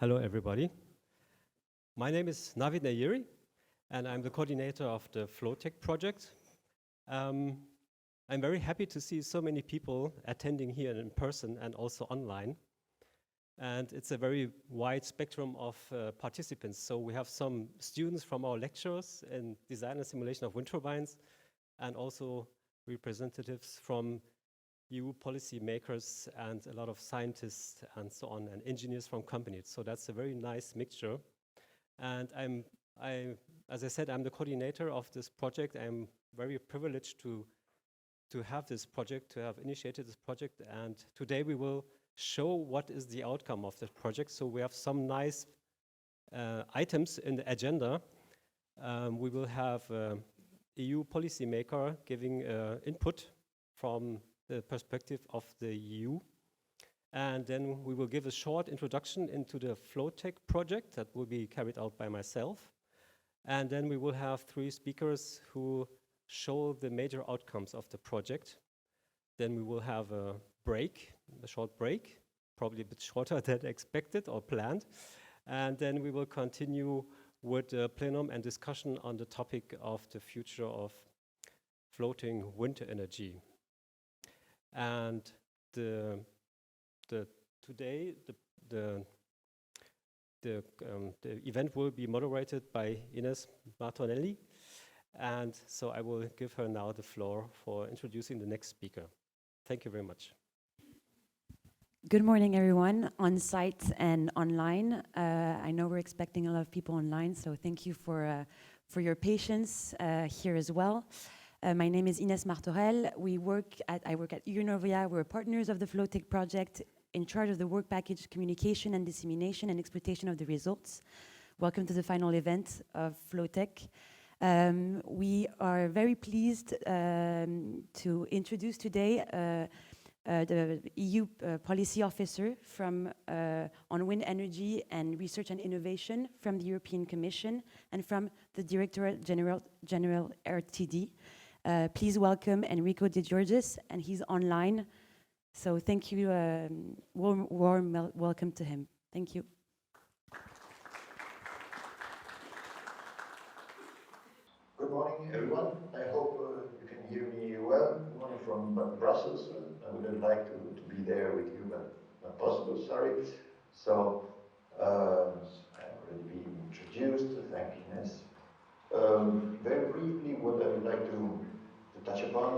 Hello, everybody. My name is Navid Nayeri, and I'm the coordinator of the Floatech project. I'm very happy to see so many people attending here in person and also online. And it's a very wide spectrum of participants. So we have some students from our lectures in design and simulation of wind turbines, and also representatives from EU policy makers and a lot of scientists and so on, and engineers from companies. So that's a very nice mixture. And as I said, I'm the coordinator of this project. I'm very privileged to have this project, to have initiated this project. And today we will show what is the outcome of this project. So we have some nice items in the agenda. We will have EU policymaker giving input from the perspective of the EU. And then we will give a short introduction into the Floatech project that will be carried out by myself. And then we will have 3 speakers who show the major outcomes of the project. Then we will have a break, a short break, probably a bit shorter than expected or planned. And then we will continue with the plenum and discussion on the topic of the future of floating wind energy. And today the event will be moderated by Ines Martonelli, and so I will give her now the floor for introducing the next speaker. Thank you very much. Good morning, everyone, on site and online. I know we're expecting a lot of people online, so thank you for your patience here as well. My name is Ines Martorell. I work at Unovia. We're partners of the Floatech project, in charge of the work package communication and dissemination and exploitation of the results. Welcome to the final event of Floatech. We are very pleased to introduce today the EU policy officer on wind energy and research and innovation from the European Commission and from the Directorate General RTD. Please welcome Enrico Degiorgis, and he's online. So thank you, warm welcome to him. Thank you. Good morning, everyone. I hope you can hear me well. Good morning from Brussels. I would have liked to be there with you, but not possible, sorry. So, I've already been introduced. Thank you, Ines. Very briefly, what I would like to touch upon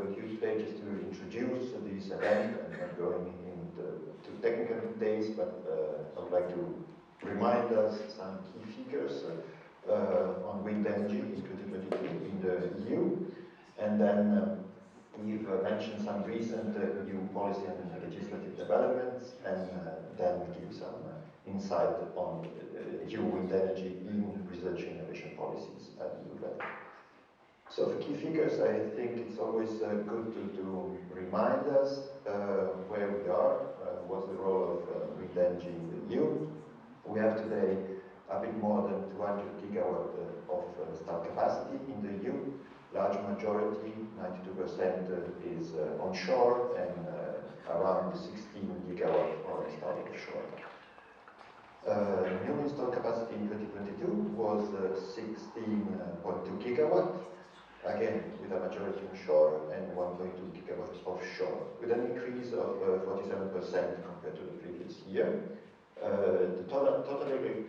with you today, just to introduce this event. I'm not going into technical details, but I would like to remind us some key figures on wind energy in 2022 in the EU, and then we've mentioned some recent EU policy and legislative developments, and then give some insight on EU wind energy in research and innovation policies at EU level. So for key figures, I think it's always good to remind us where we are, what's the role of wind energy in the EU. We have today a bit more than 200 gigawatt of installed capacity in the EU. Large majority, 92%, is onshore, and around 16 gigawatt are installed offshore. New installed capacity in 2022 was 16.2 gigawatt. Again, with a majority onshore and 1.2 gigawatts offshore, with an increase of 47% compared to the previous year. The total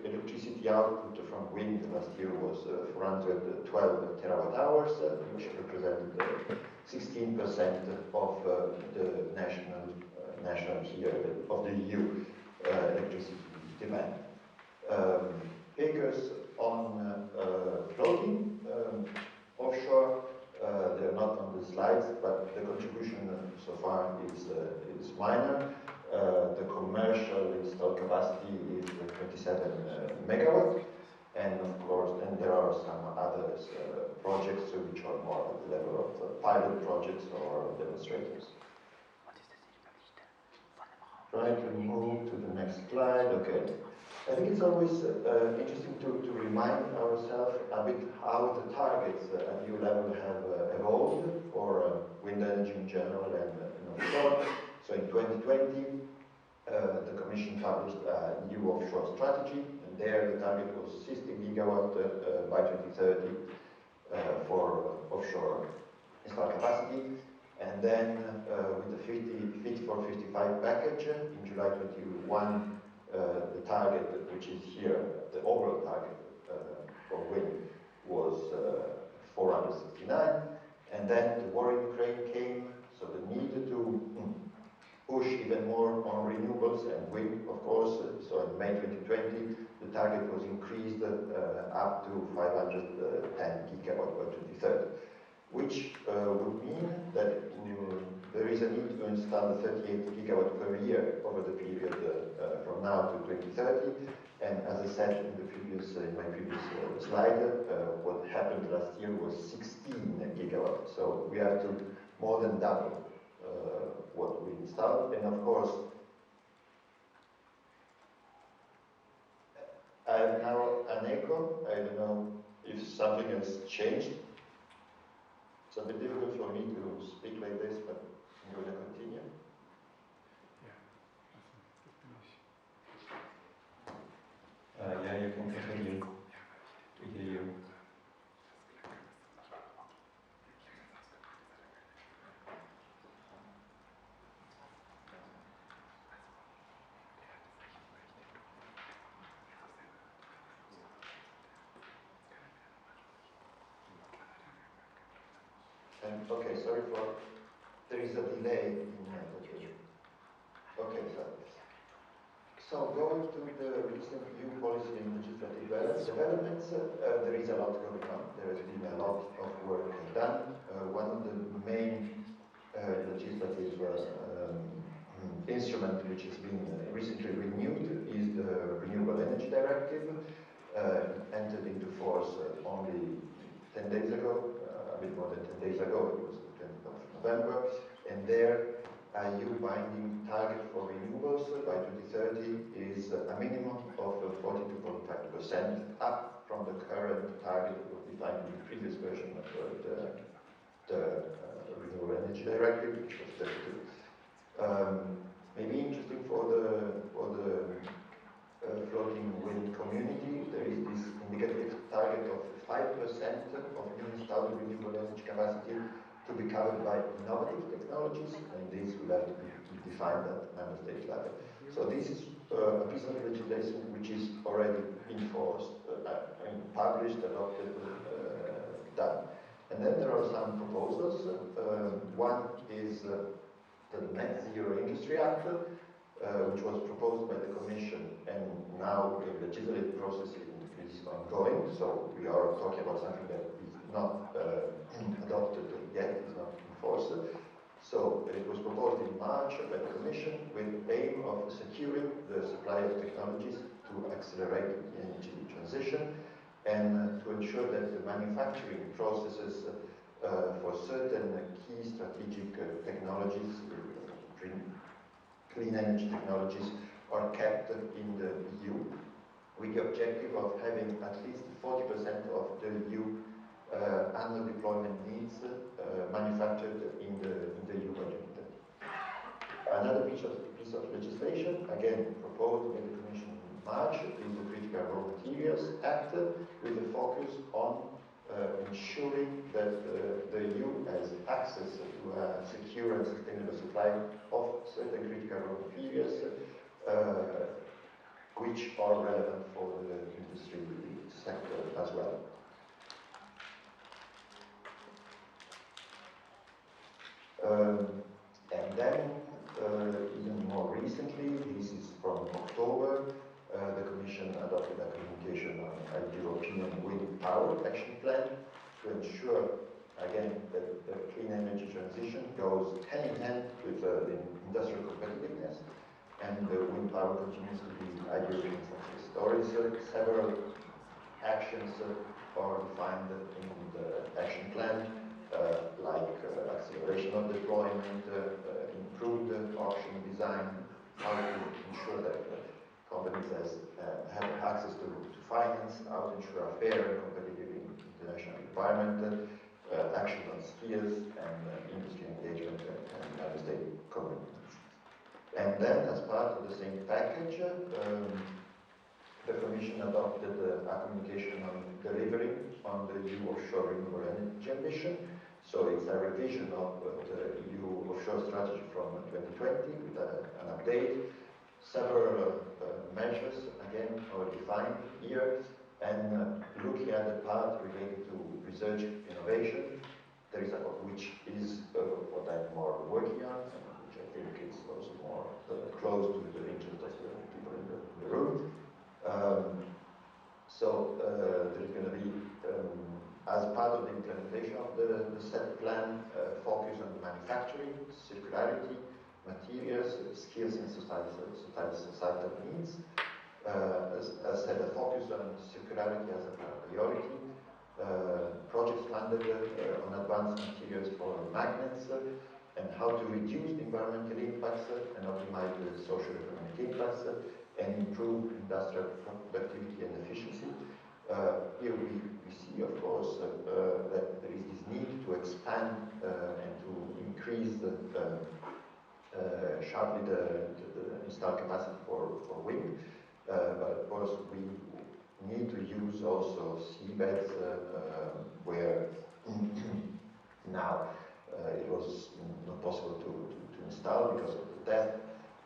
electricity output from wind last year was 412 terawatt hours, which represented 16% of the national here of the EU electricity demand. Figures on floating offshore, they're not on the slides, but the contribution so far is minor. The commercial installed capacity is 27 megawatt, and of course, then there are some other projects which are more at the level of pilot projects or demonstrators. Try to move to the next slide. Okay. I think it's always interesting to remind ourselves a bit how the targets at EU level have evolved for wind energy in general and offshore. So in 2020, the Commission published a new offshore strategy, and there the target was 60 gigawatt by 2030 for offshore installed capacity. And then with the Fit for 55 package in July 21, the target, which is here, the overall target for wind was 469. And then the war in Ukraine came, so the need to push even more on renewables and wind, of course. So in May 2020, the target was increased up to 510 gigawatt by 2030, which would mean that there is a need to install 38 gigawatt per year over the period from now to 2030. And as I said in my previous slide, what happened last year was 16 gigawatt. So we have to more than double what we installed. And of course, I have now an echo. I don't know if something has changed. It's a bit difficult for me to speak like this, but I'm going to continue. Yeah, you can continue. We hear you. Okay, sorry for, there is a delay in the okay, so going to the recent EU policy and legislative developments, there is a lot going on. There has been a lot of work done. One of the main legislative instrument which has been recently renewed is the Renewable Energy Directive. It entered into force only 10 days ago. A bit more than 10 days ago, it was the 20th of November, and there a EU binding target for renewables by 2030 is a minimum of 42.5%, up from the current target that was defined in the previous version of the Renewable Energy Directive, which was 32. Maybe interesting for the floating wind community, there is this indicative target of 5% of new installed renewable energy capacity to be covered by innovative technologies, and this will have to be defined at member state level. So this is a piece of legislation which is already enforced, published, adopted, done. And then there are some proposals. One is the Net Zero Industry Act, which was proposed by the Commission, and now the legislative process is ongoing. So we are talking about something that is not adopted yet, is not enforced. So it was proposed in March by the Commission with the aim of securing the supply of technologies to accelerate the energy transition and to ensure that the manufacturing processes for certain key strategic technologies, clean energy technologies, are kept in the EU, with the objective of having at least 40% of the EU annual deployment needs manufactured in the EU budget. Another piece of legislation, again proposed by the Commission in March, is the Critical Raw Materials Act, with a focus on ensuring that the EU has access to a secure and sustainable supply of certain critical raw materials which are relevant for the industry sector as well. And then, even more recently, this is from October, the Commission adopted a communication on a European wind power action plan to ensure, again, that the clean energy transition goes hand in hand with the industrial competitiveness, and wind power continues to be a European success story. So several actions are defined in the action plan, like acceleration of deployment, improved auction design, how to ensure that companies have access to finance, how to ensure a fair and competitive international environment, action on skills and industry engagement and member state commitments. And then, as part of the same package, the Commission adopted a communication on delivering on the EU offshore renewable energy ambition. So it's a revision of the EU offshore strategy from 2020 with an update. Several measures, again, are defined here. And looking at the part related to research innovation, there is which is what I'm more working on, and which I think is also more close to the interest of the people in the room. There's going to be, as part of the implementation of the set plan, focus on manufacturing, circularity, materials, skills, and societal needs. As said, a focus on circularity as a priority. Projects funded on advanced materials for magnets and how to reduce the environmental impacts and optimize the social economic impacts and improve industrial productivity and efficiency. Here we see, of course, that there is this need to expand and to increase sharply the installed capacity for wind. But of course, we need to use also seabeds where now it was not possible to install because of the depth.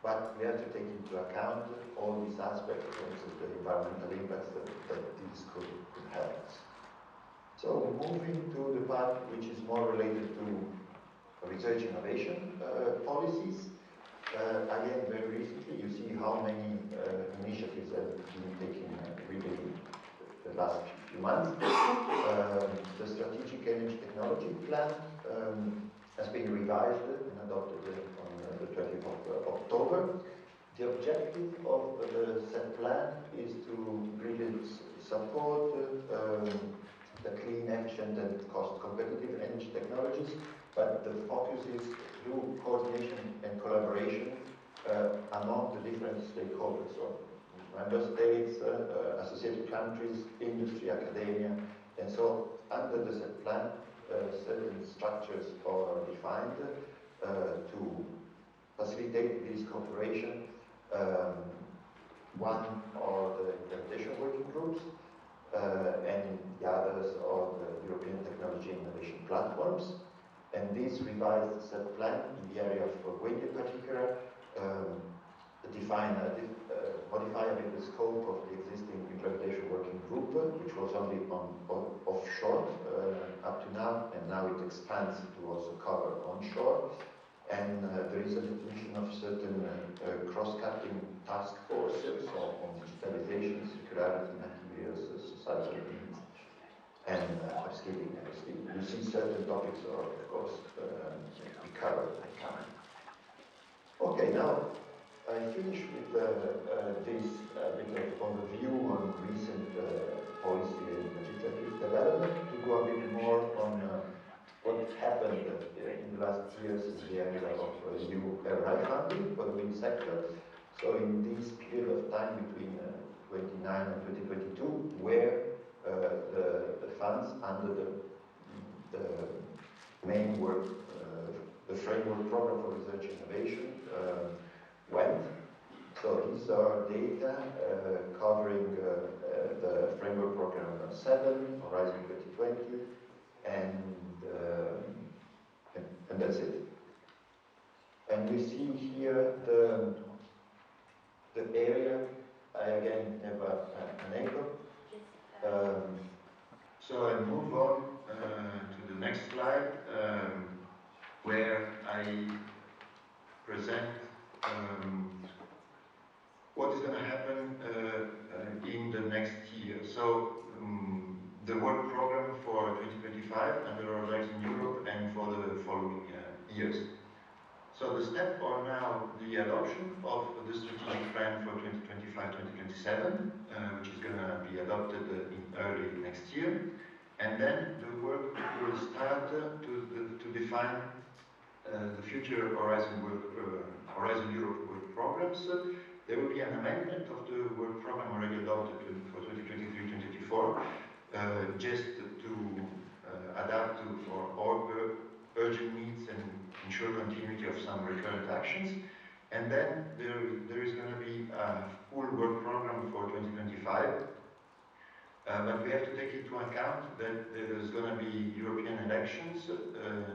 But we have to take into account all these aspects in terms of the environmental impacts that these could have. So moving to the part which is more related to research innovation policies. Again, very recently, you see how many initiatives have been taken really the last few months. The Strategic Energy Technology Plan has been revised and adopted on the 20th of October. The objective of the set plan is to really support the clean, efficient, and cost-competitive energy technologies, but the focus is through coordination and collaboration among the different stakeholders, so member states, associated countries, industry, academia, and so under the set plan, certain structures are defined to facilitate this cooperation. One are the implementation working groups, and the others are the European Technology Innovation Platforms. And this revised set plan in the area of wind in particular modify a bit the scope of the existing implementation working group, which was only on offshore up to now, and now it expands to also cover onshore. And there is a definition of certain cross-cutting task forces on digitalization, circularity, materials, societal needs, and upskilling. You see certain topics are, of course, we covered. Okay, now I finish with this bit of overview on recent policy and legislative development to go a bit more on what happened in the last years in the area of EU RI funding for the wind sector. So in this period of time between 29 and 2022, where the funds under the main work, the framework program for research and innovation went. So these are data covering the framework program 7, Horizon 2020, and that's it. And we see here the area. I again have an echo. So I move on to the next slide, where I present what is going to happen in the next year. So the work program for 2025 under Horizon Europe and for the following years. So the step are now the adoption of the strategic plan for 2025-2027, which is going to be adopted in early next year. And then the work will start to define the future Horizon Europe work programs. There will be an amendment of the work program already adopted for 2023-2024, just to adapt to for all urgent needs and ensure continuity of some recurrent actions. And then there is going to be a full work program for 2025. But we have to take into account that there's going to be European elections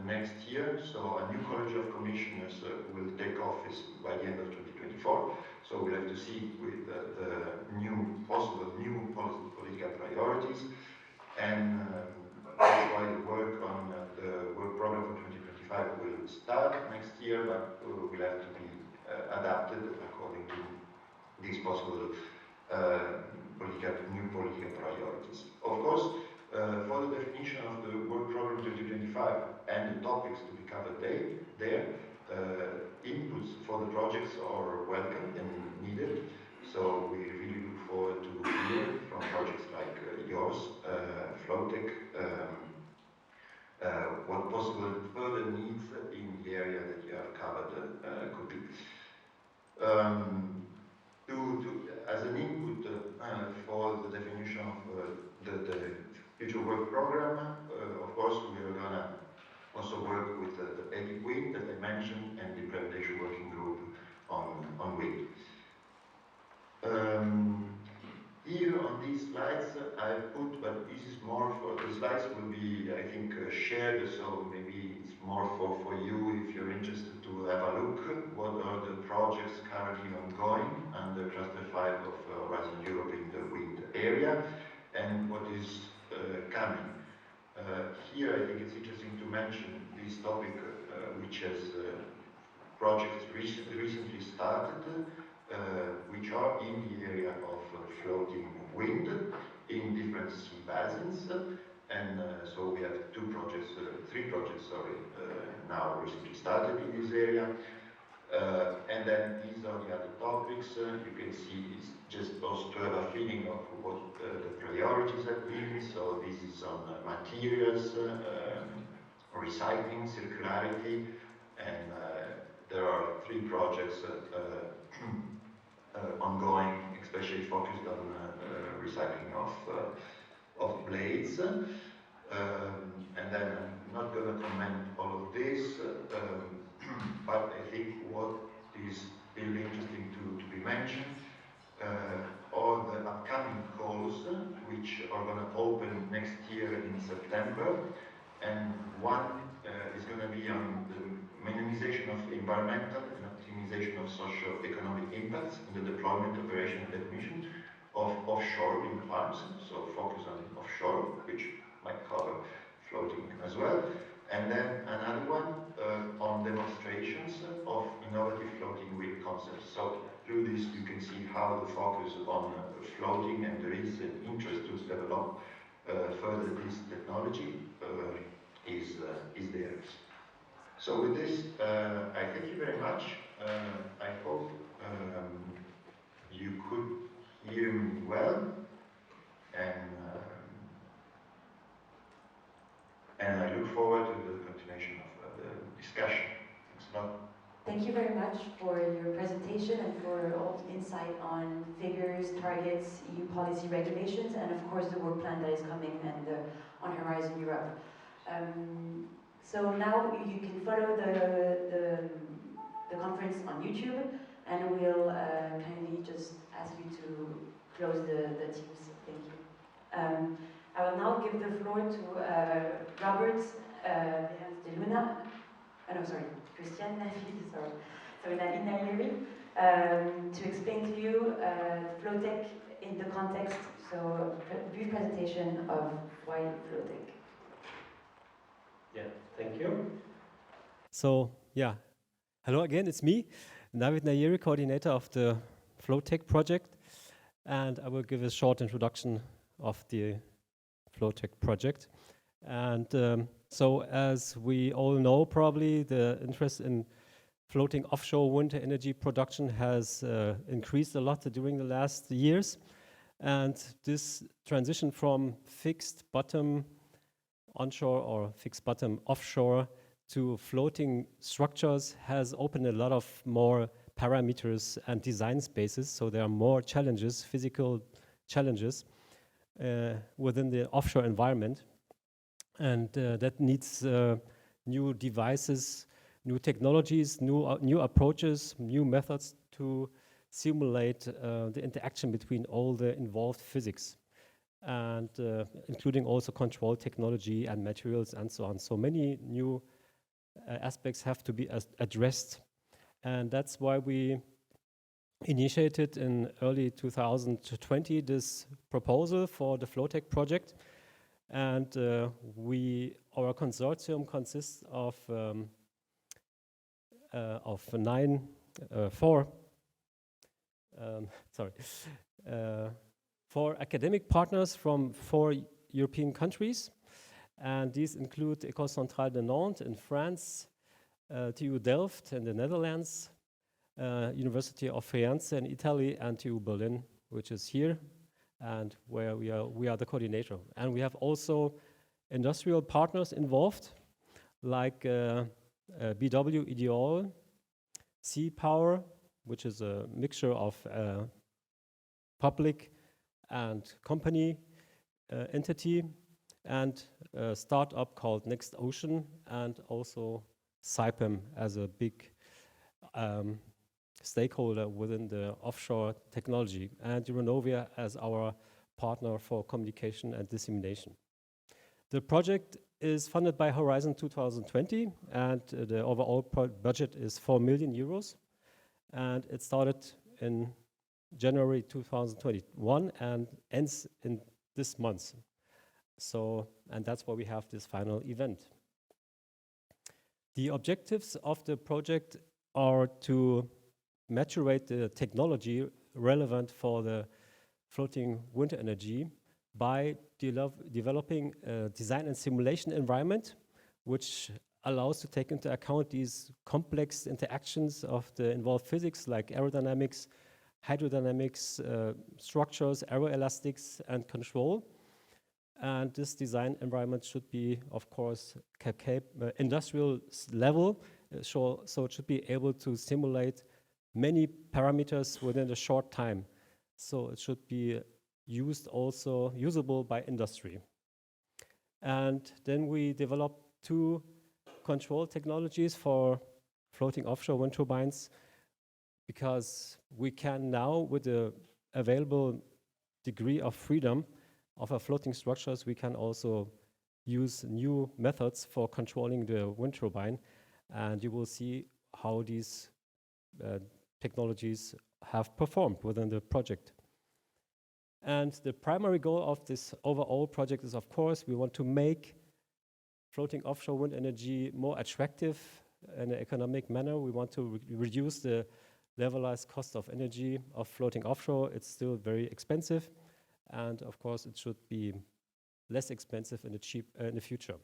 next year, so a new College of Commissioners will take office by the end of 2024. So we'll have to see with the possible new political priorities, and that's why the work on the work program for 2025 will start next year, but will have to be adapted according to these possible new political priorities. Of course, for the definition of the work program 2025 and the topics to be covered there, inputs for the projects are welcome and needed. So we really look forward to hear from projects like yours, Floatech, what possible further needs in the area that you have covered could be. As an input for the definition of the future work program, of course, we are going to also work with the EDIC wind that I mentioned and the implementation working group on wind. Here on these slides I put, but this is more for the slides will be, I think, shared, so maybe it's more for you if you're interested to have a look. What are the projects currently ongoing under Cluster 5 of Horizon Europe in the wind area, and what is coming. Here I think it's interesting to mention this topic, which has projects recently started, which are in the area of floating wind in different sea basins, and so we have three projects, now recently started in this area, and then these are the other topics. You can see it's just also to have a feeling of what the priorities have been. So this is on materials, recycling, circularity, and there are three projects ongoing, especially focused on recycling of blades. And then I'm not going to comment all of this, but I think what is really interesting to be mentioned are the upcoming calls, which are going to open next year in September. And one is going to be on the minimization of environmental and optimization of socio-economic impacts in the deployment, operation, and definition of offshore wind farms. So focus on offshore, which might cover floating as well. And then another one on demonstrations of innovative floating wind concepts. So through this you can see how the focus on floating, and there is an interest to develop further this technology is there. So with this, I thank you very much. I hope you could hear me well, and I look forward to the continuation of the discussion. Thanks a lot. Thank you very much for your presentation and for all the insight on figures, targets, EU policy regulations, and of course the work plan that is coming and on Horizon Europe. So now you can follow the conference on YouTube, and we'll kindly just ask you to close the Teams. Thank you. I will now give the floor to Robert de Luna. Christian Navid Nayeri, to explain to you Floatech in the context. So, a brief presentation of why Floatech. Yeah, thank you. So, yeah, hello again, it's me, Navid Nayeri, coordinator of the Floatech project, and I will give a short introduction of the Floatech project. And so, as we all know, probably the interest in floating offshore wind energy production has increased a lot during the last years. And this transition from fixed bottom onshore or fixed bottom offshore to floating structures has opened a lot of more parameters and design spaces. So there are more challenges, physical challenges within the offshore environment. And that needs new devices new technologies, new approaches, new methods to simulate the interaction between all the involved physics, and including also control technology and materials and so on. So many new aspects have to be addressed, and that's why we initiated in early 2020 this proposal for the Floatech project. And our consortium consists of four academic partners from 4 European countries, and these include Ecole Centrale de Nantes in France, TU Delft in the Netherlands, University of Firenze in Italy, and TU Berlin, which is here, and where we are the coordinator. And we have also industrial partners involved, like BW Ideol, Seapower, which is a mixture of public and company entity, and a startup called Next Ocean, and also Saipem as a big stakeholder within the offshore technology, and Euronovia as our partner for communication and dissemination. The project is funded by Horizon 2020, and the overall budget is 4 million euros, and it started in January 2021 and ends in this month. So, and that's why we have this final event. The objectives of the project are to maturate the technology relevant for the floating wind energy by developing a design and simulation environment which allows to take into account these complex interactions of the involved physics like aerodynamics, hydrodynamics, structures, aeroelastics, and control. And this design environment should be, of course, industrial level, so it should be able to simulate many parameters within a short time. So it should be usable by industry. And then we developed 2 control technologies for floating offshore wind turbines, because we can now, with the available degree of freedom of our floating structures, we can also use new methods for controlling the wind turbine. And you will see how these technologies have performed within the project. And the primary goal of this overall project is, of course, we want to make floating offshore wind energy more attractive in an economic manner. We want to reduce the levelized cost of energy of floating offshore. It's still very expensive, and of course it should be less expensive in the future.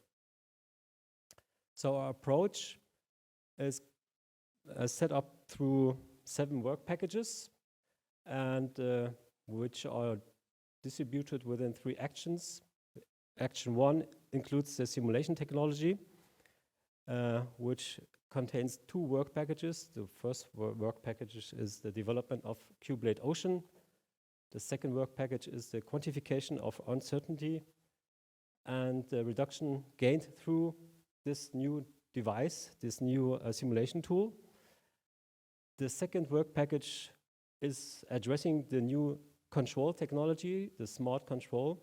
So our approach is set up through 7 work packages, and which are distributed within 3 actions. Action 1 includes the simulation technology, which contains 2 work packages. The first work package is the development of QBLADE Ocean. The second work package is the quantification of uncertainty and the reduction gained through this new device, this new simulation tool. The second work package is addressing the new control technology, the smart control,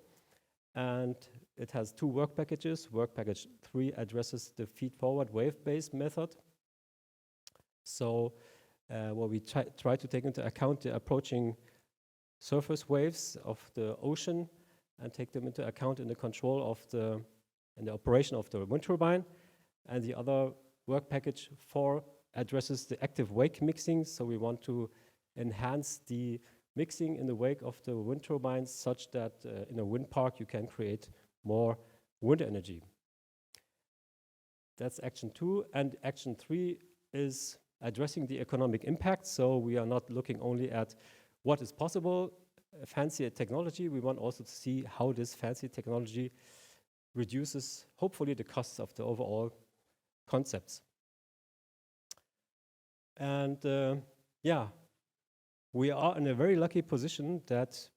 and it has 2 work packages. Work package 3 addresses the feed-forward wave-based method. So where we try to take into account the approaching surface waves of the ocean and take them into account in the control of in the operation of the wind turbine. And the other work package 4 addresses the active wake mixing. So we want to enhance the mixing in the wake of the wind turbines such that in a wind park you can create more wind energy. That's action 2. And action 3 is addressing the economic impact. So we are not looking only at what is possible, fancy technology. We want also to see how this fancy technology reduces, hopefully, the costs of the overall concepts. And yeah, we are in a very lucky position that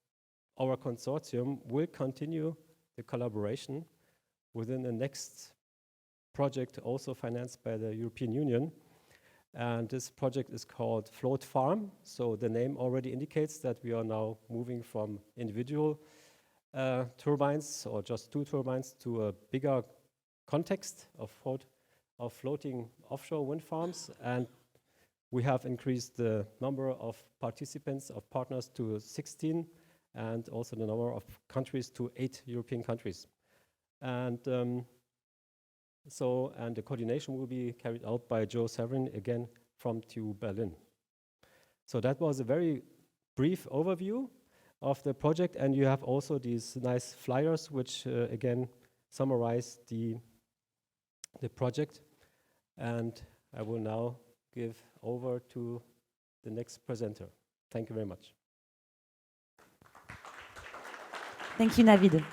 our consortium will continue the collaboration within the next project also financed by the European Union. And this project is called Float Farm. So the name already indicates that we are now moving from individual turbines or just 2 turbines to a bigger context of floating offshore wind farms. And we have increased the number of participants, of partners to 16, and also the number of countries to 8 European countries. And the coordination will be carried out by Joe Severin, again from TU Berlin. So that was a very brief overview of the project, and you have also these nice flyers which again summarize the project. And I will now give over to the next presenter. Thank you very much. Thank you, Navid.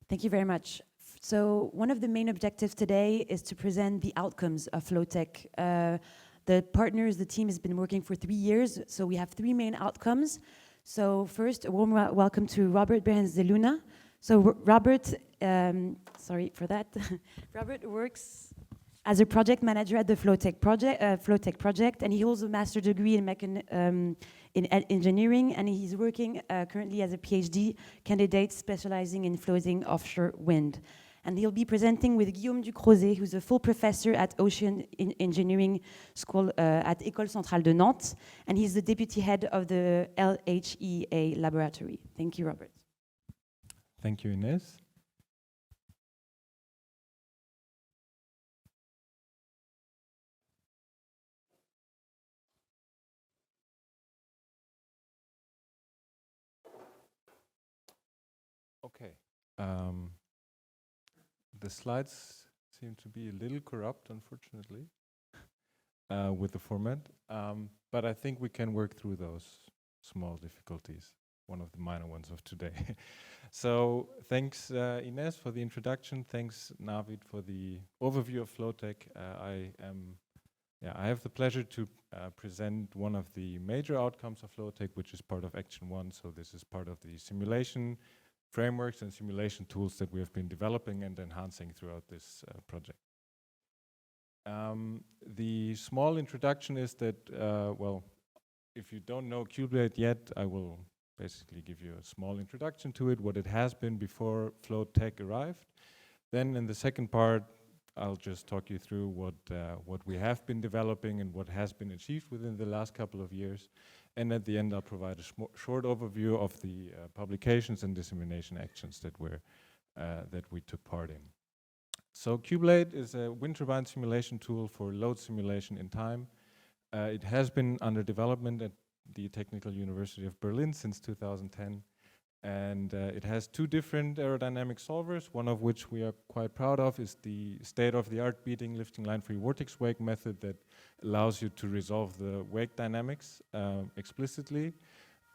Thank you very much. So one of the main objectives today is to present the outcomes of Floatech. The partners, the team has been working for 3 years, so we have 3 main outcomes. So first, a warm welcome to Robert Berens de Luna. So Robert, sorry for that. Robert works as a project manager at the Floatech project, and he holds a master's degree in engineering, and he's working currently as a PhD candidate specializing in floating offshore wind. And he'll be presenting with Guillaume Ducrozet, who's a full professor at Ocean Engineering School at Ecole Centrale de Nantes, and he's the deputy head of the LHEA laboratory. Thank you, Robert. Thank you, Ines. Okay. The slides seem to be a little corrupt, unfortunately, with the format. But I think we can work through those small difficulties, one of the minor ones of today. So thanks, Ines, for the introduction. Thanks, Navid, for the overview of Floatech. I have the pleasure to present one of the major outcomes of Floatech, which is part of Action 1. So this is part of the simulation frameworks and simulation tools that we have been developing and enhancing throughout this project. The small introduction is that, well, if you don't know QBLADE yet, I will basically give you a small introduction to it, what it has been before Floatech arrived. Then in the second part, I'll just talk you through what we have been developing and what has been achieved within the last couple of years. And at the end, I'll provide a short overview of the publications and dissemination actions that we took part in. So QBLADE is a wind turbine simulation tool for load simulation in time. It has been under development at the Technical University of Berlin since 2010. And it has 2 different aerodynamic solvers, one of which we are quite proud of is the state-of-the-art beating lifting line-free vortex wake method that allows you to resolve the wake dynamics explicitly.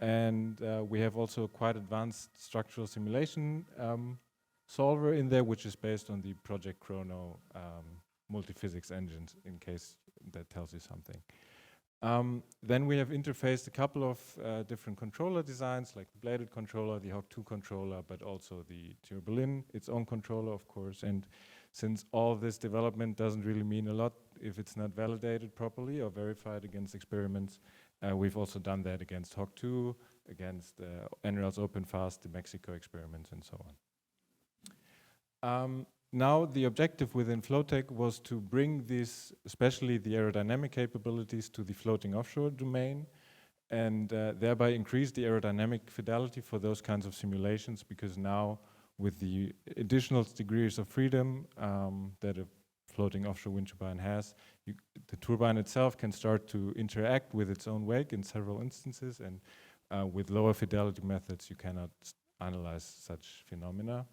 And we have also quite advanced structural simulation solver in there, which is based on the Project Chrono multiphysics engines, in case that tells you something. Then we have interfaced a couple of different controller designs, like the bladed controller, the HOG2 controller, but also the TU Berlin, its own controller, of course. And since all of this development doesn't really mean a lot if it's not validated properly or verified against experiments, we've also done that against HOG2, against NREL's OpenFast, the Mexico experiments, and so on. Now, the objective within Floatech was to bring this, especially the aerodynamic capabilities, to the floating offshore domain, and thereby increase the aerodynamic fidelity for those kinds of simulations, because now, with the additional degrees of freedom that a floating offshore wind turbine has, the turbine itself can start to interact with its own wake in several instances, and with lower fidelity methods, you cannot analyze such phenomena.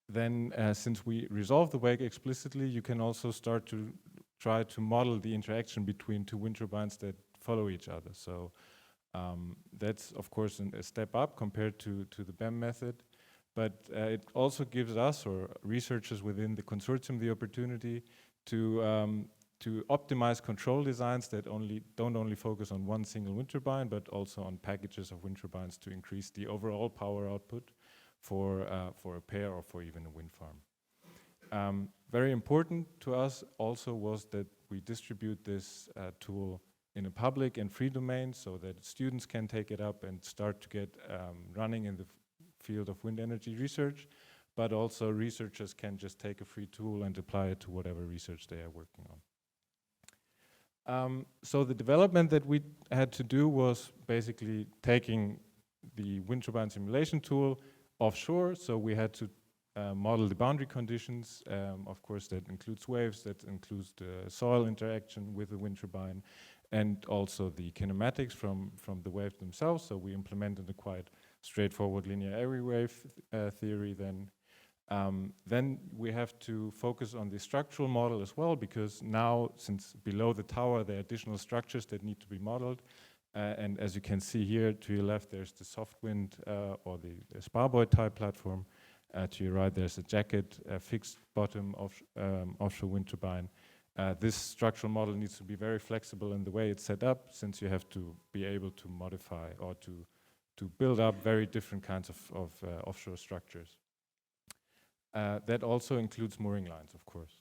Then, since we resolve the wake explicitly, you can also start to try to model the interaction between 2 wind turbines that follow each other. So that's, of course, a step up compared to the BEM method. But it also gives us, or researchers within the consortium, the opportunity to optimize control designs that don't only focus on one single wind turbine, but also on packages of wind turbines to increase the overall power output for a pair or for even a wind farm. Very important to us also was that we distribute this tool in a public and free domain so that students can take it up and start to get running in the field of wind energy research, but also researchers can just take a free tool and apply it to whatever research they are working on. So the development that we had to do was basically taking the wind turbine simulation tool offshore, so we had to model the boundary conditions. Of course, that includes waves, that includes the soil interaction with the wind turbine, and also the kinematics from the waves themselves. So we implemented a quite straightforward linear area wave theory then. Then we have to focus on the structural model as well, because now, since below the tower there are additional structures that need to be modeled. And as you can see here to your left, there's the soft wind or the spar buoy type platform. To your right, there's a jacket, fixed bottom offshore wind turbine. This structural model needs to be very flexible in the way it's set up, since you have to be able to modify or to build up very different kinds of offshore structures. That also includes mooring lines, of course.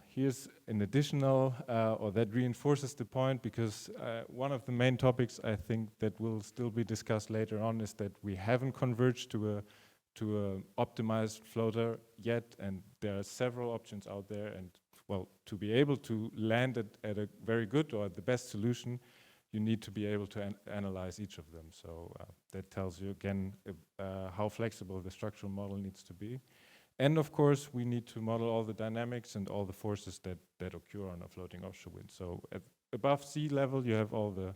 Here's an additional, or that reinforces the point, because one of the main topics I think that will still be discussed later on is that we haven't converged to a optimized floater yet, and there are several options out there, and well, to be able to land at a very good or the best solution, you need to be able to analyze each of them. So that tells you again how flexible the structural model needs to be. And of course, we need to model all the dynamics and all the forces that occur on a floating offshore wind. So above sea level, you have all the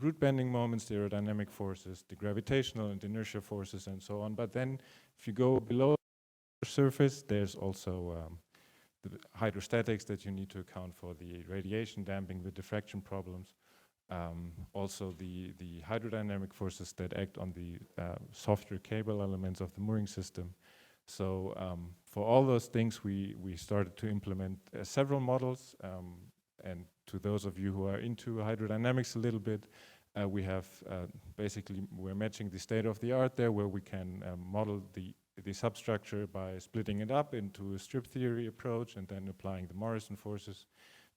root bending moments, the aerodynamic forces, the gravitational and inertia forces, and so on. But then if you go below the surface, there's also the hydrostatics that you need to account for, the radiation damping, the diffraction problems, also the hydrodynamic forces that act on the softer cable elements of the mooring system. So for all those things, we started to implement several models. And to those of you who are into hydrodynamics a little bit, we have basically, we're matching the state of the art there, where we can model the substructure by splitting it up into a strip theory approach and then applying the Morrison forces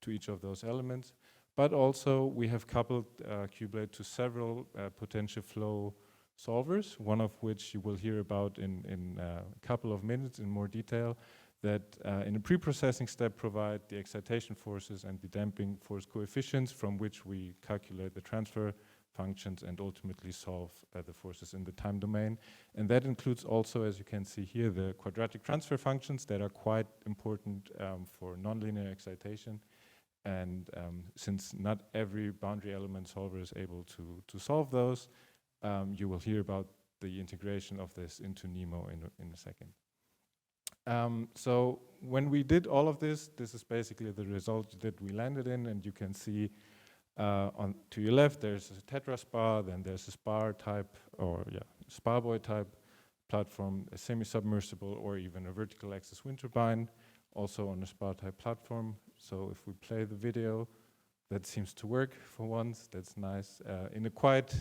to each of those elements. But also we have coupled QBLADE to several potential flow solvers, one of which you will hear about in a couple of minutes in more detail, that in a pre-processing step provide the excitation forces and the damping force coefficients from which we calculate the transfer functions and ultimately solve the forces in the time domain. And that includes also, as you can see here, the quadratic transfer functions that are quite important for nonlinear excitation. And since not every boundary element solver is able to solve those, you will hear about the integration of this into NEMOH in a second. So when we did all of this, this is basically the result that we landed in, and you can see to your left there's a tetraspar, then there's a spar type, or spar buoy type platform, a semi-submersible, or even a vertical axis wind turbine, also on a spar type platform. So if we play the video, that seems to work for once. That's nice. In a quite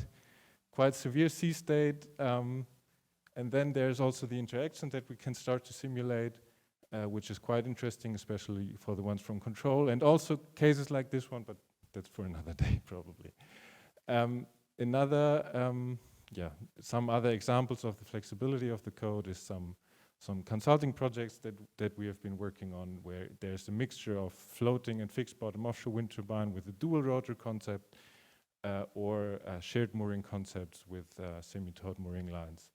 severe sea state. And then there's also the interaction that we can start to simulate, which is quite interesting, especially for the ones from control, and also cases like this one, but that's for another day probably. Some other examples of the flexibility of the code is some consulting projects that we have been working on, where there's a mixture of floating and fixed bottom offshore wind turbine with a dual rotor concept, or shared mooring concepts with semi-taut mooring lines.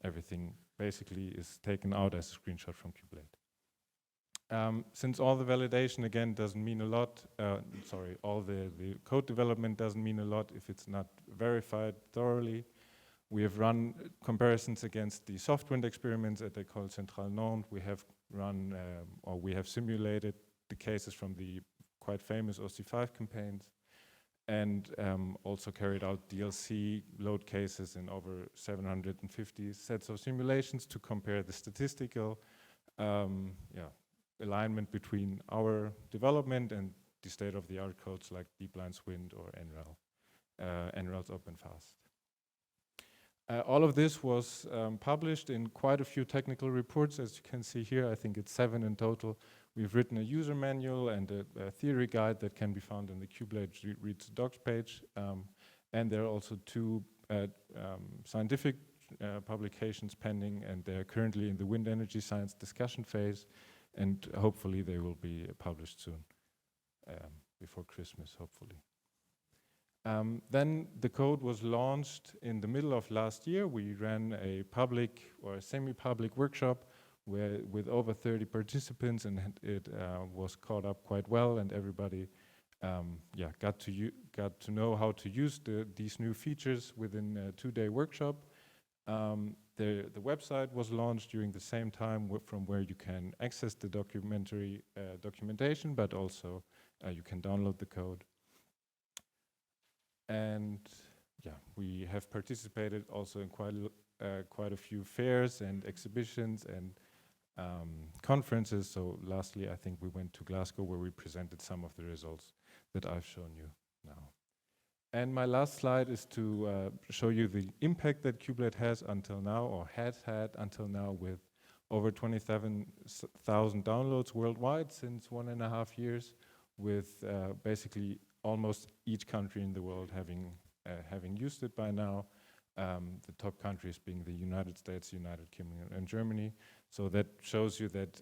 Everything basically is taken out as a screenshot from QBLADE. Since all the validation again doesn't mean a lot, all the code development doesn't mean a lot if it's not verified thoroughly. We have run comparisons against the soft wind experiments at Ecole Centrale Nantes. We have run, or we have simulated the cases from the quite famous OC5 campaigns, and also carried out DLC load cases in over 750 sets of simulations to compare the statistical alignment between our development and the state-of-the-art codes like Deep Line Wind or NREL, NREL's Open Fast. All of this was published in quite a few technical reports, as you can see here. I think it's 7 in total. We've written a user manual and a theory guide that can be found in the QBLADE Reads Docs page. And there are also 2 scientific publications pending, and they're currently in the wind energy science discussion phase, and hopefully they will be published soon, before Christmas, hopefully. Then the code was launched in the middle of last year. We ran a public or a semi-public workshop with over 30 participants, and it was caught up quite well, and everybody got to know how to use these new features within a 2-day workshop. The website was launched during the same time from where you can access the documentation, but also you can download the code. And we have participated also in quite a few fairs and exhibitions and conferences. So lastly, I think we went to Glasgow, where we presented some of the results that I've shown you now. And my last slide is to show you the impact that QBLADE has until now, or has had until now, with over 27,000 downloads worldwide since 1.5 years, with basically almost each country in the world having used it by now. The top countries being the United States, United Kingdom, and Germany. So that shows you that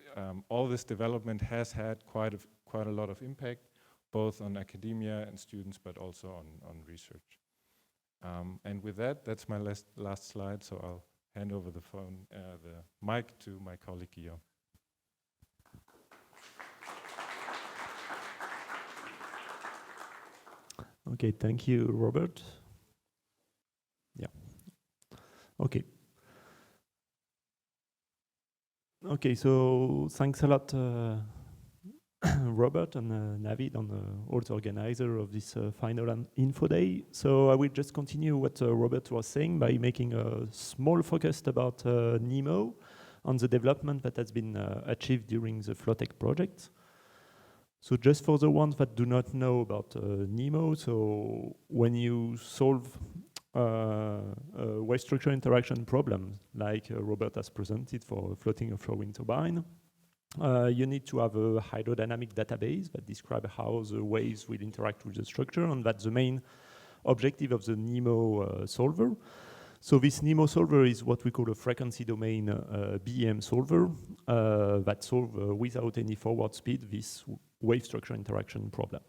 all this development has had quite a lot of impact, both on academia and students, but also on research. And with that, that's my last slide. So I'll hand over the mic to my colleague Guillaume. Okay, thank you, Robert. Yeah. Okay. Okay, so thanks a lot, Robert and Navid, and all the organizer of this final info day. So I will just continue what Robert was saying by making a small focus about NEMOH on the development that has been achieved during the Floatech project. So just for the ones that do not know about NEMOH, so when you solve wave structure interaction problem, like Robert has presented for a floating offshore wind turbine, you need to have a hydrodynamic database that describes how the waves will interact with the structure, and that's the main objective of the NEMOH solver. So this NEMOH solver is what we call a frequency domain BEM solver that solves without any forward speed this wave structure interaction problem.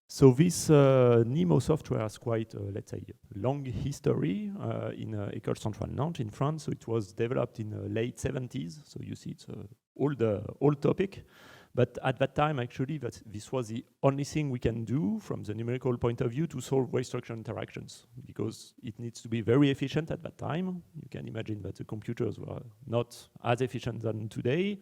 So this NEMOH software has quite, let's say, long history in Ecole Centrale Nantes in France. So it was developed in the late 70s. So you see it's an old topic. But at that time, actually, this was the only thing we can do from the numerical point of view to solve wave structure interactions, because it needs to be very efficient at that time. You can imagine that the computers were not as efficient than today.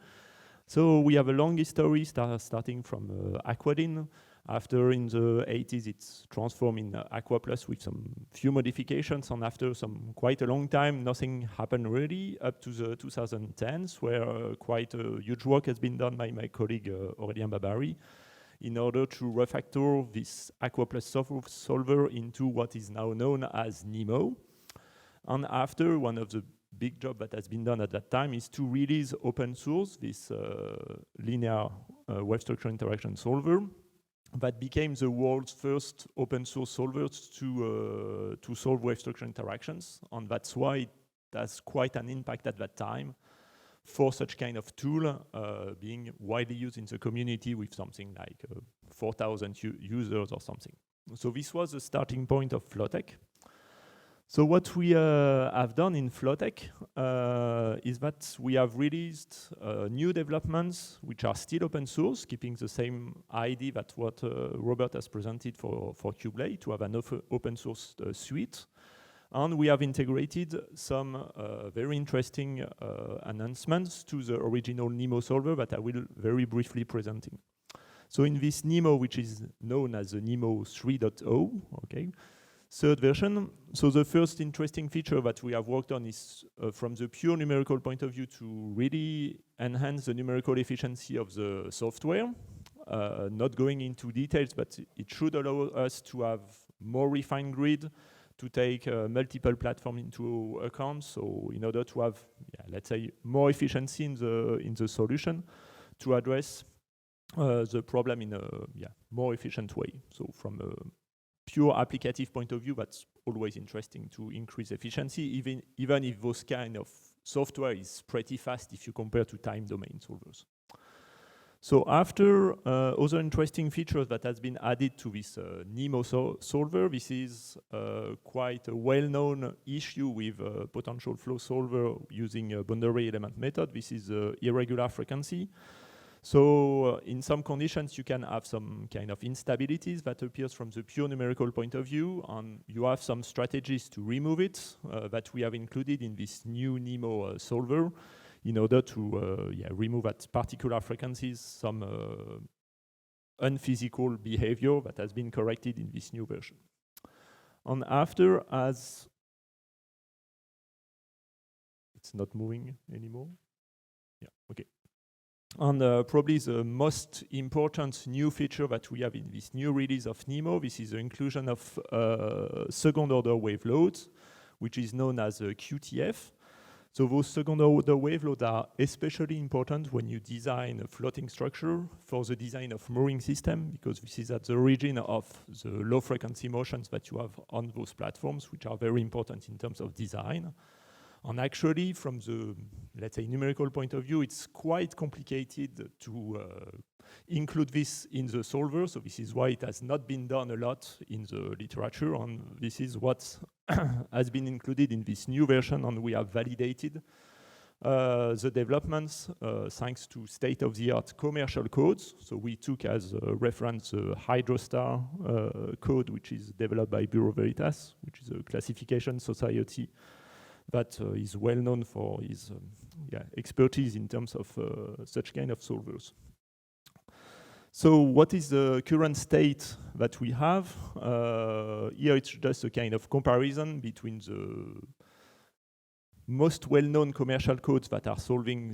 So we have a long history starting from Aquadin. After, in the 80s, it's transformed in Aqua Plus with some few modifications, and after quite a long time, nothing happened really, up to the 2010s, where quite a huge work has been done by my colleague Aurélien Babary in order to refactor this Aqua Plus solver into what is now known as NEMOH. And after, one of the big job that has been done at that time is to release open source, this linear wave structure interaction solver, that became the world's first open source solver to solve wave structure interactions. And that's why it has quite an impact at that time for such kind of tool being widely used in the community with something like 4,000 users or something. So this was the starting point of Floatech. So what we have done in Floatech is that we have released new developments which are still open source, keeping the same idea that what Robert has presented for QBLADE, to have an open source suite. And we have integrated some very interesting enhancements to the original NEMOH solver that I will very briefly presenting. So in this NEMOH, which is known as the NEMOH 3.0, okay, third version. So the first interesting feature that we have worked on is from the pure numerical point of view to really enhance the numerical efficiency of the software. Not going into details, but it should allow us to have more refined grid, to take multiple platforms into account. So in order to have, let's say, more efficiency in the solution to address the problem in a more efficient way. So from a pure applicative point of view, that's always interesting to increase efficiency, even if those kind of software is pretty fast if you compare to time domain solvers. So after other interesting features that has been added to this NEMOH solver, this is quite a well-known issue with potential flow solver using a boundary element method. This is irregular frequency. So in some conditions, you can have some kind of instabilities that appears from the pure numerical point of view, and you have some strategies to remove it that we have included in this new NEMOH solver in order to remove at particular frequencies some unphysical behavior that has been corrected in this new version. And after, as it's not moving anymore. Yeah, okay. And probably the most important new feature that we have in this new release of NEMOH, this is the inclusion of second-order wave loads, which is known as QTF. So those second-order wave loads are especially important when you design a floating structure for the design of mooring system, because this is at the origin of the low-frequency motions that you have on those platforms, which are very important in terms of design. And actually, from the, let's say, numerical point of view, it's quite complicated to include this in the solver. So this is why it has not been done a lot in the literature. And this is what has been included in this new version. And we have validated the developments thanks to state-of-the-art commercial codes. So we took as a reference the Hydrostar code, which is developed by Bureau Veritas, which is a classification society that is well known for his expertise in terms of such kind of solvers. So what is the current state that we have? Here it's just a kind of comparison between the most well-known commercial codes that are solving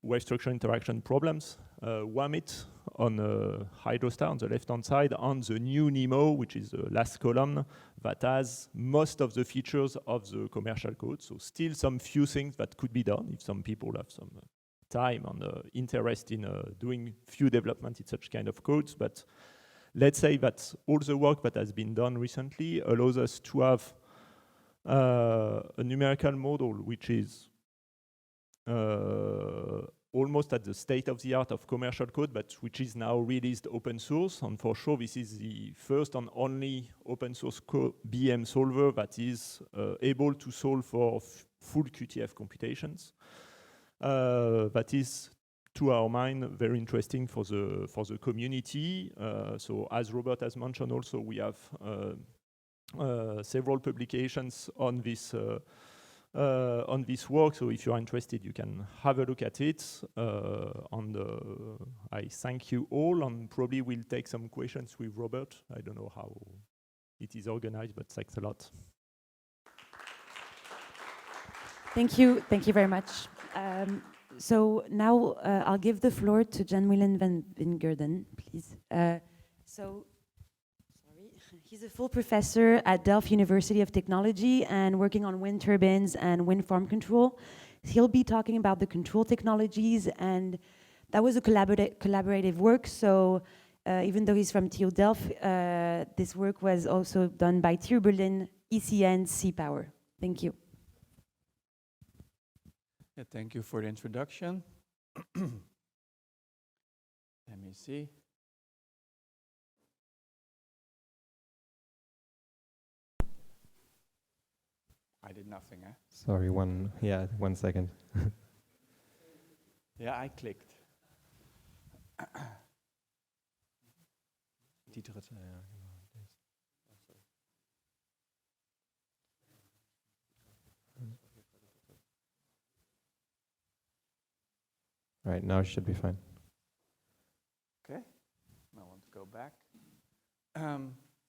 wave structure interaction problems. WAMIT on Hydrostar on the left-hand side, and the new NEMOH, which is the last column, that has most of the features of the commercial code. So still some few things that could be done if some people have some time and interest in doing few development in such kind of codes. But let's say that all the work that has been done recently allows us to have a numerical model which is almost at the state-of-the-art of commercial code, but which is now released open source. And for sure, this is the first and only open source BM solver that is able to solve for full QTF computations. That is, to our mind, very interesting for the community. So as Robert has mentioned also, we have several publications on this work, so if you are interested, you can have a look at it. I thank you all, and probably we'll take some questions with Robert. I don't know how it is organized, but thanks a lot. Thank you very much. So now I'll give the floor to Jan-Willem van Wingerden, please. He's a full professor at Delft University of Technology and working on wind turbines and wind farm control. He'll be talking about the control technologies, and that was a collaborative work. So even though he's from TU Delft, this work was also done by TU Berlin, ECN, Seapower. Thank you. Yeah, thank you for the introduction. Let me see. I did nothing, eh? Sorry, one second. Yeah, I clicked. Right, now it should be fine. Okay, I want to go back.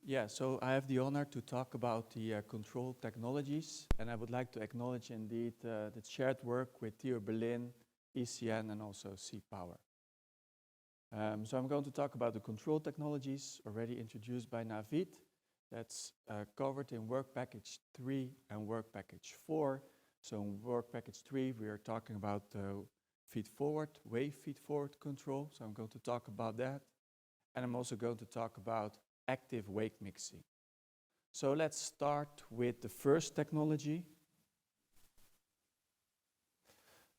Yeah, so I have the honor to talk about the control technologies, and I would like to acknowledge indeed the shared work with TU Berlin, ECN, and also Seapower. So I'm going to talk about the control technologies already introduced by Navid, That's covered in work package 3 and work package 4. So in work package 3, we are talking about feed-forward, wave feed-forward control. So I'm going to talk about that. And I'm also going to talk about active wake mixing. So let's start with the first technology.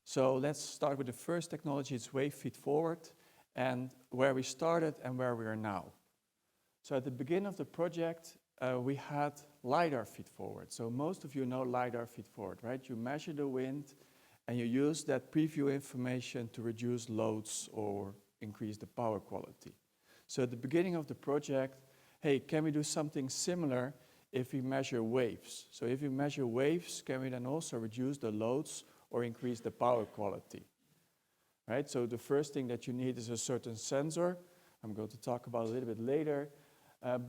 So let's start with the first technology. It's wave feed-forward, and where we started and where we are now. So at the beginning of the project, we had LiDAR feed-forward. So most of you know LiDAR feed-forward, right? You measure the wind, and you use that preview information to reduce loads or increase the power quality. So at the beginning of the project, hey, can we do something similar if we measure waves? So if we measure waves, can we then also reduce the loads or increase the power quality? Right? So the first thing that you need is a certain sensor. I'm going to talk about it a little bit later.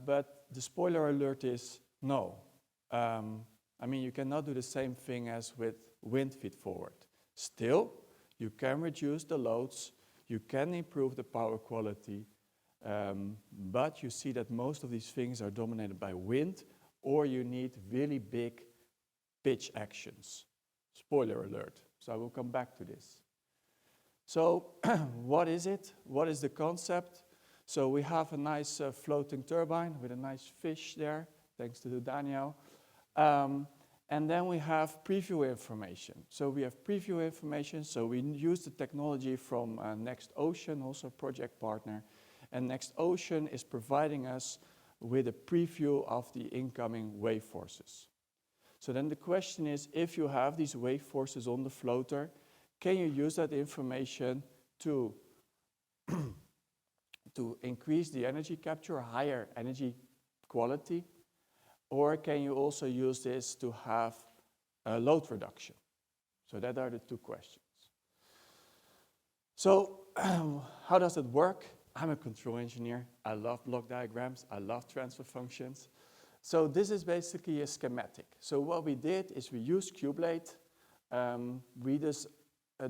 But the spoiler alert is no. I mean, you cannot do the same thing as with wind feed-forward. Still, you can reduce the loads, you can improve the power quality, but you see that most of these things are dominated by wind, or you need really big pitch actions. Spoiler alert. So I will come back to this. So what is it? What is the concept? So we have a nice floating turbine with a nice fish there, thanks to Daniel. And then we have preview information. So we have preview information, so we use the technology from Next Ocean, also a project partner. And Next Ocean is providing us with a preview of the incoming wave forces. So then the question is, if you have these wave forces on the floater, can you use that information to increase the energy capture, higher energy quality? Or can you also use this to have a load reduction? So that are the two questions. So how does it work? I'm a control engineer. I love block diagrams. I love transfer functions. So this is basically a schematic. So what we did is we used QBLADE. We just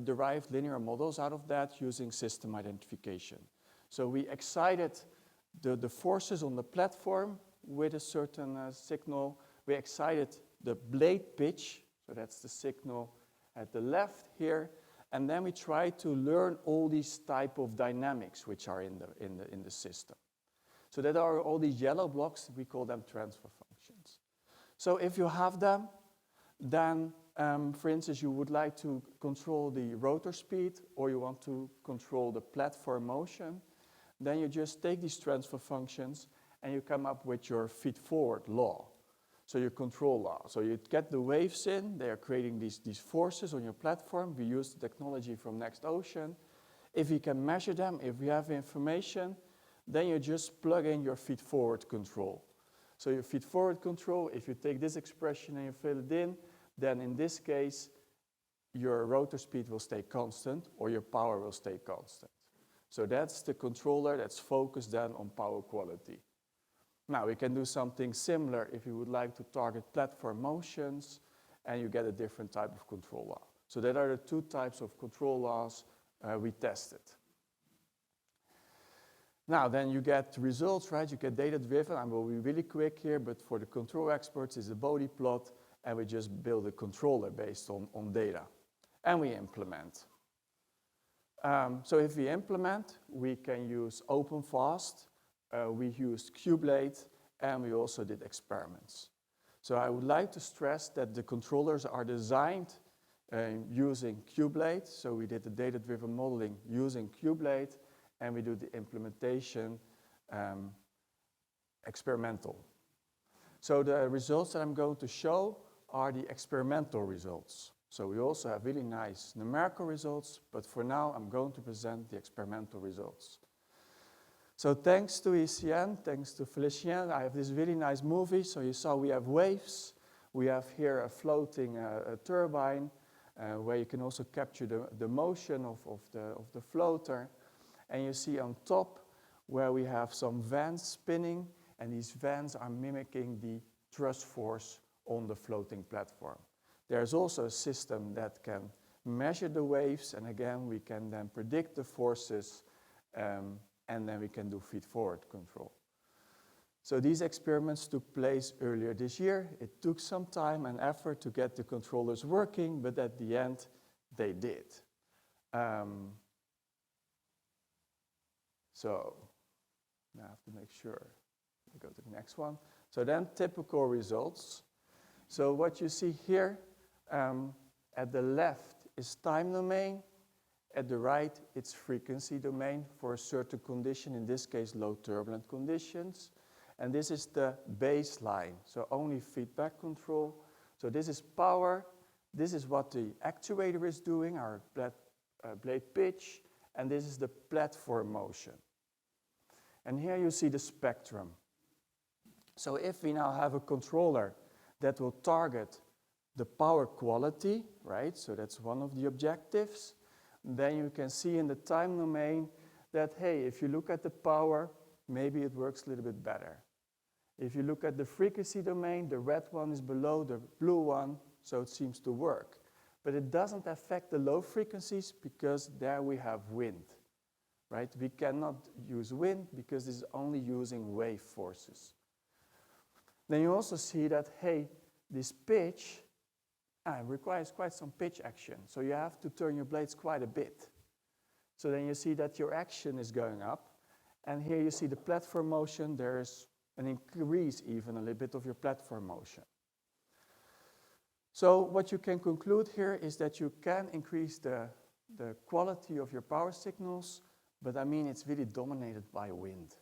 derived linear models out of that using system identification. So we excited the forces on the platform with a certain signal. We excited the blade pitch, so that's the signal at the left here, and then we try to learn all these type of dynamics which are in the system. So that are all these yellow blocks, we call them transfer functions. So if you have them, then for instance, you would like to control the rotor speed, or you want to control the platform motion, then you just take these transfer functions and you come up with your feed-forward law. So your control law. So you get the waves in, they are creating these forces on your platform. We use the technology from Next Ocean. If you can measure them, if we have information, then you just plug in your feed-forward control. So your feed-forward control, if you take this expression and you fill it in, then in this case, your rotor speed will stay constant or your power will stay constant. So that's the controller that's focused then on power quality. Now we can do something similar if you would like to target platform motions, and you get a different type of control law. So that are the two types of control laws we tested. Now then you get results, right? You get data-driven. I will be really quick here, but for the control experts, it's a Bode plot, and we just build a controller based on data. And we implement. So if we implement, we can use OpenFast, we used QBLADE, and we also did experiments. So I would like to stress that the controllers are designed using QBLADE. So we did the data-driven modeling using QBLADE, and we do the implementation experimental. So the results that I'm going to show are the experimental results. So we also have really nice numerical results, but for now I'm going to present the experimental results. So thanks to ECN, thanks to Félicien, I have this really nice movie. So you saw we have waves. We have here a floating turbine where you can also capture the motion of the floater. And you see on top where we have some vans spinning, and these vans are mimicking the thrust force on the floating platform. There's also a system that can measure the waves, and again, we can then predict the forces, and then we can do feed-forward control. So these experiments took place earlier this year. It took some time and effort to get the controllers working, but at the end, they did. So now I have to make sure we go to the next one. So then typical results. So what you see here at the left is time domain. At the right, it's frequency domain for a certain condition, in this case, low turbulent conditions. And this is the baseline, so only feedback control. So this is power. This is what the actuator is doing, our blade pitch. And this is the platform motion. And here you see the spectrum. So if we now have a controller that will target the power quality, right? So that's one of the objectives. Then you can see in the time domain that, hey, if you look at the power, maybe it works a little bit better. If you look at the frequency domain, the red one is below the blue one, so it seems to work. But it doesn't affect the low frequencies because there we have wind, right? We cannot use wind because this is only using wave forces. Then you also see that, hey, this pitch requires quite some pitch action. So you have to turn your blades quite a bit. So then you see that your action is going up. And here you see the platform motion. There's an increase even a little bit of your platform motion. So what you can conclude here is that you can increase the quality of your power signals, but I mean it's really dominated by wind.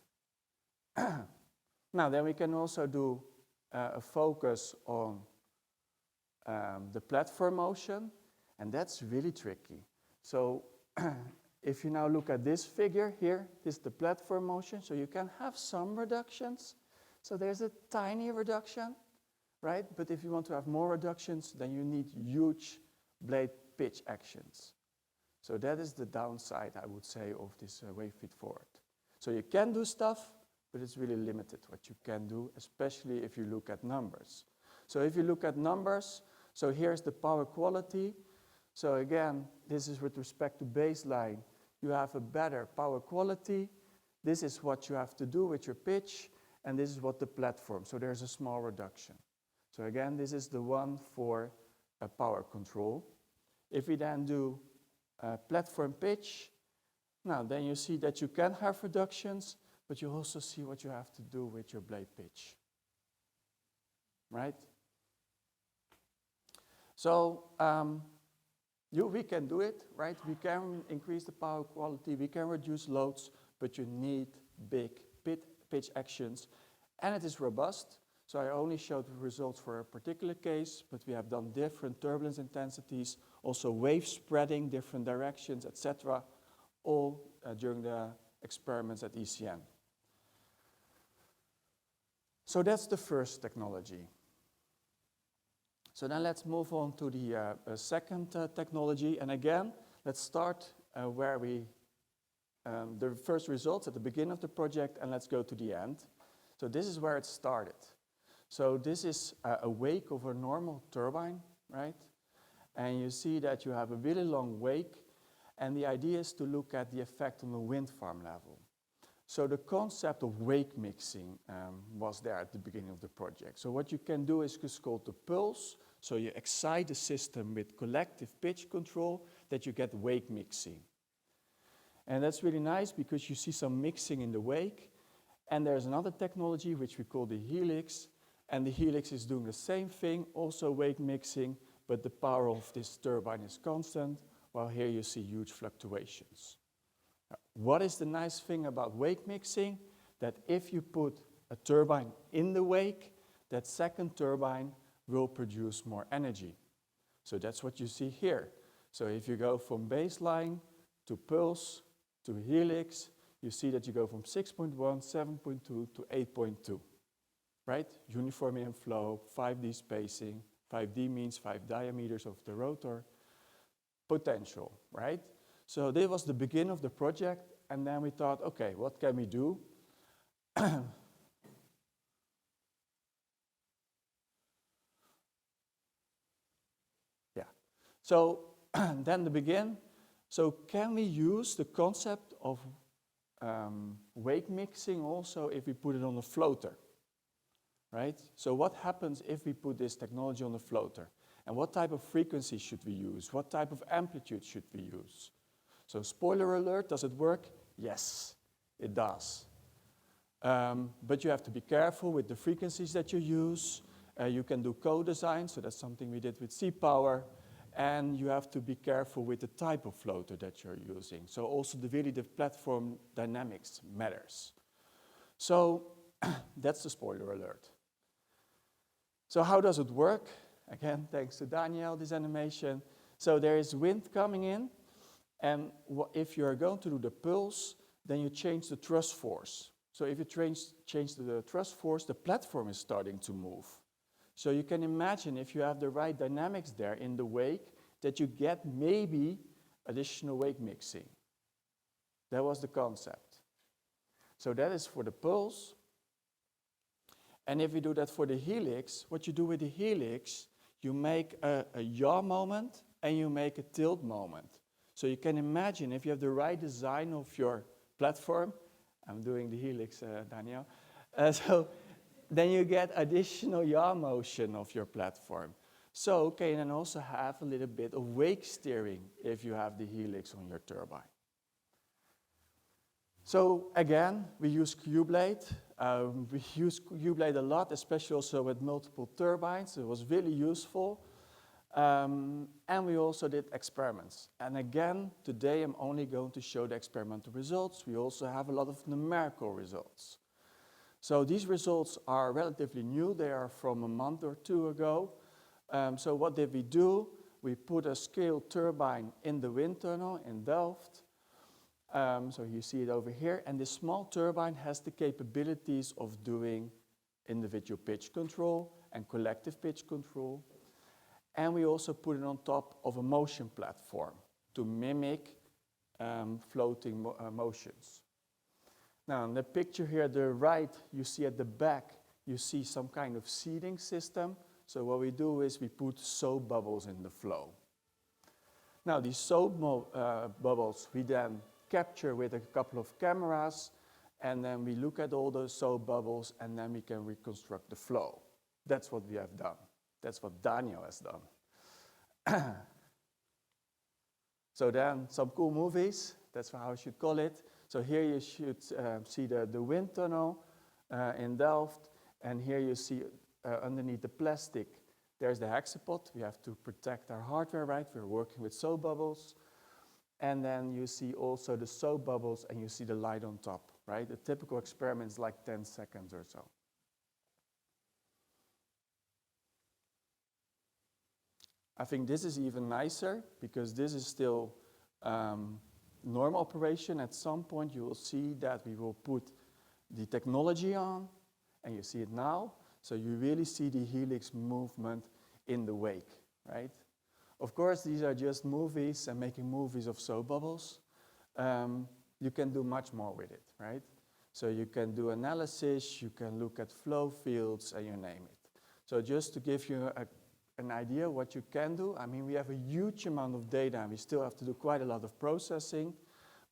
Now then we can also do a focus on the platform motion, and that's really tricky. So if you now look at this figure here, this is the platform motion, so you can have some reductions. So there's a tiny reduction, right? But if you want to have more reductions, then you need huge blade pitch actions. So that is the downside, I would say, of this wave feed forward. So you can do stuff, but it's really limited what you can do, especially if you look at numbers. So if you look at numbers, so here's the power quality. So again, this is with respect to baseline. You have a better power quality. This is what you have to do with your pitch, and this is what the platform. So there's a small reduction. So again, this is the one for a power control. If we then do platform pitch, now then you see that you can have reductions, but you also see what you have to do with your blade pitch, right? So we can do it, right? We can increase the power quality, we can reduce loads, but you need big pitch actions, and it is robust. So I only showed the results for a particular case, but we have done different turbulence intensities, also wave spreading, different directions, etc., all during the experiments at ECN. So that's the first technology. So then let's move on to the second technology. And again, let's start where the first results at the beginning of the project, and let's go to the end. So this is where it started. So this is a wake of a normal turbine, right? And you see that you have a really long wake, and the idea is to look at the effect on the wind farm level. So the concept of wake mixing was there at the beginning of the project. So what you can do is just called the pulse. So you excite the system with collective pitch control that you get wake mixing. And that's really nice because you see some mixing in the wake. And there's another technology which we call the helix. And the helix is doing the same thing, also wake mixing, but the power of this turbine is constant, while here you see huge fluctuations. Now, what is the nice thing about wake mixing? That if you put a turbine in the wake, that second turbine will produce more energy. So that's what you see here. So if you go from baseline to pulse to helix, you see that you go from 6.1, 7.2 to 8.2, right? Uniform inflow, 5D spacing. 5D means 5 diameters of the rotor. Potential, right? So this was the beginning of the project, and then we thought, okay, what can we do? So then the begin. So can we use the concept of wake mixing also if we put it on a floater? right? So what happens if we put this technology on the floater? And what type of frequency should we use? What type of amplitude should we use? So spoiler alert, does it work? Yes, it does. But you have to be careful with the frequencies that you use. You can do co-design, so that's something we did with Seapower. And you have to be careful with the type of floater that you're using. So also the platform dynamics matters. So that's the spoiler alert. So how does it work? Again, thanks to Daniel, this animation. So there is wind coming in, and if you are going to do the pulse, then you change the thrust force. So if you change the thrust force, the platform is starting to move. So you can imagine if you have the right dynamics there in the wake, that you get maybe additional wake mixing. That was the concept. So that is for the pulse. And if you do that for the helix, what you do with the helix, you make a yaw moment and you make a tilt moment. So you can imagine if you have the right design of your platform, I'm doing the helix, Daniel, so then you get additional yaw motion of your platform. So can you then also have a little bit of wake steering if you have the helix on your turbine. So again, we use QBLADE. We use QBLADE a lot, especially also with multiple turbines. It was really useful. And we also did experiments. And again, today I'm only going to show the experimental results. We also have a lot of numerical results. So these results are relatively new. They are from a month or two ago. So what did we do? We put a scaled turbine in the wind tunnel in Delft. So you see it over here. And this small turbine has the capabilities of doing individual pitch control and collective pitch control. And we also put it on top of a motion platform to mimic floating motions. Now, in the picture here, the right, you see at the back, you see some kind of seeding system. So what we do is we put soap bubbles in the flow. Now, these soap bubbles, we then capture with a couple of cameras, and then we look at all those soap bubbles, and then we can reconstruct the flow. That's what we have done. That's what Daniel has done. So then some cool movies, that's how I should call it. So here you should see the wind tunnel in Delft, and here you see underneath the plastic, there's the hexapod. We have to protect our hardware, right? We're working with soap bubbles. And then you see also the soap bubbles, and you see the light on top, right? A typical experiment is like 10 seconds or so. I think this is even nicer because this is still normal operation. At some point you will see that we will put the technology on, and you see it now. So you really see the helix movement in the wake, right? Of course, these are just movies and making movies of soap bubbles. You can do much more with it, right? So you can do analysis, you can look at flow fields, and you name it. So just to give you an idea what you can do, I mean, we have a huge amount of data, and we still have to do quite a lot of processing,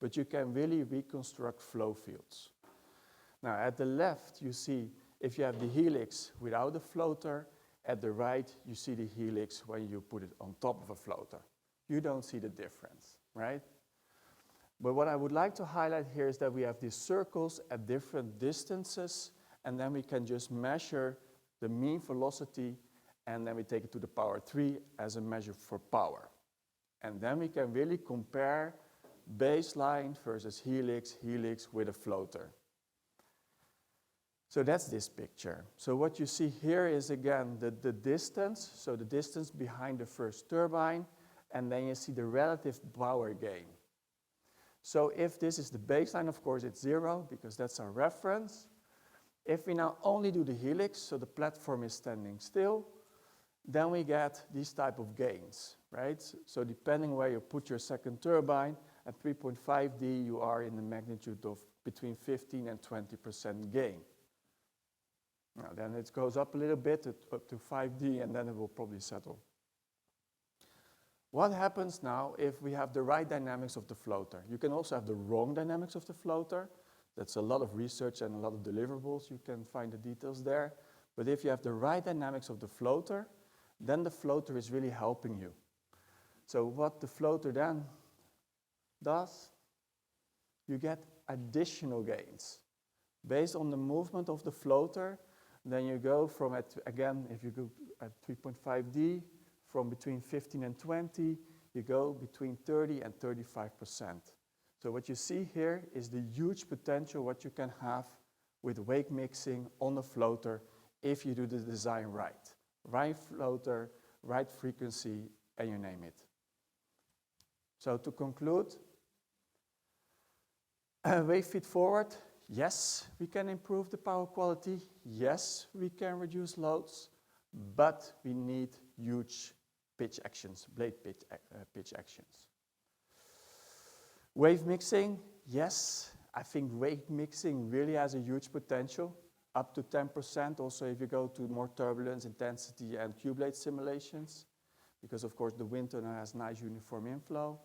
but you can really reconstruct flow fields. Now, at the left, you see if you have the helix without a floater. At the right, you see the helix when you put it on top of a floater. You don't see the difference, right? But what I would like to highlight here is that we have these circles at different distances, and then we can just measure the mean velocity, and then we take it to the power 3 as a measure for power. And then we can really compare baseline versus helix, helix with a floater. So that's this picture. So what you see here is, again, the distance, so the distance behind the first turbine, and then you see the relative power gain. So if this is the baseline, of course, it's 0, because that's our reference. If we now only do the helix, so the platform is standing still, then we get these type of gains, right? So depending where you put your second turbine, at 3.5D, you are in the magnitude of between 15 and 20% gain. Now, then it goes up a little bit, up to 5D, and then it will probably settle. What happens now if we have the right dynamics of the floater? You can also have the wrong dynamics of the floater. That's a lot of research and a lot of deliverables. You can find the details there. But if you have the right dynamics of the floater, then the floater is really helping you. So what the floater then does, you get additional gains. Based on the movement of the floater, then you go from, again, if you go at 3.5D, from between 15 and 20, you go between 30 and 35%. So what you see here is the huge potential what you can have with wake mixing on a floater if you do the design right. Right floater, right frequency, and you name it. So to conclude, wave feed forward, yes, we can improve the power quality. Yes, we can reduce loads, but we need huge pitch actions, blade pitch actions. Wave mixing, yes, I think wave mixing really has a huge potential, up to 10%, also if you go to more turbulence, intensity, and QBLADE simulations, because of course the wind tunnel has nice uniform inflow.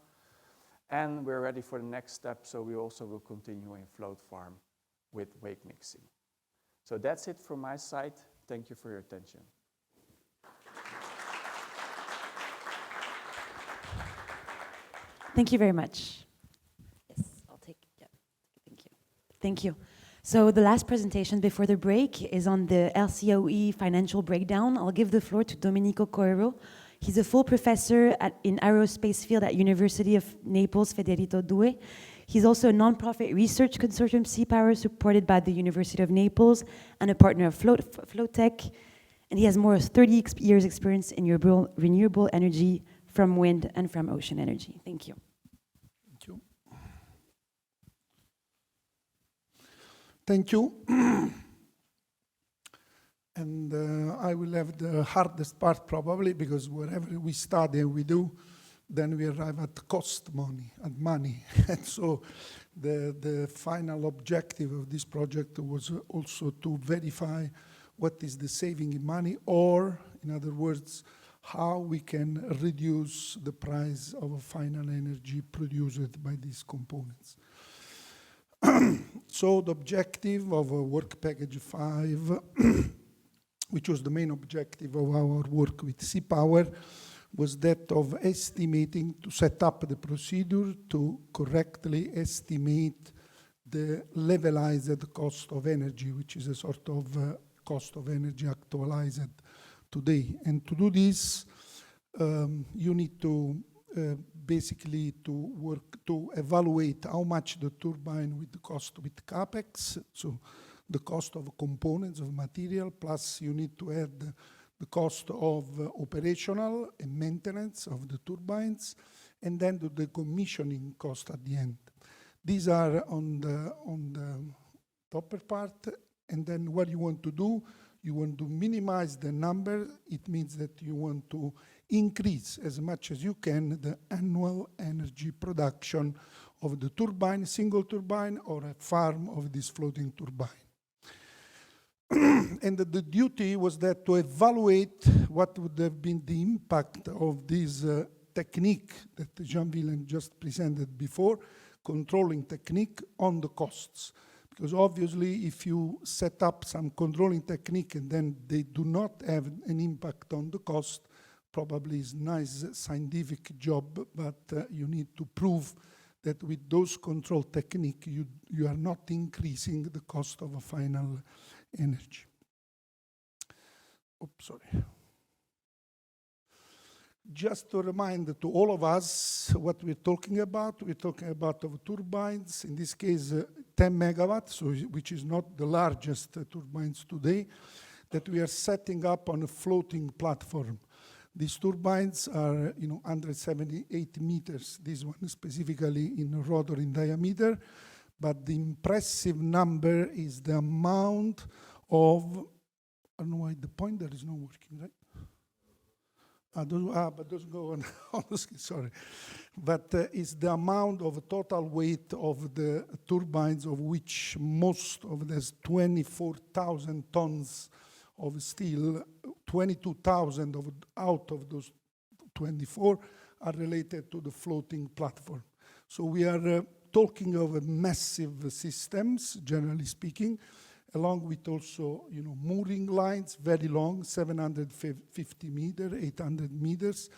And we're ready for the next step, so we also will continue in float farm with wake mixing. So that's it from my side. Thank you for your attention. Thank you very much. Yes, I'll take, yeah, thank you. Thank you. So the last presentation before the break is on the LCOE financial breakdown. I'll give the floor to Domenico Coiro. He's a full professor in aerospace field at University of Naples, Federico II. He's also a non-profit research consortium, Seapower, supported by the University of Naples, and a partner of Floatech. And he has more than 30 years experience in renewable energy from wind and from ocean energy. Thank you. Thank you. Thank you. And I will have the hardest part probably, because wherever we study and we do, then we arrive at cost money, at money. And so the final objective of this project was also to verify what is the saving in money, or in other words, how we can reduce the price of final energy produced by these components. So the objective of work package 5, which was the main objective of our work with Seapower, was that of estimating, to set up the procedure to correctly estimate the levelized cost of energy, which is a sort of cost of energy actualized today. And to do this, you need to basically to work to evaluate how much the turbine would cost with capex, so the cost of components of material, plus you need to add the cost of operational and maintenance of the turbines, and then the decommissioning cost at the end. These are on the upper part, and then what you want to do, you want to minimize the number. It means that you want to increase as much as you can the annual energy production of the turbine, single turbine, or a farm of this floating turbine. And the duty was that to evaluate what would have been the impact of this technique that Jean-Willem just presented before, controlling technique, on the costs. Because obviously, if you set up some controlling technique and then they do not have an impact on the cost, probably is nice scientific job, but you need to prove that with those control technique, you are not increasing the cost of a final energy. Oops, sorry. Just to remind to all of us what we're talking about of turbines, in this case 10 megawatts, so which is not the largest turbines today, that we are setting up on a floating platform. These turbines are 178 meters, this one specifically in rotor in diameter, but the impressive number is the amount of, I don't know why the pointer is not working, right? But those go on the screen, sorry. But it's the amount of total weight of the turbines, of which most of this 24,000 tons of steel, 22,000 out of those 24 are related to the floating platform. So we are talking of massive systems, generally speaking, along with also, mooring lines, very long, 750 meters, 800 meters.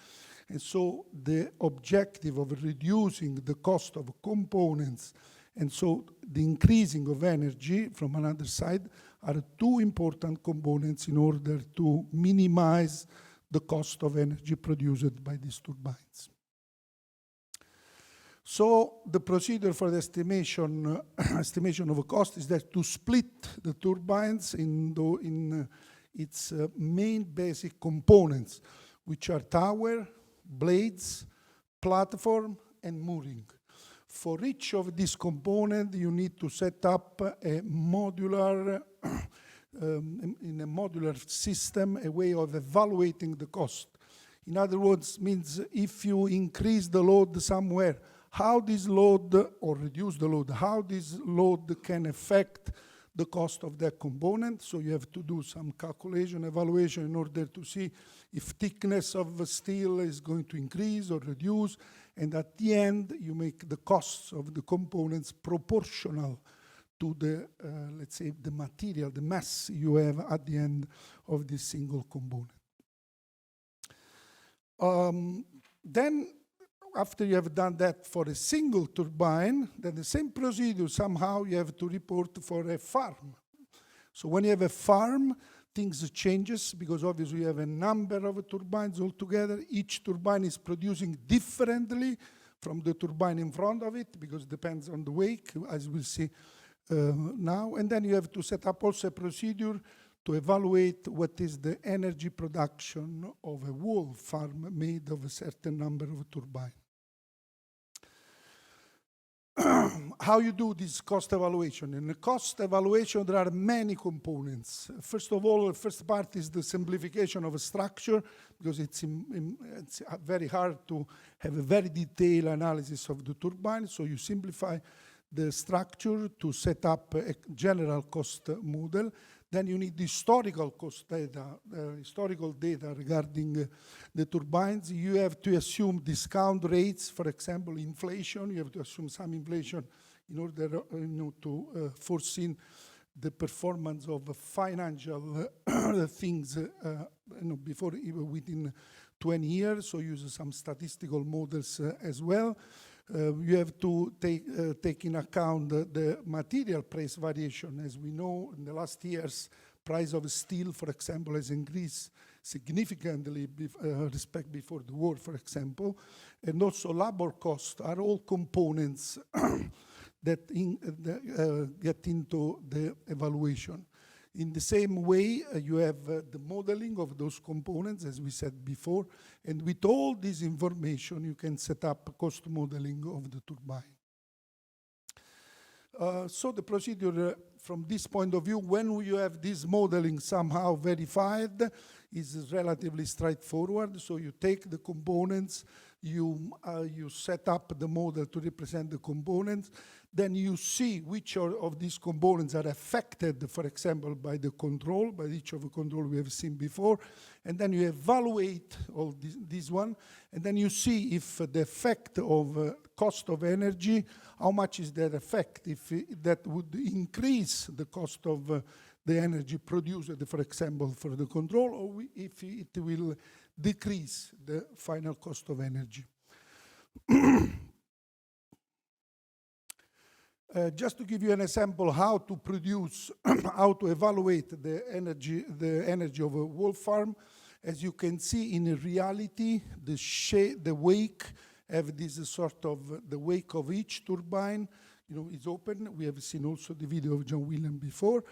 And so the objective of reducing the cost of components and so the increasing of energy from another side are two important components in order to minimize the cost of energy produced by these turbines. So the procedure for the estimation of a cost is that to split the turbines in its main basic components, which are tower, blades, platform, and mooring. For each of these components, you need to set up a modular, in a modular system, a way of evaluating the cost. In other words, means if you increase the load somewhere, how this load, or reduce the load, how this load can affect the cost of that component. So you have to do some calculation, evaluation in order to see if thickness of steel is going to increase or reduce. And at the end, you make the costs of the components proportional to the, let's say, the material, the mass you have at the end of this single component. Then, after you have done that for a single turbine, then the same procedure, somehow you have to report for a farm. So when you have a farm, things changes because obviously you have a number of turbines altogether. Each turbine is producing differently from the turbine in front of it because it depends on the wake, as we'll see now. And then you have to set up also a procedure to evaluate what is the energy production of a whole farm made of a certain number of turbines. How you do this cost evaluation? In the cost evaluation, there are many components. First of all, the first part is the simplification of a structure, because it's very hard to have a very detailed analysis of the turbine. So you simplify the structure to set up a general cost model. Then you need historical cost data, historical data regarding the turbines. You have to assume discount rates, for example, inflation. You have to assume some inflation in order to foresee the performance of financial things before even within 20 years. So use some statistical models as well. You have to take in account the material price variation. As we know, in the last years, price of steel, for example, has increased significantly respect before the war, for example. And also labor costs are all components that get into the evaluation. In the same way, you have the modeling of those components, as we said before, and with all this information, you can set up cost modeling of the turbine. So the procedure from this point of view, when you have this modeling somehow verified, is relatively straightforward. So you take the components, you set up the model to represent the components, then you see which of these components are affected, for example, by the control, by each of the control we have seen before, and then you evaluate all this one, and then you see if the effect of cost of energy, how much is that effect, if that would increase the cost of the energy produced, for example, for the control, or if it will decrease the final cost of energy. Just to give you an example how to produce, how to evaluate the energy of a whole farm, as you can see in reality, the wake have this sort of, the wake of each turbine, is open. We have seen also the video of John William before.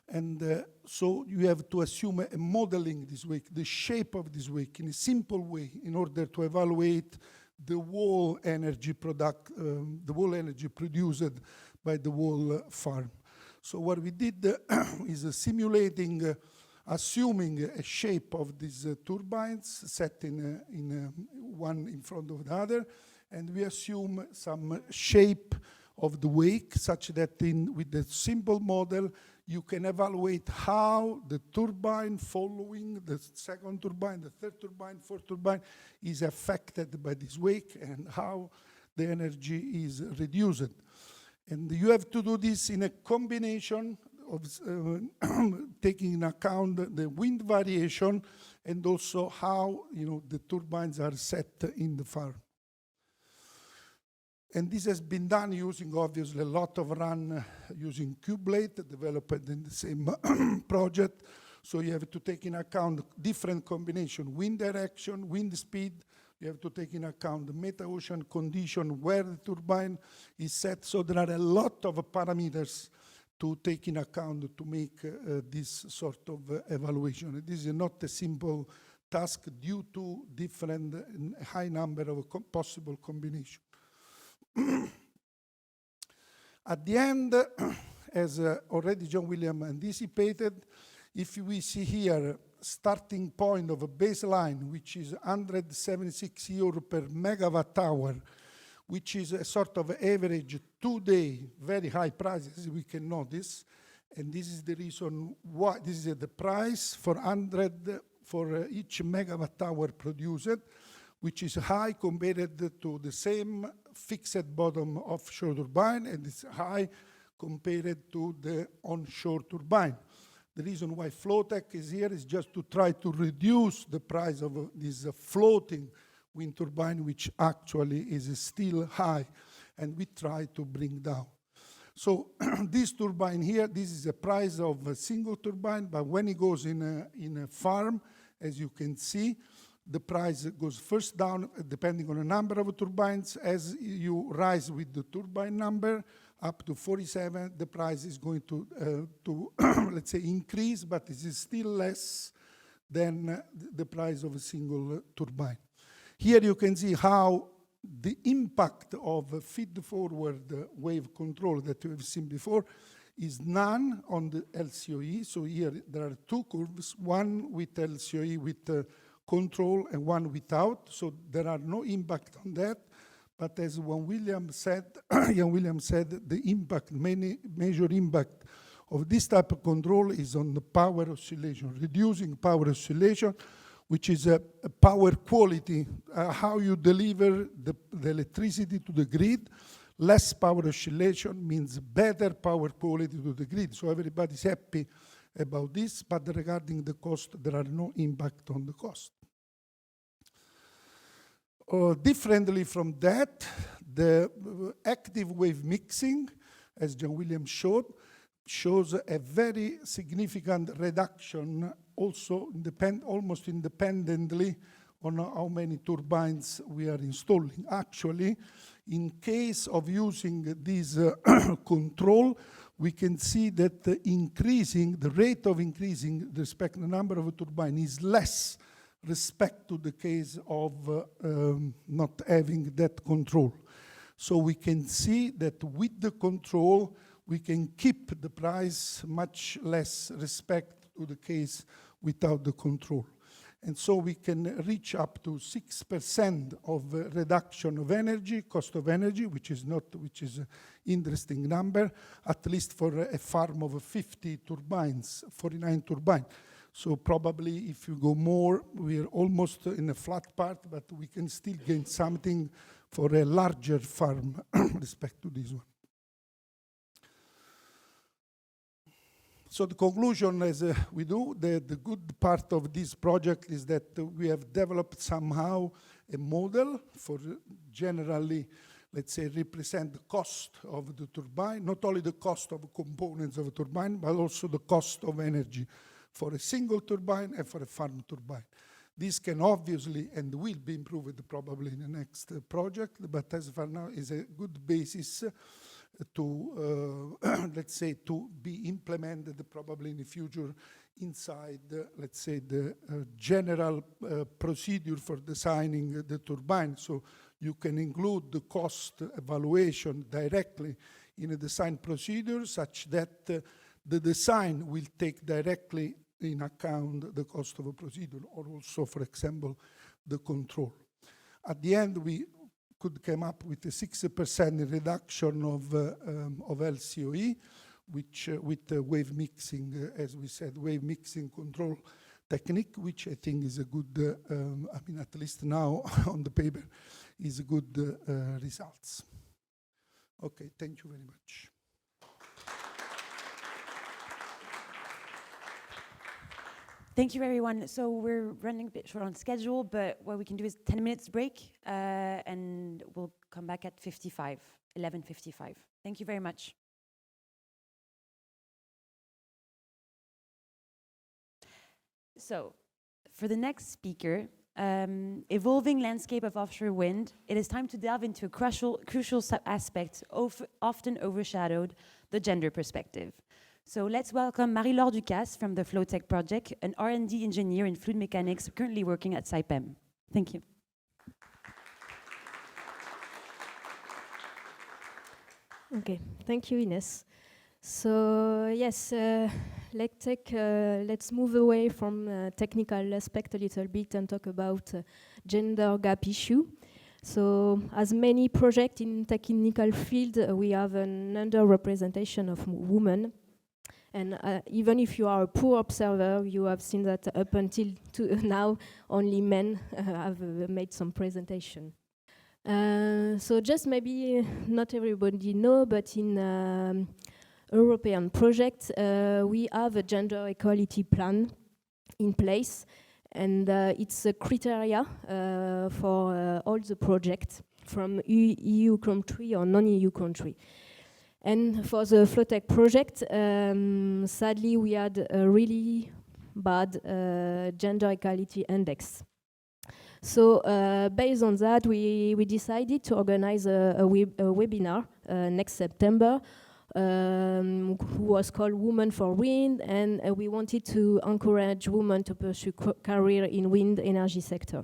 And so you have to assume a modeling this wake, the shape of this wake in a simple way in order to evaluate the whole energy the whole energy produced by the whole farm. So what we did is simulating, assuming a shape of these turbines set in one in front of the other, and we assume some shape of the wake such that with the simple model you can evaluate how the turbine following the second turbine, the third turbine, fourth turbine is affected by this wake and how the energy is reduced. And you have to do this in a combination taking in account the wind variation and also how the turbines are set in the farm. And this has been done using, obviously, a lot of run using QBLADE, developed in the same project. So you have to take in account different combination, wind direction, wind speed. You have to take in account the meta-ocean condition where the turbine is set. So there are a lot of parameters to take in account to make this sort of evaluation. This is not a simple task due to different high number of possible combinations. At the end, as already John William anticipated, if we see here starting point of a baseline, which is 176 euro per megawatt hour, which is a sort of average two-day very high prices we can notice, and this is the reason why this is the price for 100 for each megawatt hour produced, which is high compared to the same fixed bottom offshore turbine, and it's high compared to the onshore turbine. The reason why Floatech is here is just to try to reduce the price of this floating wind turbine, which actually is still high, and we try to bring down. So this turbine here, this is the price of a single turbine, but when it goes in a farm, as you can see, the price goes first down depending on the number of turbines. As you rise with the turbine number up to 47, the price is going to let's say, increase, but it is still less than the price of a single turbine. Here you can see how the impact of feed-forward wave control that we have seen before is none on the LCOE. So here there are two curves, one with LCOE with control and one without. So there are no impact on that. But as Jan William said, the impact, major impact of this type of control is on the power oscillation, reducing power oscillation, which is a power quality, how you deliver the electricity to the grid. Less power oscillation means better power quality to the grid. So everybody's happy about this, but regarding the cost, there are no impact on the cost. Differently from that, the active wave mixing, as John Williams showed, shows a very significant reduction, also almost independently on how many turbines we are installing. Actually, in case of using this control, we can see that the rate of increasing the number of turbines is less respect to the case of not having that control. So we can see that with the control, we can keep the price much less respect to the case without the control. And so we can reach up to 6% of reduction of energy, cost of energy, which is an interesting number, at least for a farm of 50 turbines, 49 turbines. So probably if you go more, we're almost in a flat part, but we can still gain something for a larger farm respect to this one. So the conclusion, as we do, the good part of this project is that we have developed somehow a model for generally, let's say, represent the cost of the turbine, not only the cost of components of a turbine, but also the cost of energy for a single turbine and for a farm turbine. This can obviously and will be improved probably in the next project, but as far now is a good basis to, let's say, to be implemented probably in the future inside, let's say, the general procedure for designing the turbine. So you can include the cost evaluation directly in a design procedure such that the design will take directly in account the cost of a procedure, or also, for example, the control. At the end, we could come up with a 60% reduction of LCOE, which with the wave mixing, as we said, wave mixing control technique, which I think is a good, I mean, at least now on the paper, is a good results. Okay, thank you very much. Thank you, everyone. So we're running a bit short on schedule, but what we can do is 10 minutes break, and we'll come back at 11:55. Thank you very much. So, for the next speaker, evolving landscape of offshore wind, it is time to delve into a crucial aspect, often overshadowed, the gender perspective. So let's welcome Marie-Laure Ducasse from the Floatech project, an R&D engineer in fluid mechanics currently working at Saipem. Thank you. Okay, thank you, Ines. So yes, let's move away from technical aspect a little bit and talk about gender gap issue. So as many projects in technical field, we have an underrepresentation of women. And even if you are a poor observer, you have seen that up until now, only men have made some presentation. So just maybe not everybody know, but in European project, we have a gender equality plan in place, and it's a criteria for all the projects from EU country or non-EU country. And for the Floatech project, sadly, we had a really bad gender equality index. So based on that, we decided to organize a webinar next September, who was called Women for Wind, and we wanted to encourage women to pursue career in wind energy sector.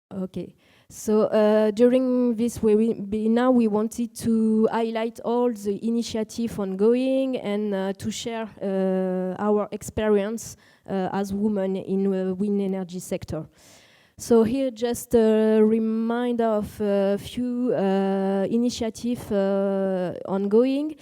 Okay, so during this webinar, we wanted to highlight all the initiative ongoing and to share our experience as women in wind energy sector. So here, just a reminder of a few initiatives ongoing.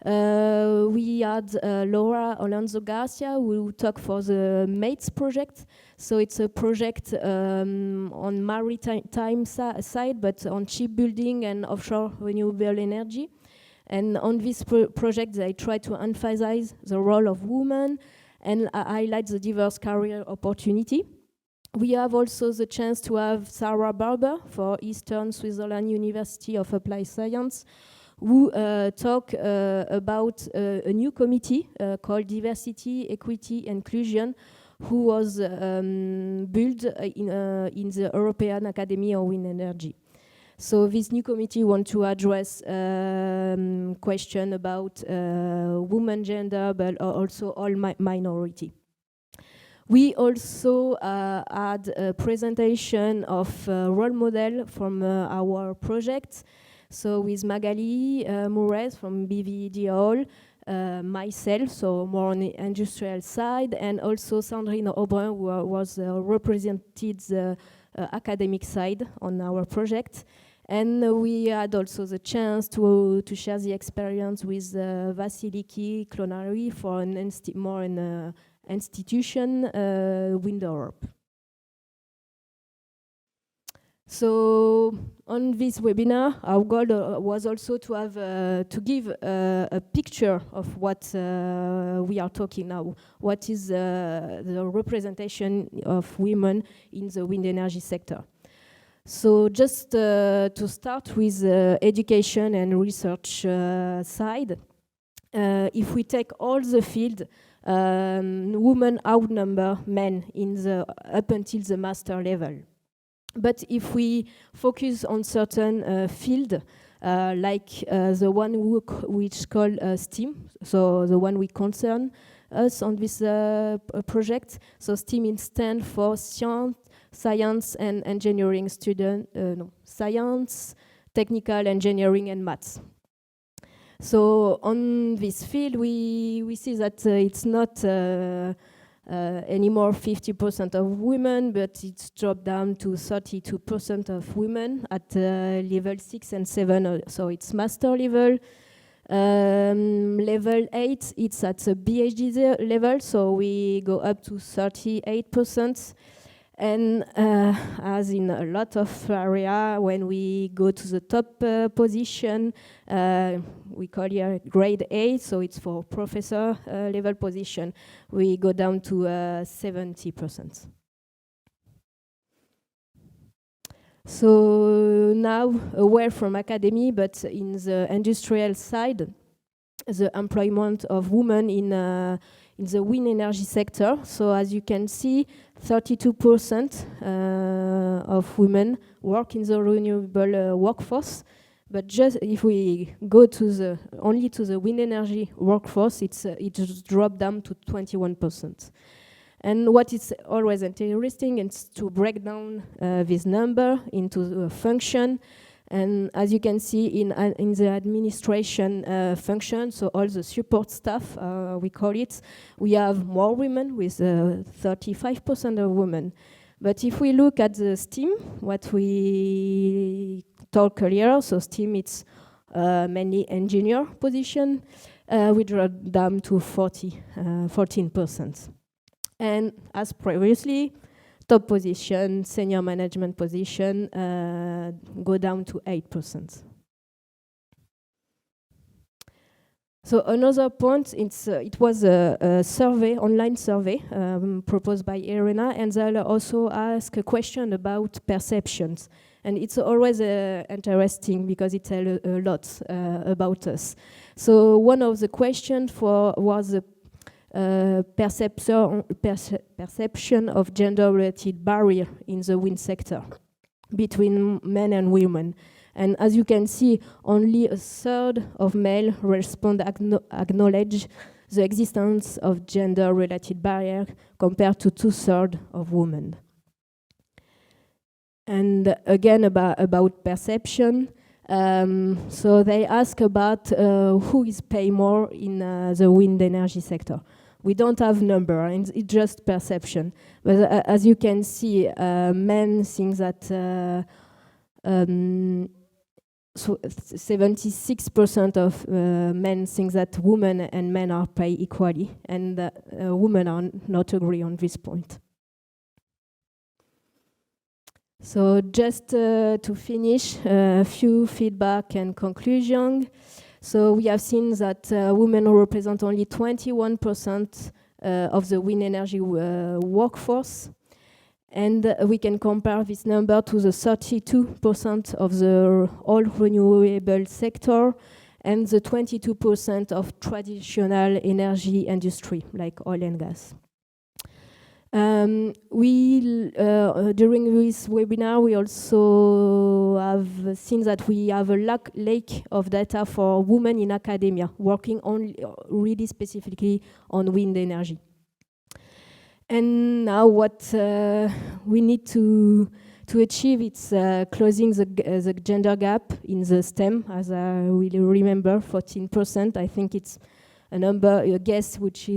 We had Laura Alonso Garcia, who talked for the MATES project. So it's a project on maritime side, but on shipbuilding and offshore renewable energy. And on this project, they try to emphasize the role of women and highlight the diverse career opportunity. We have also the chance to have Sarah Barber for Eastern Switzerland University of Applied Science, who talk about a new committee called Diversity, Equity, Inclusion, who was built in the European Academy of Wind Energy. So this new committee wants to address question about women gender, but also all minority. We also had a presentation of role model from our project. So with Magali Mourez from BVDL, myself, so more on the industrial side, and also Sandrine Aubrin, who was represented the academic side on our project. And we had also the chance to share the experience with Vasiliki Klonari for an institution, Wind Europe. So on this webinar, our goal was also to have to give a picture of what we are talking now. What is the representation of women in the wind energy sector? So just to start with education and research side, if we take all the field, women outnumber men in the up until the master level. But if we focus on certain field, like the one which called STEAM, so the one we concern us on this project, so STEAM stands for Science and Engineering student, Science, Technical, Engineering and Maths. So on this field, we see that it's not anymore 50% of women, but it's dropped down to 32% of women at level 6 and 7, so it's master level. Level 8, it's at the PhD level, so we go up to 38%. And as in a lot of area, when we go to the top position, we call here grade A, so it's for professor level position, we go down to 70%. So now away from academy, but in the industrial side, the employment of women in the wind energy sector. So as you can see, 32% of women work in the renewable workforce. But just if we go to only to the wind energy workforce, it just dropped down to 21%. And what is always interesting is to break down this number into a function. And as you can see in the administration function, so all the support staff, we call it, we have more women with 35% of women. But if we look at the STEAM, what we talked earlier, so STEAM, it's mainly engineer position, we drop down to 14%. And as previously, top position, senior management position, go down to 8%. So another point, it was a survey, online survey, proposed by Irena, and they'll also ask a question about perceptions. And it's always interesting because it tells a lot about us. So one of the questions was the perception of gender-related barrier in the wind sector between men and women. And as you can see, only a third of male acknowledge the existence of gender-related barrier compared to 2/3 of women. And again, about perception, so they ask about who is paid more in the wind energy sector. We don't have number, and it's just perception. But as you can see, men think that so 76% of men think that women and men are paid equally, and women are not agree on this point. So just to finish, a few feedback and conclusion. So we have seen that women represent only 21% of the wind energy workforce. And we can compare this number to the 32% of the all renewable sector and the 22% of traditional energy industry, like oil and gas. During this webinar, we also have seen that we have a lack of data for women in academia, working only really specifically on wind energy. And now what we need to achieve is closing the gender gap in the STEM, as I will remember, 14%. I think it's a number, a guess, which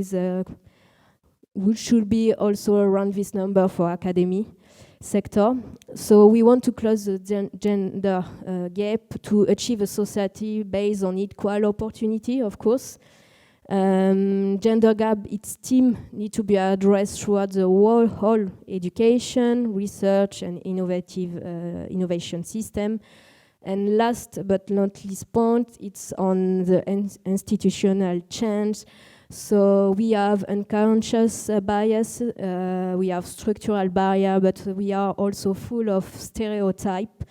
should be also around this number for academy sector. So we want to close the gender gap to achieve a society based on equal opportunity, of course. Gender gap, its team need to be addressed throughout the whole education, research, and innovation system. And last but not least point, it's on the institutional change. So we have unconscious bias, we have structural barrier, but we are also full of stereotype,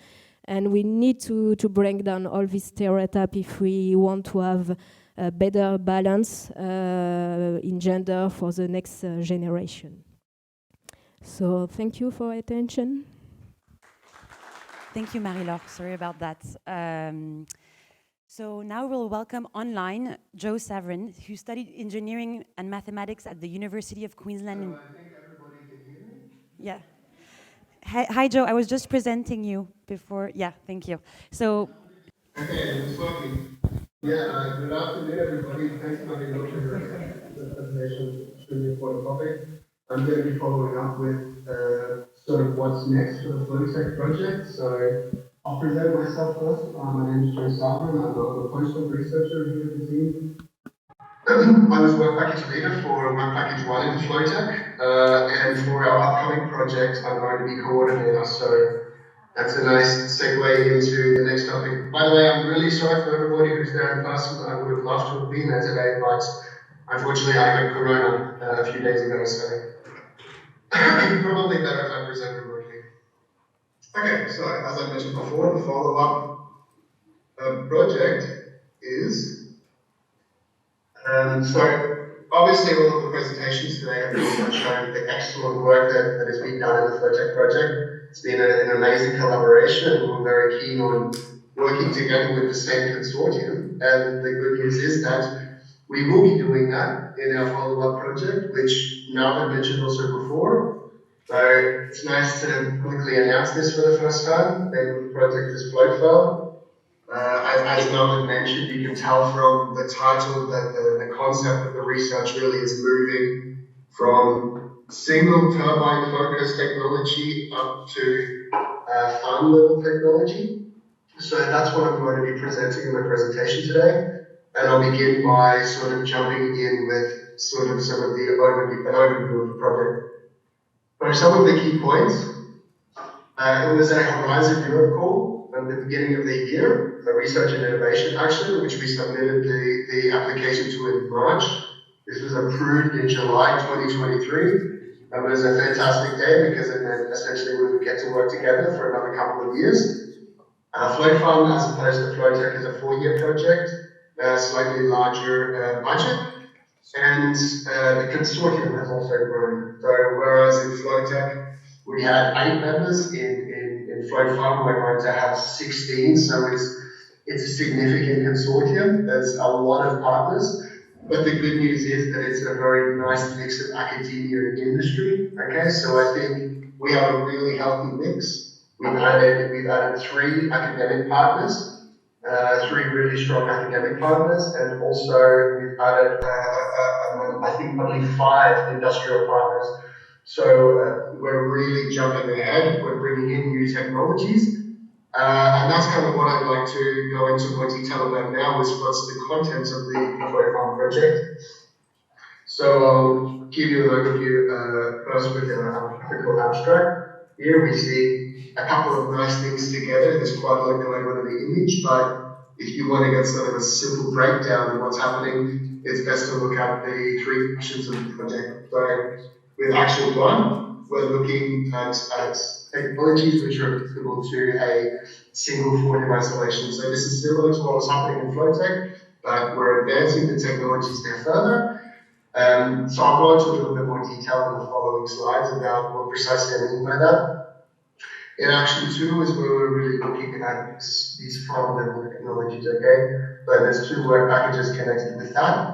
and we need to break down all these stereotypes if we want to have a better balance in gender for the next generation. So thank you for attention. Thank you, Marie-Laure. Sorry about that. So now we'll welcome online Joe Saverin, who studied engineering and mathematics at the University of Queensland. So I think everybody can hear me? Yeah. Hi, Joe. I was just presenting you before. Yeah, thank you. So. Okay, it's working. Yeah, good afternoon, everybody. Thanks, Marie-Laure, for your presentation. Extremely important topic. I'm going to be following up with sort of what's next for the Floatech project. So I'll present myself first. My name is Joe Saverin. I'm a postdoc researcher here at the team. I was work package leader for work package 1 in Floatech, and for our upcoming project, I'm going to be coordinator. So that's a nice segue into the next topic. By the way, I'm really sorry for everybody who's there in person. I would have loved to have been there today, but unfortunately I got corona a few days ago, so probably better if I present remotely. Okay, so as I mentioned before, the follow-up project is, so obviously all of the presentations today have been showing the excellent work that has been done in the Floatech project. It's been an amazing collaboration, and we're very keen on working together with the same consortium. And the good news is that we will be doing that in our follow-up project, which Navid mentioned also before. So it's nice to publicly announce this for the first time. The name of the project is Floatfell. As Navid mentioned, you can tell from the title that the concept of the research really is moving from single turbine focused technology up to farm level technology. So that's what I'm going to be presenting in my presentation today. And I'll begin by sort of jumping in with sort of some of the overview of the project. So some of the key points. It was a Horizon Europe call at the beginning of the year, a research and innovation action, which we submitted the application to in March. This was approved in July 2023. It was a fantastic day because it meant essentially we would get to work together for another couple of years. Float Farm, as opposed to Floatech, is a 4-year project, a slightly larger budget, and the consortium has also grown. So whereas in Floatech we had 8 members, in Float Farm we're going to have 16, so it's a significant consortium. There's a lot of partners, but the good news is that it's a very nice mix of academia and industry. Okay, so I think we have a really healthy mix. We've added 3 academic partners, 3 really strong academic partners, and also we've added, I think, probably 5 industrial partners. So we're really jumping ahead. We're bringing in new technologies, and that's kind of what I'd like to go into more detail about now. Is what's the contents of the Float Farm project. So I'll give you an overview first with our typical abstract. Here we see a couple of nice things together. There's quite a lot going on in the image, but if you want to get sort of a simple breakdown of what's happening, it's best to look at the 3 actions of the project. So with action 1, we're looking at technologies which are applicable to a single forward isolation. So this is similar to what was happening in Floatech, but we're advancing the technologies there further. So I'll go into a little bit more detail in the following slides about what precisely I mean by that. In action 2 is where we're really looking at these farm level technologies, okay? But there's 2 work packages connected with that.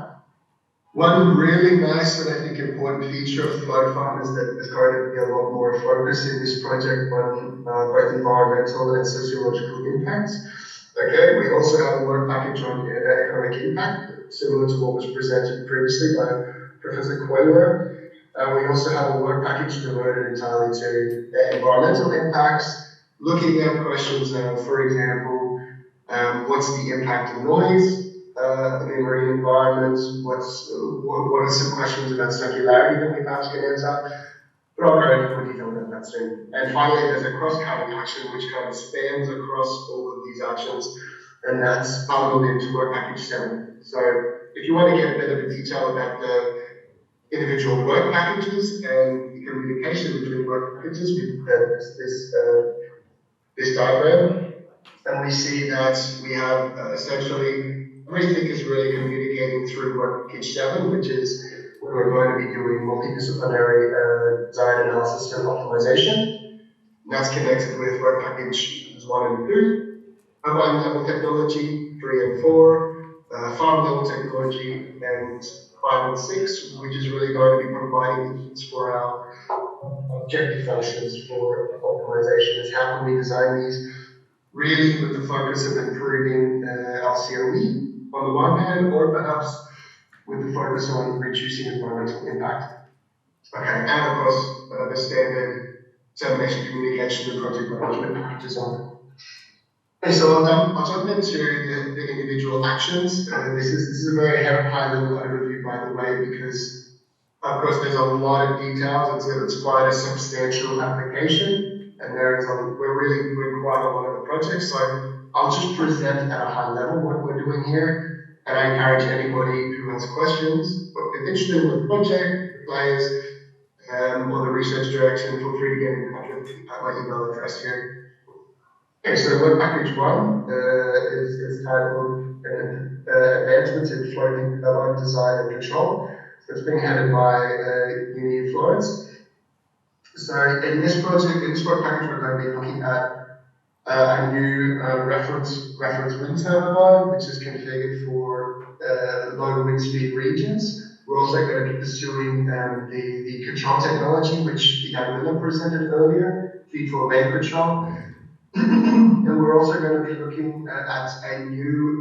One really nice and I think important feature of Float Farm is that there's going to be a lot more focus in this project on both environmental and sociological impacts. Okay, we also have a work package on economic impact, similar to what was presented previously by Professor Coelho. We also have a work package devoted entirely to environmental impacts, looking at questions, for example, what's the impact of noise in the marine environment? What are some questions about circularity that we perhaps can answer? But I'll go into more detail about that soon. And finally, there's a cross-cutting action which kind of spans across all of these actions, and that's bundled into work package 7. So if you want to get a bit of a detail about the individual work packages and the communication between work packages, we prepared this diagram, and we see that we have essentially everything is really communicating through work package 7, which is where we're going to be doing multidisciplinary design analysis and optimization. And that's connected with work packages 1 and 2, turbine level technology 3 and 4, farm level technology, and 5 and 6, which is really going to be providing inputs for our objective functions for optimization. Is how can we design these really with the focus of improving LCOE on the one hand, or perhaps with the focus on reducing environmental impact. Okay, and of course, the standard termination communication and project management packages on. Okay, so I'll jump into the individual actions. This is a very high-level overview, by the way, because of course there's a lot of details. It's quite a substantial application, and we're really doing quite a lot of the projects. So I'll just present at a high level what we're doing here, and I encourage anybody who has questions or is interested in the project, the players, or the research direction, feel free to get in touch with me at my email address here. Okay, so work package one is titled Advancements in Floating Turbine Design and Control. So it's being headed by Uni in Florence. So in this project, in this work package, we're going to be looking at a new reference wind turbine, which is configured for low wind speed regions. We're also going to be pursuing the control technology, which Jan presented earlier, feed for wave control. And we're also going to be looking at a new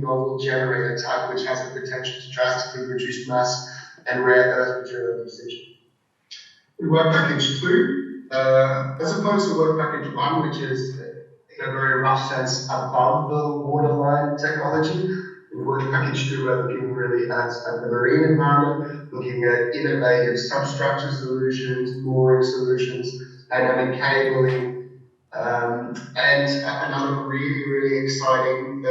novel generator type, which has the potential to drastically reduce mass and rare earth material usage. In work package two, as opposed to work package one, which is in a very rough sense above the waterline technology, in work package two, we're looking really at the marine environment, looking at innovative substructure solutions, mooring solutions, dynamic cabling. And another really exciting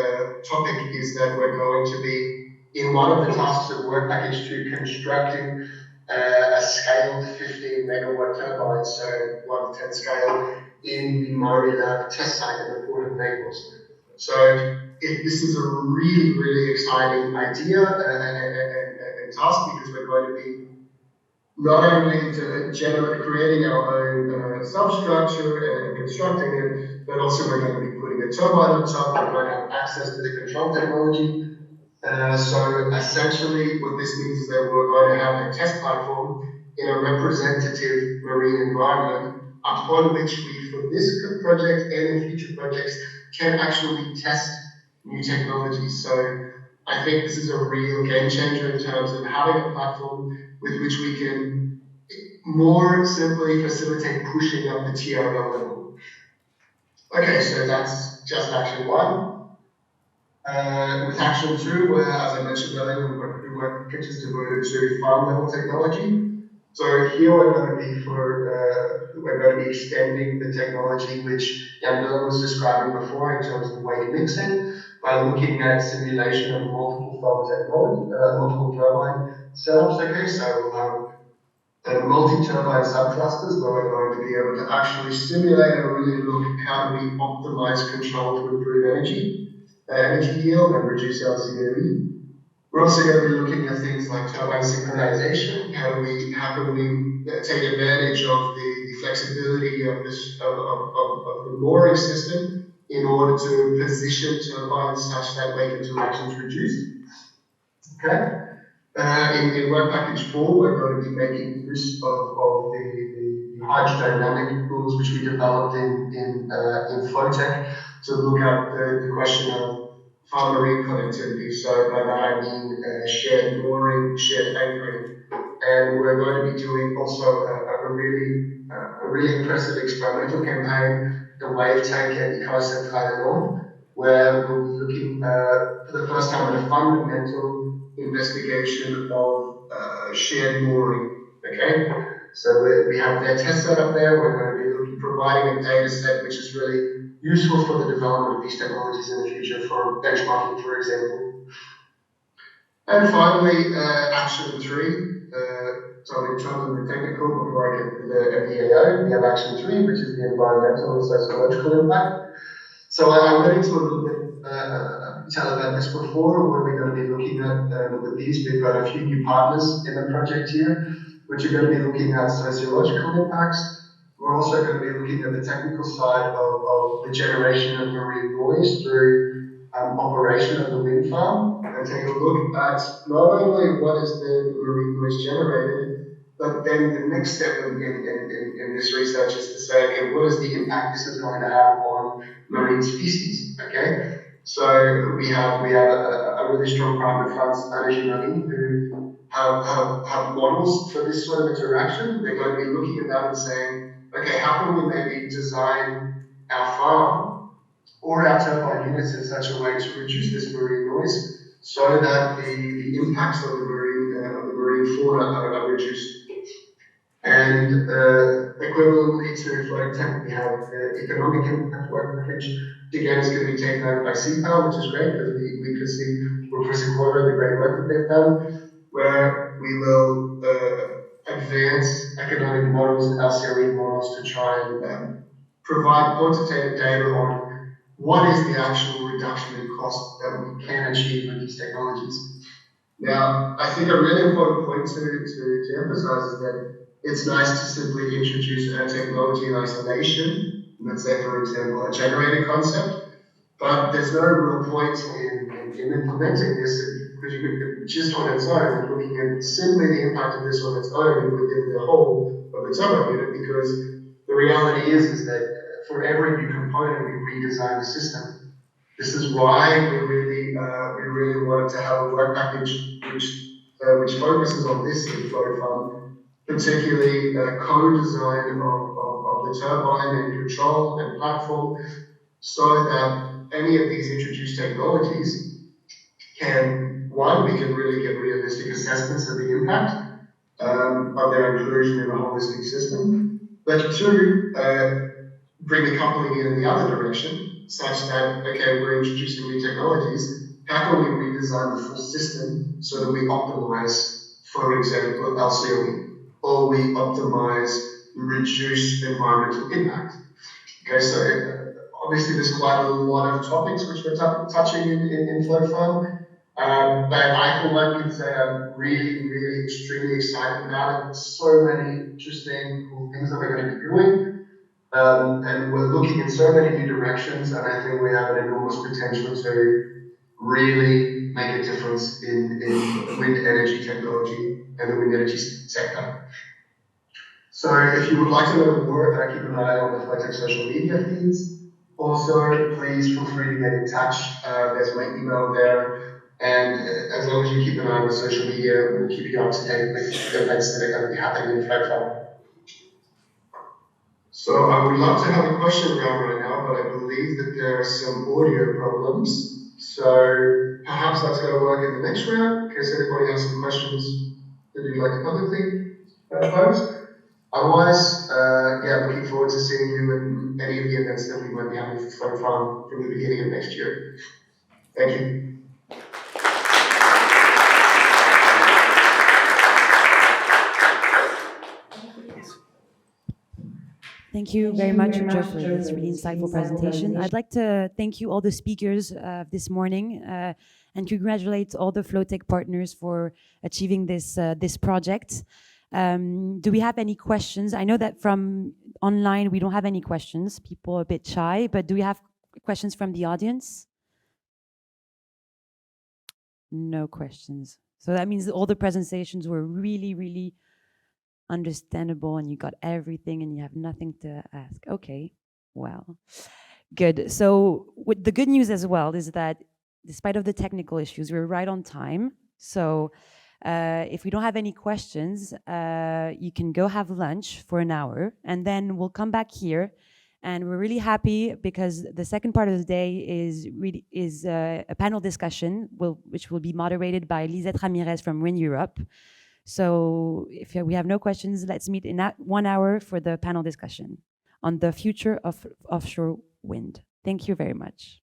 topic is that we're going to be, in one of the tasks of work package 2, constructing a scaled 15 megawatt turbine, so 1 to 10 scale, in the Murray Lab test site in the Port of Naples. So this is a really exciting idea and task, because we're going to be not only creating our own substructure and constructing it, but also we're going to be putting a turbine on top. We're going to have access to the control technology. So essentially what this means is that we're going to have a test platform in a representative marine environment, upon which we, for this project and in future projects, can actually test new technologies. So I think this is a real game changer in terms of having a platform with which we can more simply facilitate pushing up the TRL level. Okay, so that's just action one. With action two, where, as I mentioned earlier, we work packages devoted to farm level technology. So here we're going to be extending the technology which Jan was describing before in terms of wave mixing, by looking at simulation of multiple farm technology, multiple turbine setups. Okay, so we'll have multi-turbine subclusters where we're going to be able to actually simulate and really look at how do we optimize control to improve energy yield and reduce LCOE. We're also going to be looking at things like turbine synchronization. How can we take advantage of the flexibility of the mooring system in order to position turbines such that wake interaction is reduced. Okay. In work package 4, we're going to be making use of the hydrodynamic tools which we developed in Floatech to look at the question of farm marine connectivity. So by that I mean shared mooring, shared anchoring, and we're going to be doing also a really impressive experimental campaign, the wave tank at Ecole Centrale, where we'll be looking for the first time at a fundamental investigation of shared mooring. Okay, so we have their test set up there. We're going to be providing a data set which is really useful for the development of these technologies in the future, for benchmarking, for example. And finally, action 3. So in terms of the technical, before I get to the MPAO, we have action 3, which is the environmental and sociological impact. So I went into a little bit detail about this before. What are we going to be looking at with these? We've got a few new partners in the project here, which are going to be looking at sociological impacts. We're also going to be looking at the technical side of the generation of marine noise through operation of the wind farm, and take a look at not only what is the marine noise generated, but then the next step in this research is to say, okay, what is the impact this is going to have on marine species? Okay, so we have a really strong partner, France Energy Marine, who have models for this sort of interaction. They're going to be looking at that and saying, okay, how can we maybe design our farm or our turbine units in such a way to reduce this marine noise so that the impacts on the marine fauna are reduced. And equivalently to Floatech, we have the economic impact work package. Again, it's going to be taken over by Seapower, which is great because we could see we're pretty quarter of the great work that they've done, where we will advance economic models and LCOE models to try and provide quantitative data on what is the actual reduction in cost that we can achieve with these technologies. Now, I think a really important point to emphasize is that it's nice to simply introduce a technology in isolation, let's say, for example, a generator concept, but there's no real point in implementing this because you could just on its own and looking at simply the impact of this on its own within the whole of the turbine unit, because the reality is that for every new component, we redesign the system. This is why we really wanted to have a work package which focuses on this in Float Fund, particularly co-design of the turbine and control and platform, so that any of these introduced technologies can, one, we can really get realistic assessments of the impact of their inclusion in a holistic system, but two, bring the coupling in the other direction, such that, okay, we're introducing new technologies, how can we redesign the full system so that we optimize, for example, LCOE, or we optimize reduce environmental impact? Okay, so obviously there's quite a lot of topics which we're touching in Float Fund, but I for one can say I'm really, really extremely excited about it. So many interesting cool things that we're going to be doing. And we're looking in so many new directions, and I think we have an enormous potential to really make a difference in wind energy technology and the wind energy sector. So if you would like to know more, keep an eye on the Floatech social media feeds. Also, please feel free to get in touch. There's my email there. And as long as you keep an eye on the social media, we'll keep you up to date with events that are going to be happening in Floatech. So I would love to have a question round right now, but I believe that there are some audio problems. So perhaps that's going to work in the next round, in case anybody has some questions that you'd like to publicly pose. Otherwise, yeah, looking forward to seeing you in any of the events that we might be having for Float Farm from the beginning of next year. Thank you. Thank you very much, Joe, for this really insightful presentation. I'd like to thank you, all the speakers this morning, and congratulate all the Floatech partners for achieving this project. Do we have any questions? I know that from online we don't have any questions. People are a bit shy, but do we have questions from the audience? No questions. So that means that all the presentations were really, really understandable and you got everything and you have nothing to ask. Okay, well, good. So the good news as well is that despite of the technical issues, we're right on time. So if we don't have any questions, you can go have lunch for an hour and then we'll come back here. And we're really happy because the second part of the day is a panel discussion which will be moderated by Lisette Ramirez from Wind Europe. So if we have no questions, let's meet in 1 hour for the panel discussion on the future of offshore wind. Thank you very much.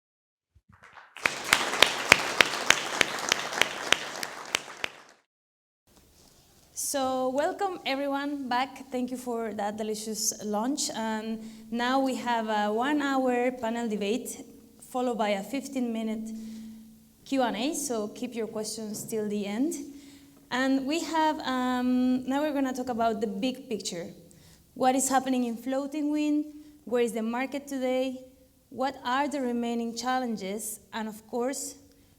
So welcome everyone back. Thank you for that delicious lunch. And now we have a 1 hour panel debate followed by a 15-minute Q&A. So keep your questions till the end. And we have, now we're going to talk about the big picture. What is happening in floating wind? Where is the market today? What are the remaining challenges? And of course,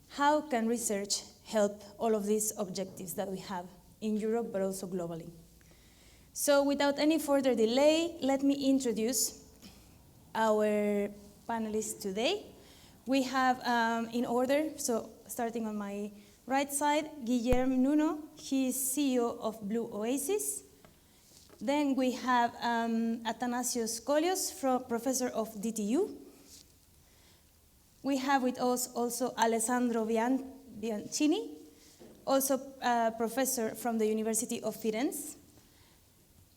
how can research help all of these objectives that we have in Europe, but also globally? So without any further delay, let me introduce our panelists today. We have in order, so starting on my right side, Guillermo Nuno, he is CEO of Blue Oasis. Then we have Athanasios Kolios, professor of DTU. we have with us also Alessandro Bianchini, also a professor from the University of Firenze,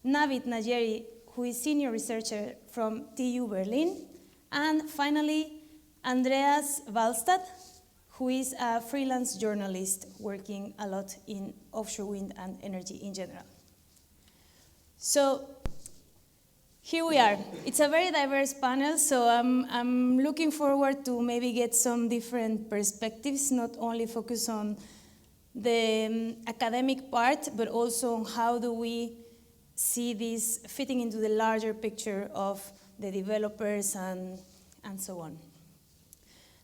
Navid Nayeri, who is senior researcher from TU Berlin, and finally, Andreas Wallstad, who is a freelance journalist working a lot in offshore wind and energy in general. So here we are. It's a very diverse panel, so I'm looking forward to maybe get some different perspectives, not only focus on the academic part, but also on how do we see this fitting into the larger picture of the developers and so on.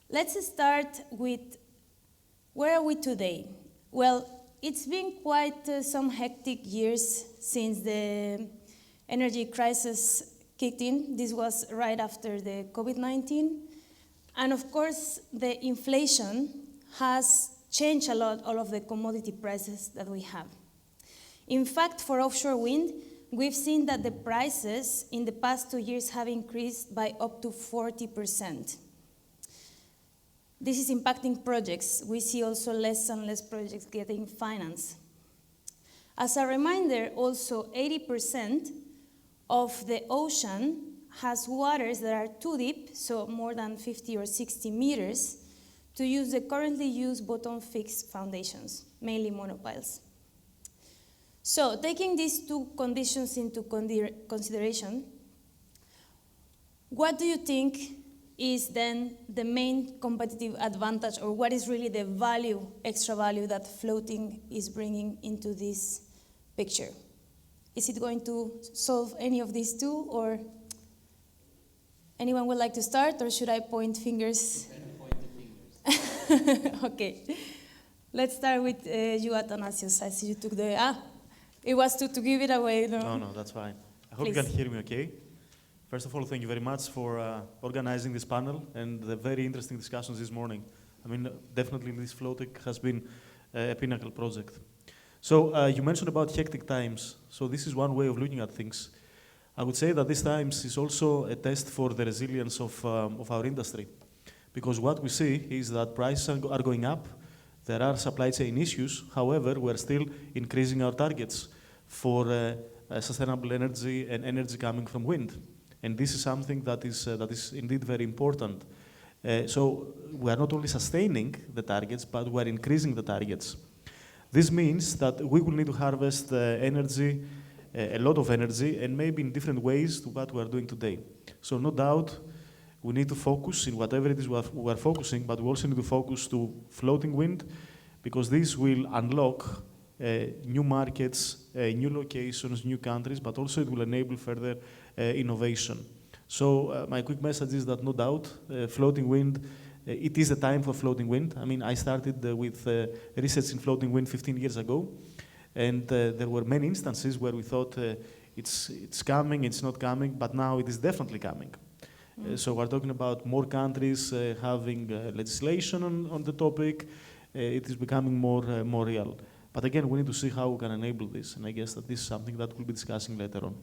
Let's start with where are we today? Well, it's been quite some hectic years since the energy crisis kicked in. This was right after the COVID-19. And of course, the inflation has changed a lot all of the commodity prices that we have. In fact, for offshore wind, we've seen that the prices in the past 2 years have increased by up to 40%. This is impacting projects. We see also less and less projects getting financed. As a reminder, also 80% of the ocean has waters that are too deep, so more than 50 or 60 meters, to use the currently used bottom-fixed foundations, mainly monopiles. So taking these two conditions into consideration, what do you think is then the main competitive advantage, or what is really the value, extra value that floating is bringing into this picture? Is it going to solve any of these two, or anyone would like to start, or should I point fingers? Okay, let's start with you, Athanasios. I see you took the, it was to give it away. No, that's fine. I hope you can hear me okay. First of all, thank you very much for organizing this panel and the very interesting discussions this morning. I mean, definitely this Floatech has been a pinnacle project. So you mentioned about hectic times. So this is one way of looking at things. I would say that these times is also a test for the resilience of our industry. Because what we see is that prices are going up, there are supply chain issues, however, we're still increasing our targets for sustainable energy and energy coming from wind. And this is something that is indeed very important. So we are not only sustaining the targets, but we are increasing the targets. This means that we will need to harvest energy, a lot of energy, and maybe in different ways to what we are doing today. So no doubt, we need to focus in whatever it is we are focusing, but we also need to focus to floating wind, because this will unlock new markets, new locations, new countries, but also it will enable further innovation. So my quick message is that no doubt, floating wind, it is a time for floating wind. I mean, I started with research in floating wind 15 years ago, and there were many instances where we thought it's coming, it's not coming, but now it is definitely coming. So we're talking about more countries having legislation on the topic. It is becoming more real. But again, we need to see how we can enable this, and I guess that this is something that we'll be discussing later on.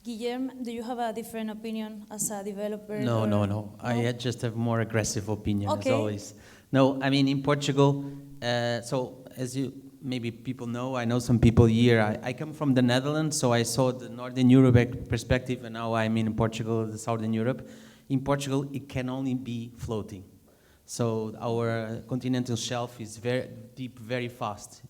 Guillermo, do you have a different opinion as a developer? No. I just have more aggressive opinion, as always. No, I mean, in Portugal, so as you maybe people know, I know some people here. I come from the Netherlands, so I saw the Northern Europe perspective, and now I'm in Portugal, the Southern Europe. In Portugal, it can only be floating. So our continental shelf is very deep, very fast.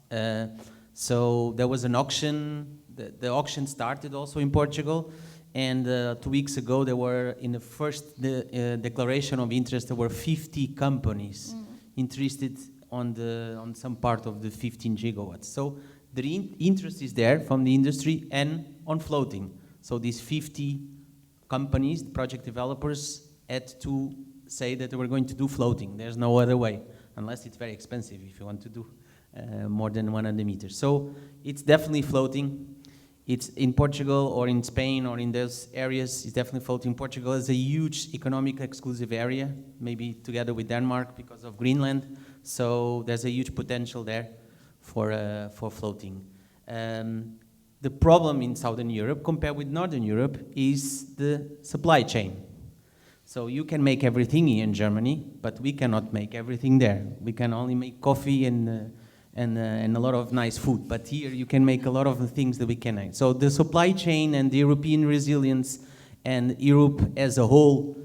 So there was an auction. The auction started also in Portugal, and 2 weeks ago there were, in the first declaration of interest, there were 50 companies interested on some part of the 15 gigawatts. So the interest is there from the industry and on floating. So these 50 companies, project developers, had to say that they were going to do floating. There's no other way, unless it's very expensive if you want to do more than 100 meters. So it's definitely floating. It's in Portugal or in Spain or in those areas, it's definitely floating. Portugal is a huge economic exclusive area, maybe together with Denmark because of Greenland. So there's a huge potential there for floating. The problem in Southern Europe compared with Northern Europe is the supply chain. So you can make everything here in Germany, but we cannot make everything there. We can only make coffee and a lot of nice food. But here you can make a lot of the things that we cannot. So the supply chain and the European resilience and Europe as a whole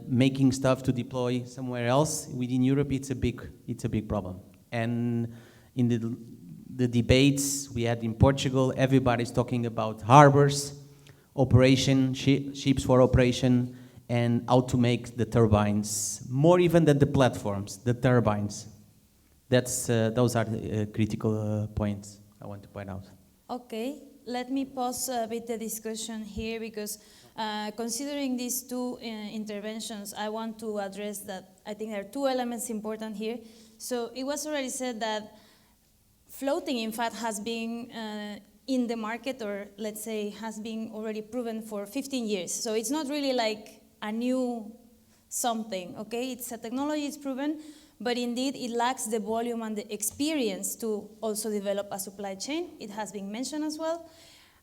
making stuff to deploy somewhere else within Europe, it's a big problem. And in the debates we had in Portugal, everybody's talking about harbors, operation, ships for operation, and how to make the turbines, more even than the platforms, the turbines. Those are the critical points I want to point out. Okay, let me pause a bit the discussion here because considering these two interventions, I want to address that I think there are two elements important here. So it was already said that floating, in fact, has been in the market, or let's say has been already proven for 15 years. So it's not really like a new something, okay? It's a technology, it's proven, but indeed it lacks the volume and the experience to also develop a supply chain. It has been mentioned as well.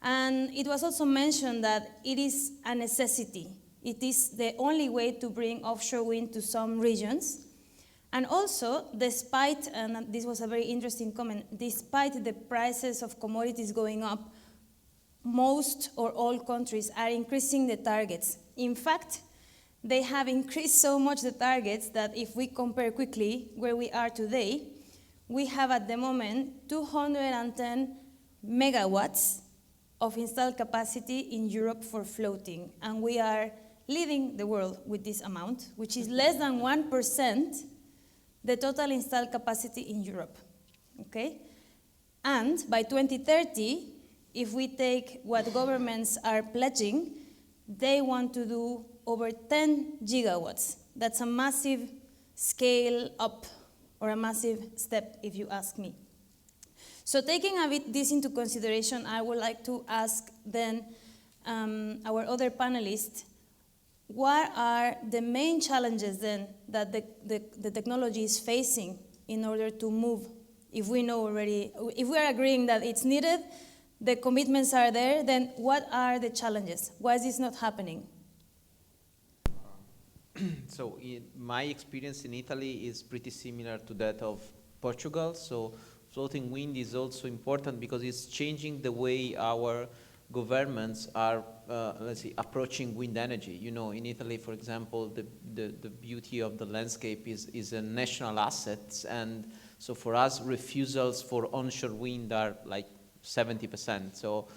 And it was also mentioned that it is a necessity. It is the only way to bring offshore wind to some regions. And also, despite, and this was a very interesting comment, despite the prices of commodities going up, most or all countries are increasing the targets. In fact, they have increased so much the targets that if we compare quickly where we are today, we have at the moment 210 megawatts of installed capacity in Europe for floating. And we are leading the world with this amount, which is less than 1% the total installed capacity in Europe, okay? And by 2030, if we take what governments are pledging, they want to do over 10 gigawatts. That's a massive scale up, or a massive step, if you ask me. So taking a bit this into consideration, I would like to ask then our other panelists, what are the main challenges then that the technology is facing in order to move? If we know already, if we are agreeing that it's needed, the commitments are there, then what are the challenges? Why is this not happening? So my experience in Italy is pretty similar to that of Portugal. So floating wind is also important because it's changing the way our governments are, let's say, approaching wind energy. You know, in Italy, for example, the beauty of the landscape is a national asset. And so for us, refusals for onshore wind are like 70%. So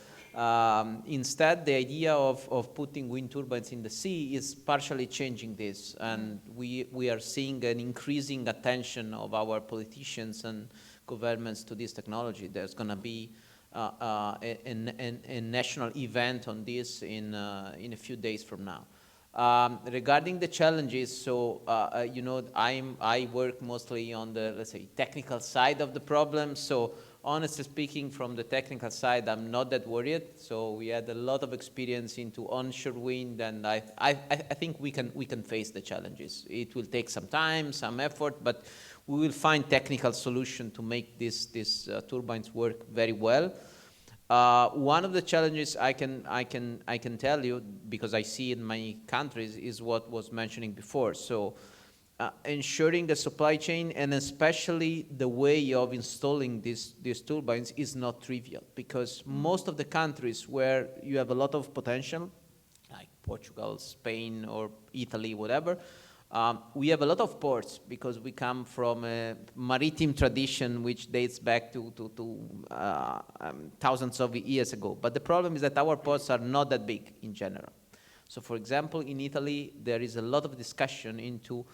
instead, the idea of putting wind turbines in the sea is partially changing this. And we are seeing an increasing attention of our politicians and governments to this technology. There's going to be a national event on this in a few days from now. Regarding the challenges, so you know, I work mostly on the, let's say, technical side of the problem. So honestly speaking, from the technical side, I'm not that worried. So we had a lot of experience into onshore wind, and I think we can face the challenges. It will take some time, some effort, but we will find technical solution to make these turbines work very well. One of the challenges I can tell you, because I see in my countries, is what was mentioning before. So ensuring the supply chain and especially the way of installing these turbines is not trivial, because most of the countries where you have a lot of potential, like Portugal, Spain, or Italy, whatever, we have a lot of ports because we come from a maritime tradition which dates back to thousands of years ago. But the problem is that our ports are not that big in general. So for example, in Italy, there is a lot of discussion into,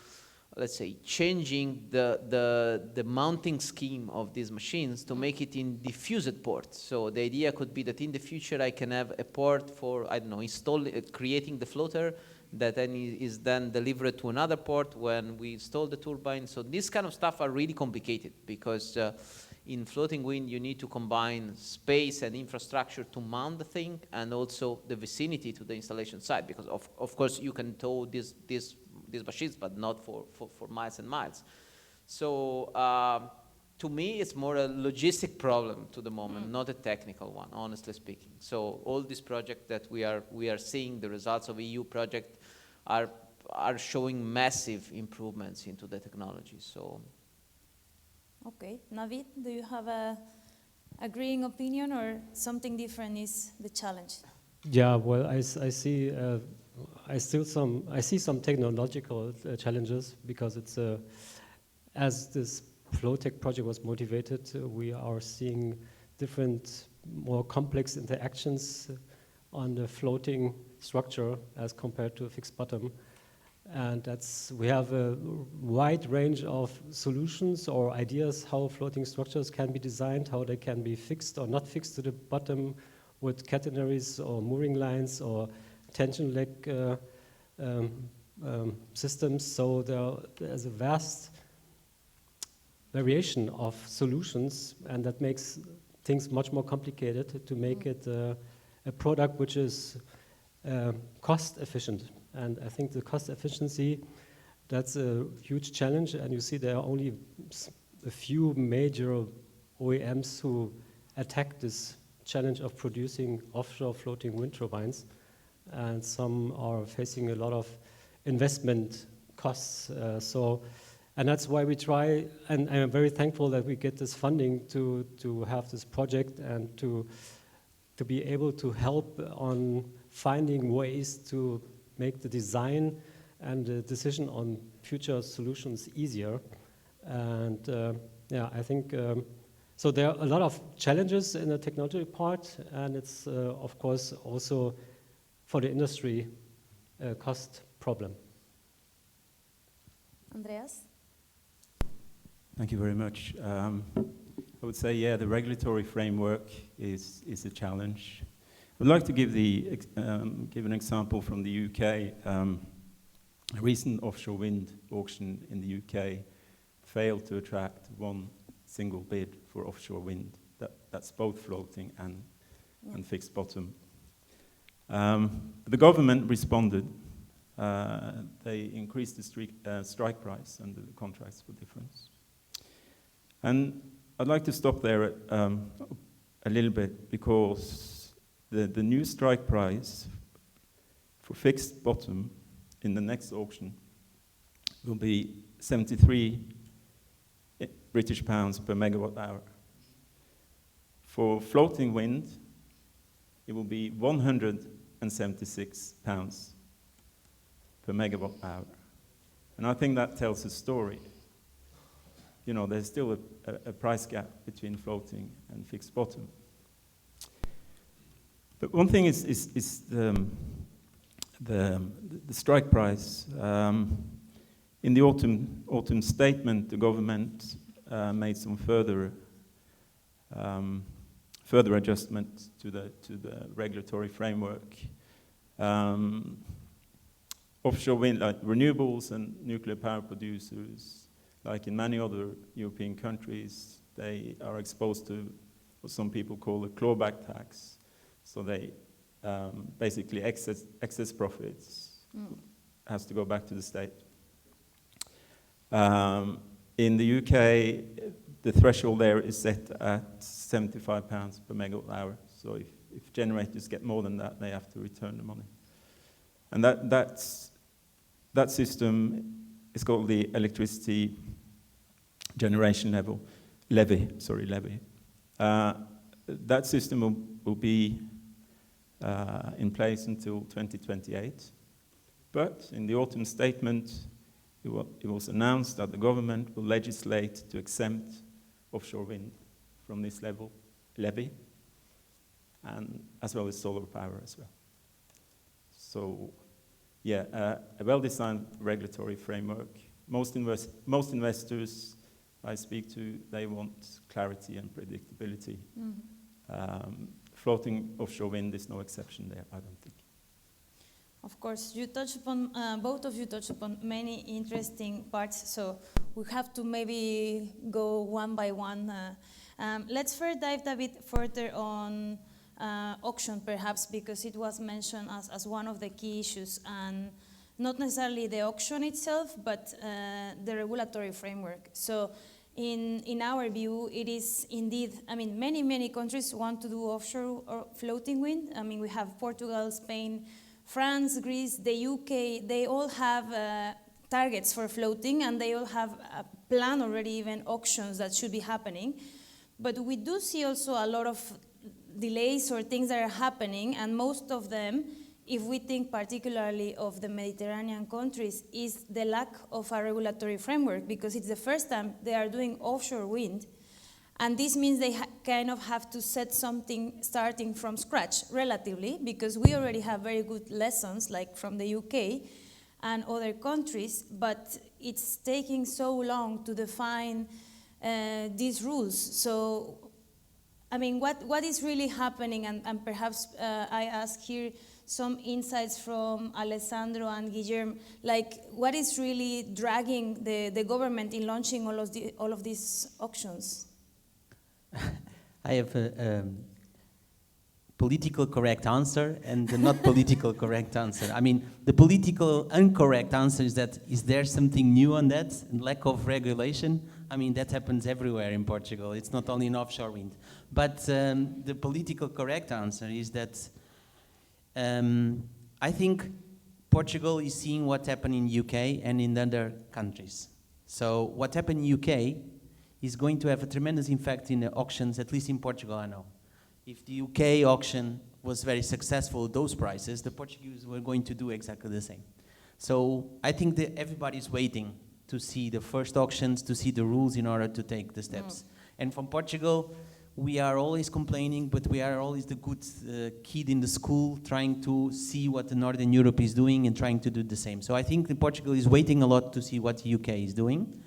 let's say, changing the mounting scheme of these machines to make it in diffused ports. So the idea could be that in the future I can have a port for, I don't know, creating the floater that then is then delivered to another port when we install the turbine. So this kind of stuff are really complicated because in floating wind you need to combine space and infrastructure to mount the thing and also the vicinity to the installation site, because of course you can tow these machines, but not for miles and miles. So to me, it's more a logistic problem to the moment, not a technical one, honestly speaking. So all these projects that we are seeing, the results of EU project, are showing massive improvements into the technology. So, okay, Navid, do you have a agreeing opinion or something different is the challenge? Yeah, well, I see some technological challenges because it's as this Floatech project was motivated, we are seeing different, more complex interactions on the floating structure as compared to a fixed bottom. And we have a wide range of solutions or ideas how floating structures can be designed, how they can be fixed or not fixed to the bottom with catenaries or mooring lines or tension leg systems. So there's a vast variation of solutions, and that makes things much more complicated to make it a product which is cost efficient. And I think the cost efficiency, that's a huge challenge. And you see there are only a few major OEMs who attack this challenge of producing offshore floating wind turbines. And some are facing a lot of investment costs. And that's why we try, and I'm very thankful that we get this funding to have this project and to be able to help on finding ways to make the design and the decision on future solutions easier. And yeah, I think, so there are a lot of challenges in the technology part, and it's of course also for the industry a cost problem. Andreas? Thank you very much. I would say, yeah, the regulatory framework is a challenge. I'd like to give an example from the UK. A recent offshore wind auction in the UK failed to attract one single bid for offshore wind. That's both floating and fixed bottom. The government responded. They increased the strike price under the contracts for difference. And I'd like to stop there a little bit, because the new strike price for fixed bottom in the next auction will be 73 British pounds per megawatt hour. For floating wind, it will be 176 pounds per megawatt hour. And I think that tells a story. You know, there's still a price gap between floating and fixed bottom. But one thing is the strike price. In the autumn statement, the government made some further adjustments to the regulatory framework. Offshore wind, like renewables and nuclear power producers, like in many other European countries, they are exposed to what some people call a clawback tax. So they basically excess profits has to go back to the state. In the UK, the threshold there is set at 75 pounds per megawatt hour. So if generators get more than that, they have to return the money. And that system is called the electricity generation levy. That system will be in place until 2028. But in the autumn statement, it was announced that the government will legislate to exempt offshore wind from this levy, and as well as solar power as well. So, yeah, a well-designed regulatory framework. Most investors I speak to, they want clarity and predictability. Floating offshore wind is no exception there, I don't think. Of course, you touched upon, both of you touched upon many interesting parts, so we have to maybe go one by one. Let's first dive a bit further on auction, perhaps, because it was mentioned as one of the key issues, and not necessarily the auction itself, but the regulatory framework. So in our view, it is indeed, I mean, many countries want to do offshore or floating wind. I mean, we have Portugal, Spain, France, Greece, the UK, they all have targets for floating, and they all have a plan already, even auctions that should be happening. But we do see also a lot of delays or things that are happening, and most of them, if we think particularly of the Mediterranean countries, is the lack of a regulatory framework, because it's the first time they are doing offshore wind. And this means they kind of have to set something starting from scratch, relatively, because we already have very good lessons, like from the UK and other countries, but it's taking so long to define these rules. So, I mean, what is really happening, and perhaps I ask here some insights from Alessandro and Guillermo, like what is really dragging the government in launching all of these auctions? I have a political correct answer and the not political correct answer. I mean, the political incorrect answer is that, is there something new on that? And lack of regulation? I mean, that happens everywhere in Portugal. It's not only in offshore wind. But the political correct answer is that I think Portugal is seeing what happened in UK and in other countries. So what happened in UK is going to have a tremendous impact in the auctions, at least in Portugal, I know. If the UK auction was very successful, those prices, the Portuguese were going to do exactly the same. So I think that everybody's waiting to see the first auctions, to see the rules in order to take the steps. And from Portugal, we are always complaining, but we are always the good kid in the school trying to see what the Northern Europe is doing and trying to do the same. So I think that Portugal is waiting a lot to see what the UK is doing.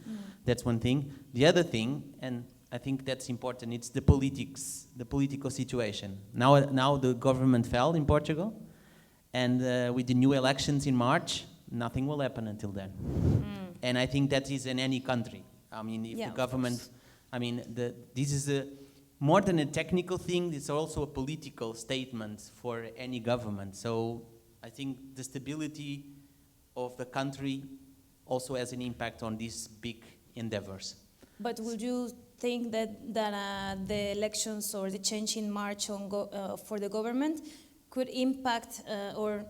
That's one thing. The other thing, and I think that's important, it's the politics, the political situation. Now the government fell in Portugal, and with the new elections in March, nothing will happen until then. And I think that is in any country. I mean, if the government, I mean, this is more than a technical thing, it's also a political statement for any government. So I think the stability of the country also has an impact on these big endeavors. But would you think that the elections or the change in March for the government could impact or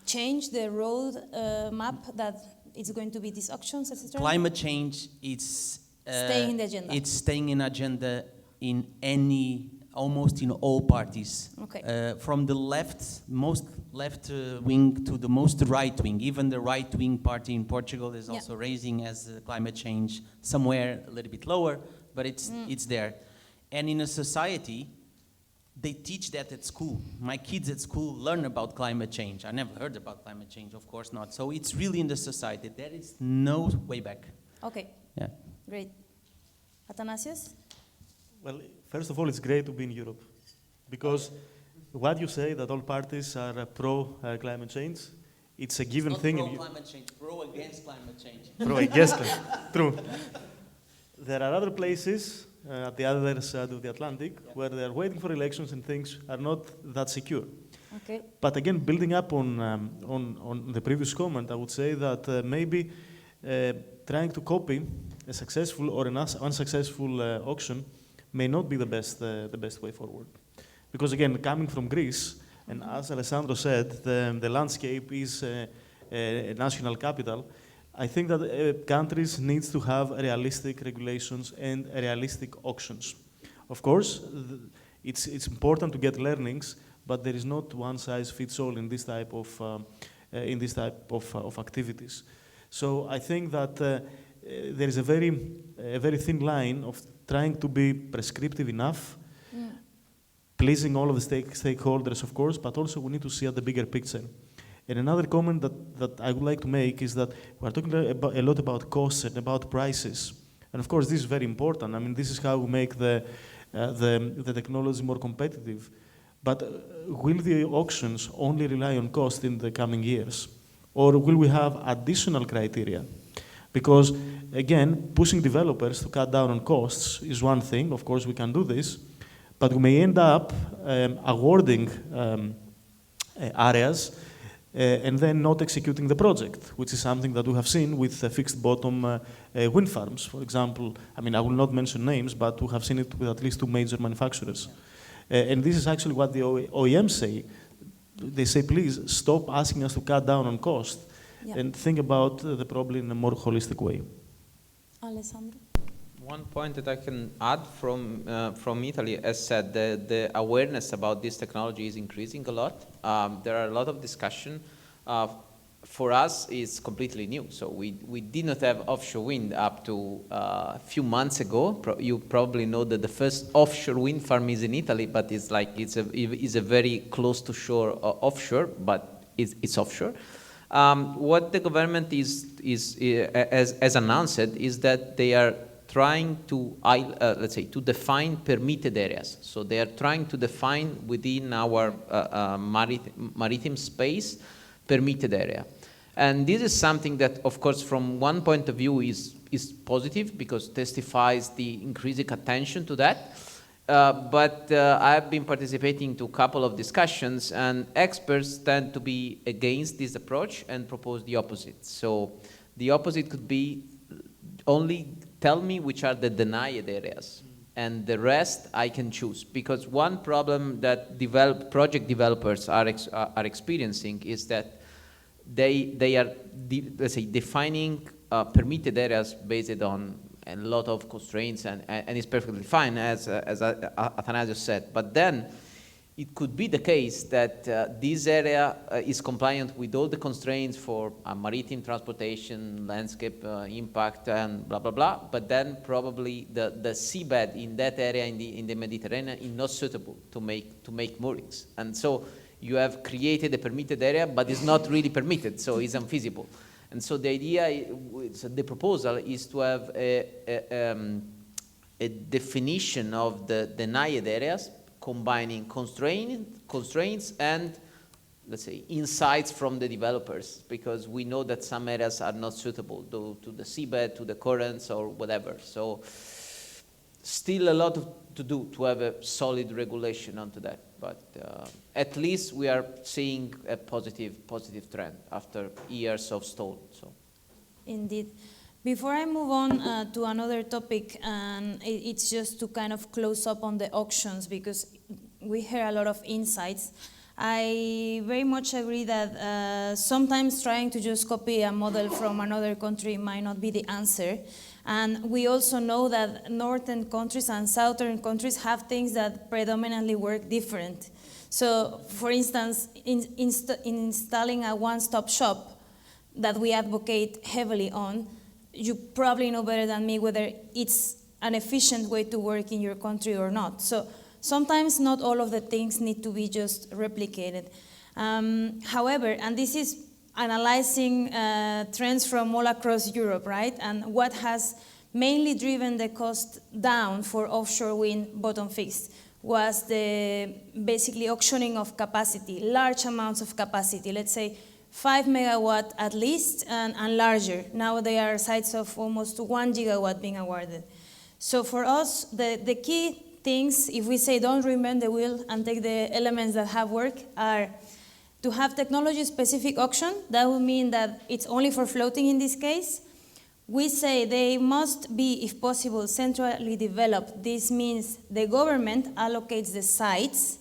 change the road map that it's going to be these auctions, etc.? Climate change is staying in the agenda. It's staying in agenda in almost in all parties. Okay. From the most left wing to the most right wing. Even the right wing party in Portugal is also raising as climate change somewhere a little bit lower, but it's there. And in a society, they teach that at school. My kids at school learn about climate change. I never heard about climate change, of course not. So it's really in the society. There is no way back. Okay. Yeah. Great. Athanasius? Well, first of all, it's great to be in Europe, because what you say, that all parties are pro-climate change, it's a given thing. Not pro-climate change, pro-against climate change. Pro-against climate, true. There are other places at the other side of the Atlantic where they are waiting for elections and things are not that secure. Okay. But again, building up on the previous comment, I would say that maybe trying to copy a successful or an unsuccessful auction may not be the best way forward. Because again, coming from Greece, and as Alessandro said, the landscape is a national capital, I think that countries need to have realistic regulations and realistic auctions. Of course, it's important to get learnings, but there is not one size fits all in this type of activities. So I think that there is a very thin line of trying to be prescriptive enough, pleasing all of the stakeholders, of course, but also we need to see at the bigger picture. And another comment that I would like to make is that we're talking a lot about costs and about prices. And of course, this is very important. I mean, this is how we make the technology more competitive. But will the auctions only rely on cost in the coming years? Or will we have additional criteria? Because, again, pushing developers to cut down on costs is one thing. Of course, we can do this. But we may end up awarding areas and then not executing the project, which is something that we have seen with fixed bottom wind farms, for example. I mean, I will not mention names, but we have seen it with at least 2 major manufacturers. And this is actually what the OEMs say. they say, please stop asking us to cut down on cost and think about the problem in a more holistic way. Alessandro? One point that I can add from Italy, as said, the awareness about this technology is increasing a lot. There are a lot of discussion. For us, it's completely new. So we did not have offshore wind up to a few months ago. You probably know that the first offshore wind farm is in Italy, but it's a very close to shore offshore, but it's offshore. What the government has announced is that they are trying to, let's say, to define permitted areas. So they are trying to define within our maritime space permitted area. And this is something that, of course, from one point of view is positive because testifies the increasing attention to that. But I've been participating to a couple of discussions, and experts tend to be against this approach and propose the opposite. So the opposite could be only tell me which are the denied areas, and the rest I can choose. Because one problem that project developers are experiencing is that they are, let's say, defining permitted areas based on a lot of constraints, and it's perfectly fine, as Athanasios said. But then it could be the case that this area is compliant with all the constraints for maritime transportation, landscape impact, and blah, blah, blah. But then probably the seabed in that area in the Mediterranean is not suitable to make moorings. And so you have created a permitted area, but it's not really permitted, so it's unfeasible. And so the idea, the proposal is to have a definition of the denied areas, combining constraints and, let's say, insights from the developers, because we know that some areas are not suitable to the seabed, to the currents, or whatever. So still a lot to do to have a solid regulation onto that. But at least we are seeing a positive trend after years of stall. So. Indeed. Before I move on to another topic, and it's just to kind of close up on the auctions, because we hear a lot of insights. I very much agree that sometimes trying to just copy a model from another country might not be the answer. And we also know that northern countries and southern countries have things that predominantly work different. So, for instance, in installing a one-stop shop that we advocate heavily on, you probably know better than me whether it's an efficient way to work in your country or not. So sometimes not all of the things need to be just replicated. However, and this is analyzing trends from all across Europe, right? And what has mainly driven the cost down for offshore wind bottom fixed was the basically auctioning of capacity, large amounts of capacity, let's say 5 megawatt at least and larger. Now there are sites of almost 1 gigawatt being awarded. So for us, the key things, if we say don't reinvent the wheel and take the elements that have worked, are to have technology-specific auction. That would mean that it's only for floating in this case. We say they must be, if possible, centrally developed. This means the government allocates the sites,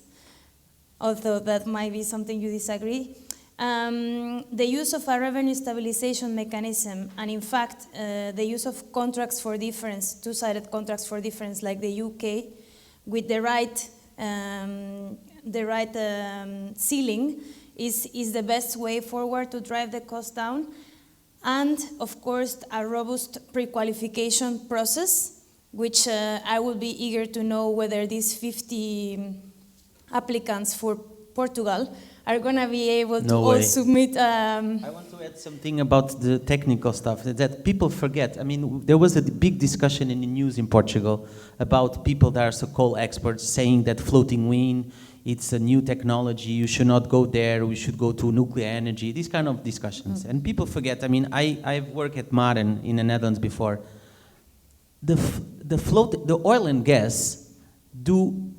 although that might be something you disagree. The use of a revenue stabilization mechanism, and in fact, the use of contracts for difference, two-sided contracts for difference, like the UK, with the right ceiling, is the best way forward to drive the cost down. And, of course, a robust pre-qualification process, which I would be eager to know whether these 50 applicants for Portugal are going to be able to all submit. I want to add something about the technical stuff that people forget. I mean, there was a big discussion in the news in Portugal about people that are so-called experts saying that floating wind, it's a new technology, you should not go there, we should go to nuclear energy, these kind of discussions. And people forget, I mean, I've worked at Maren in the Netherlands before. The oil and gas do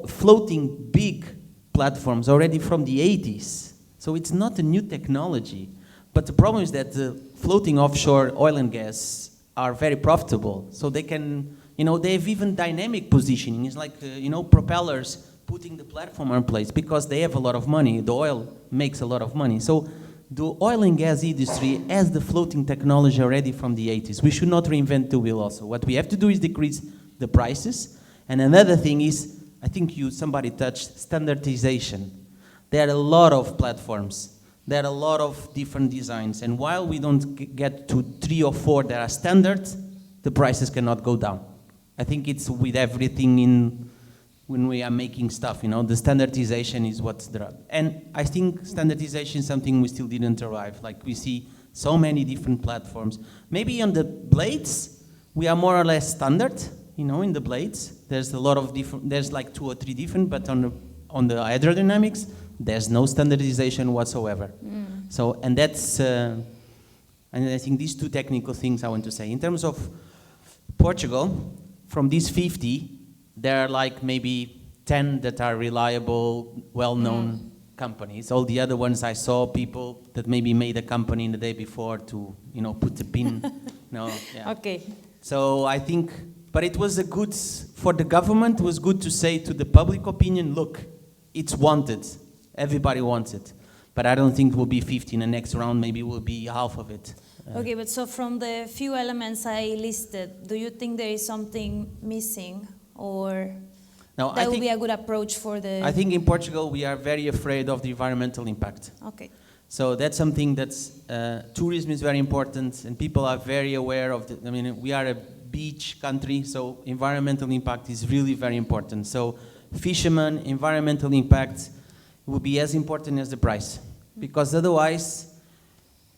floating big platforms already from the 80s. So it's not a new technology. But the problem is that the floating offshore oil and gas are very profitable. So they can, they have even dynamic positioning. It's like, propellers putting the platform in place because they have a lot of money. The oil makes a lot of money. So the oil and gas industry has the floating technology already from the 80s. We should not reinvent the wheel also. What we have to do is decrease the prices. And another thing is, I think somebody touched standardization. There are a lot of platforms. There are a lot of different designs. And while we don't get to 3 or 4 that are standard, the prices cannot go down. I think it's with everything when we are making stuff, the standardization is what's there. And I think standardization is something we still didn't arrive. Like we see so many different platforms. Maybe on the blades, we are more or less standard, in the blades. There's a lot of different, there's like 2 or 3 different, but on the hydrodynamics, there's no standardization whatsoever. So, and that's, and I think these 2 technical things I want to say. In terms of Portugal, from these 50, there are like maybe 10 that are reliable, well-known companies. All the other ones I saw people that maybe made a company in the day before to, put the pin. Okay. So I think, but it was for the government, it was good to say to the public opinion, look, it's wanted. Everybody wants it. But I don't think it will be 50 in the next round, maybe it will be half of it. Okay, but so from the few elements I listed, do you think there is something missing? Or that would be a good approach for the... I think in Portugal we are very afraid of the environmental impact. Okay. So that's something that's... tourism is very important and people are very aware of we are a beach country, so environmental impact is really very important. So fishermen, environmental impact will be as important as the price. Because otherwise,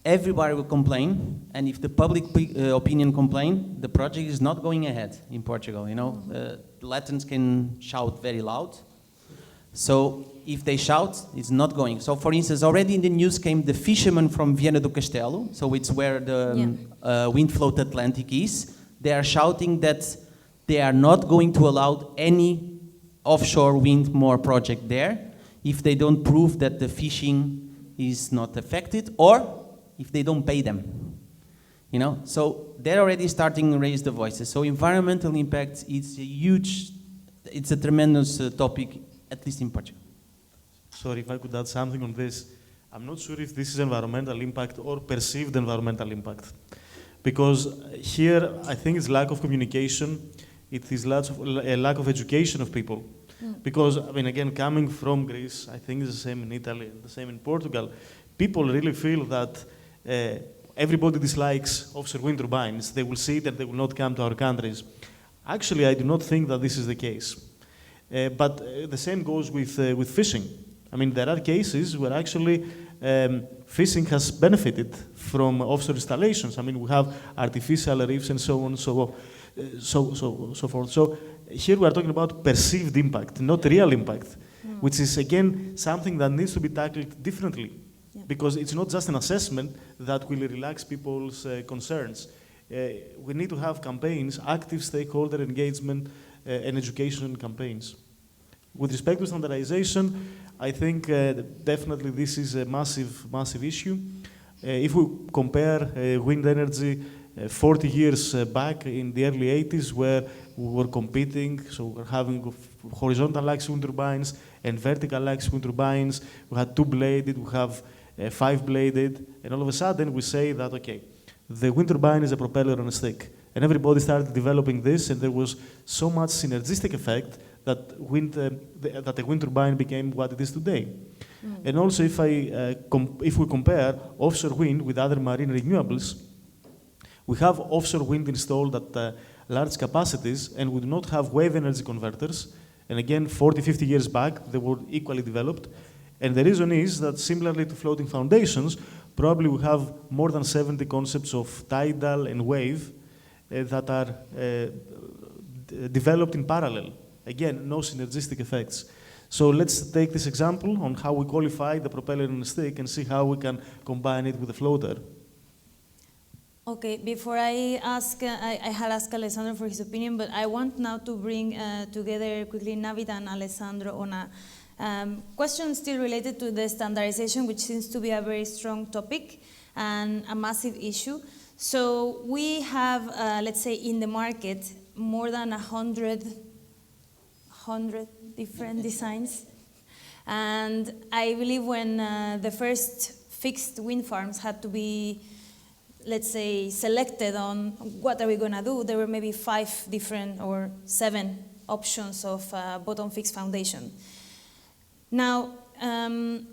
everybody will complain, and if the public opinion complain, the project is not going ahead in Portugal, The Latins can shout very loud. So if they shout, it's not going. So for instance, already in the news came the fishermen from Viana do Castelo, so it's where the wind float Atlantic is. They are shouting that they are not going to allow any offshore wind more project there if they don't prove that the fishing is not affected or if they don't pay them, So they're already starting to raise the voices. So environmental impact is it's a tremendous topic, at least in Portugal. Sorry, if I could add something on this. I'm not sure if this is environmental impact or perceived environmental impact. Because here, I think it's lack of communication, it is a lack of education of people. Because, again, coming from Greece, I think it's the same in Italy, the same in Portugal, people really feel that everybody dislikes offshore wind turbines. They will see that they will not come to our countries. Actually, I do not think that this is the case. But the same goes with fishing. There are cases where actually fishing has benefited from offshore installations. We have artificial reefs and so on, so forth. So here we are talking about perceived impact, not real impact, which is again something that needs to be tackled differently. Because it's not just an assessment that will relax people's concerns. We need to have campaigns, active stakeholder engagement and education campaigns. With respect to standardization, I think definitely this is a massive issue. If we compare wind energy 40 years back in the early 80s where we were competing, so we're having horizontal axis wind turbines and vertical axis wind turbines, we had 2-bladed, we have 5-bladed, and all of a sudden we say that, okay, the wind turbine is a propeller on a stick. And everybody started developing this, and there was so much synergistic effect that the wind turbine became what it is today. And also, if we compare offshore wind with other marine renewables, we have offshore wind installed at large capacities, and we do not have wave energy converters. And again, 40, 50 years back, they were equally developed. And the reason is that similarly to floating foundations, probably we have more than 70 concepts of tidal and wave that are developed in parallel. Again, no synergistic effects. So let's take this example on how we qualify the propeller on a stick and see how we can combine it with a floater. Okay, before I ask, I had asked Alessandro for his opinion, but I want now to bring together quickly Navid and Alessandro on a question still related to the standardization, which seems to be a very strong topic and a massive issue. So we have, let's say, in the market, more than 100 100 different designs. And I believe when the first fixed wind farms had to be, let's say, selected on what are we going to do, there were maybe 5 different or 7 options of bottom fixed foundation. Now,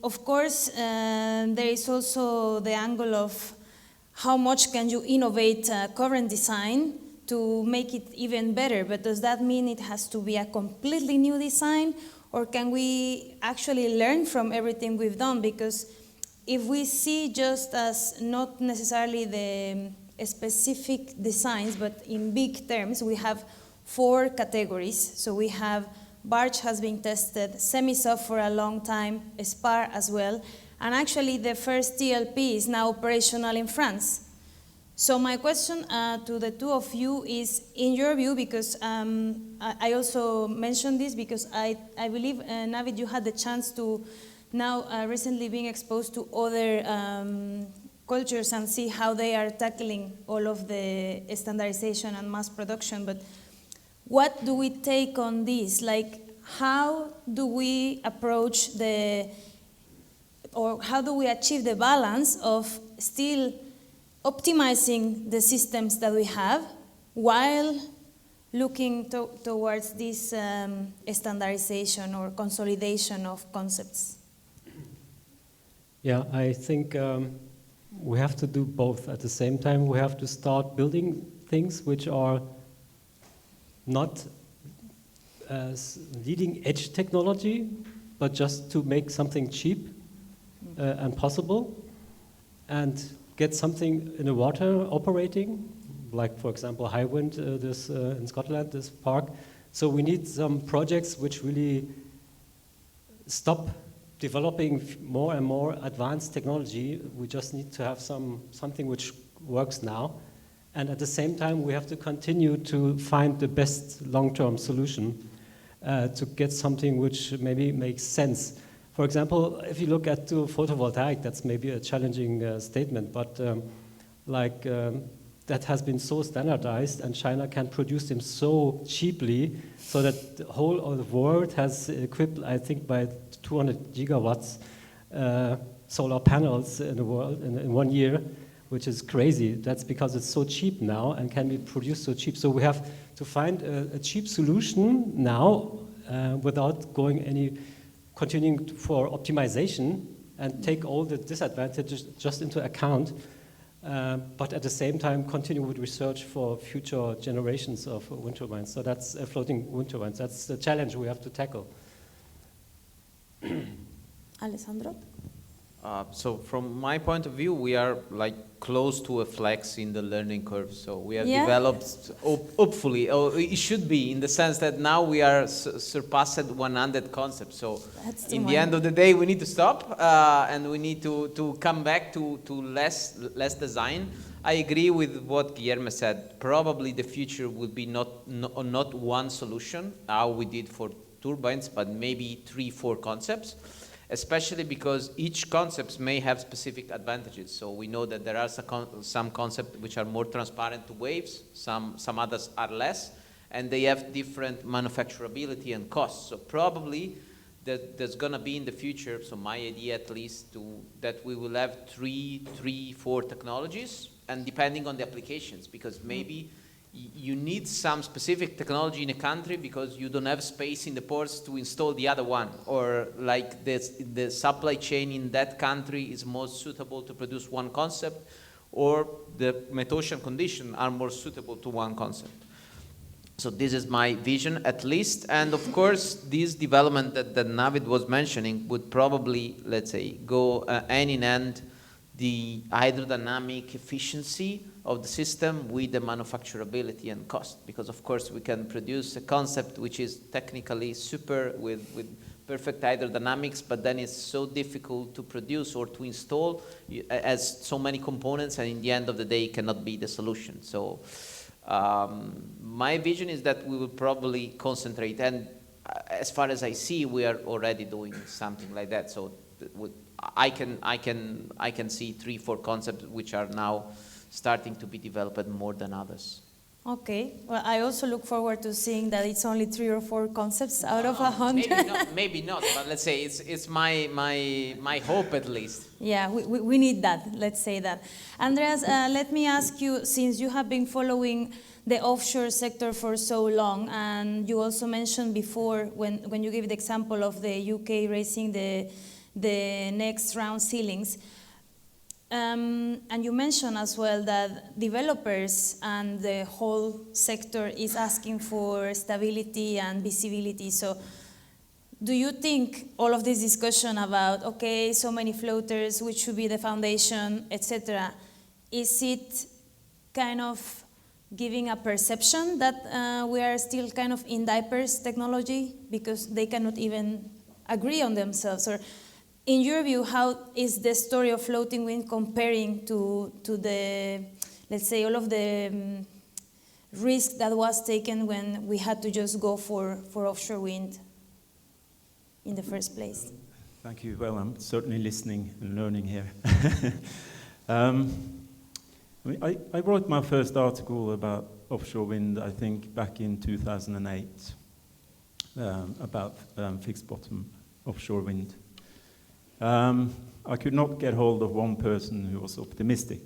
of course, there is also the angle of how much can you innovate current design to make it even better, but does that mean it has to be a completely new design, or can we actually learn from everything we've done? Because if we see just as not necessarily the specific designs, but in big terms, we have 4 categories. So we have barge has been tested, semi-soft for a long time, spar as well, and actually the first TLP is now operational in France. So my question to the two of you is, in your view, because I also mentioned this because I believe, Navid, you had the chance to now recently being exposed to other cultures and see how they are tackling all of the standardization and mass production. But what do we take on this? Like, how do we approach or how do we achieve the balance of still optimizing the systems that we have while looking towards this standardization or consolidation of concepts? Yeah, I think we have to do both at the same time. We have to start building things which are not leading edge technology, but just to make something cheap and possible, and get something in the water operating, like for example Highwind in Scotland, this park. So we need some projects which really stop developing more and more advanced technology. We just need to have something which works now. And at the same time, we have to continue to find the best long-term solution to get something which maybe makes sense. For example, if you look at photovoltaic, that's maybe a challenging statement, but that has been so standardized, and China can produce them so cheaply, so that the whole of the world has equipped, I think, by 200 gigawatts solar panels in the world in 1 year, which is crazy. That's because it's so cheap now and can be produced so cheap. So we have to find a cheap solution now without continuing for optimization and take all the disadvantages just into account, but at the same time continue with research for future generations of wind turbines. So that's floating wind turbines. That's the challenge we have to tackle. Alessandro? So from my point of view, we are like close to a flex in the learning curve. So we have developed, hopefully, or it should be, in the sense that now we are surpassed 100 concepts. So in the end of the day, we need to stop and we need to come back to less design. I agree with what Guillermo said. Probably the future would be not one solution, how we did for turbines, but maybe 3-4 concepts. Especially because each concept may have specific advantages. So we know that there are some concepts which are more transparent to waves, some others are less, and they have different manufacturability and costs. So probably there's going to be in the future, so my idea at least, that we will have 3-4 technologies, and depending on the applications, because maybe you need some specific technology in a country because you don't have space in the ports to install the other one, or like the supply chain in that country is more suitable to produce one concept, or the metocean conditions are more suitable to one concept. So this is my vision, at least. And of course, this development that Navid was mentioning would probably, let's say, go hand in hand the hydrodynamic efficiency of the system with the manufacturability and cost, because of course we can produce a concept which is technically super with perfect hydrodynamics, but then it's so difficult to produce or to install as so many components, and in the end of the day it cannot be the solution. So my vision is that we will probably concentrate, and as far as I see, we are already doing something like that. So I can see 3-4 concepts which are now starting to be developed more than others. Okay. Well, I also look forward to seeing that it's only 3 or 4 concepts out of 100. Maybe not, but let's say it's my hope at least. Yeah, we need that, let's say that. Andreas, let me ask you, since you have been following the offshore sector for so long, and you also mentioned before when you gave the example of the UK raising the next round ceilings, and you mentioned as well that developers and the whole sector is asking for stability and visibility. So do you think all of this discussion about, okay, so many floaters, which should be the foundation, etc., is it kind of giving a perception that we are still kind of in diapers technology because they cannot even agree on themselves? Or in your view, how is the story of floating wind comparing to the, let's say, all of the risk that was taken when we had to just go for offshore wind in the first place? Thank you. Well, I'm certainly listening and learning here. I wrote my first article about offshore wind, I think, back in 2008, about fixed bottom offshore wind. I could not get hold of one person who was optimistic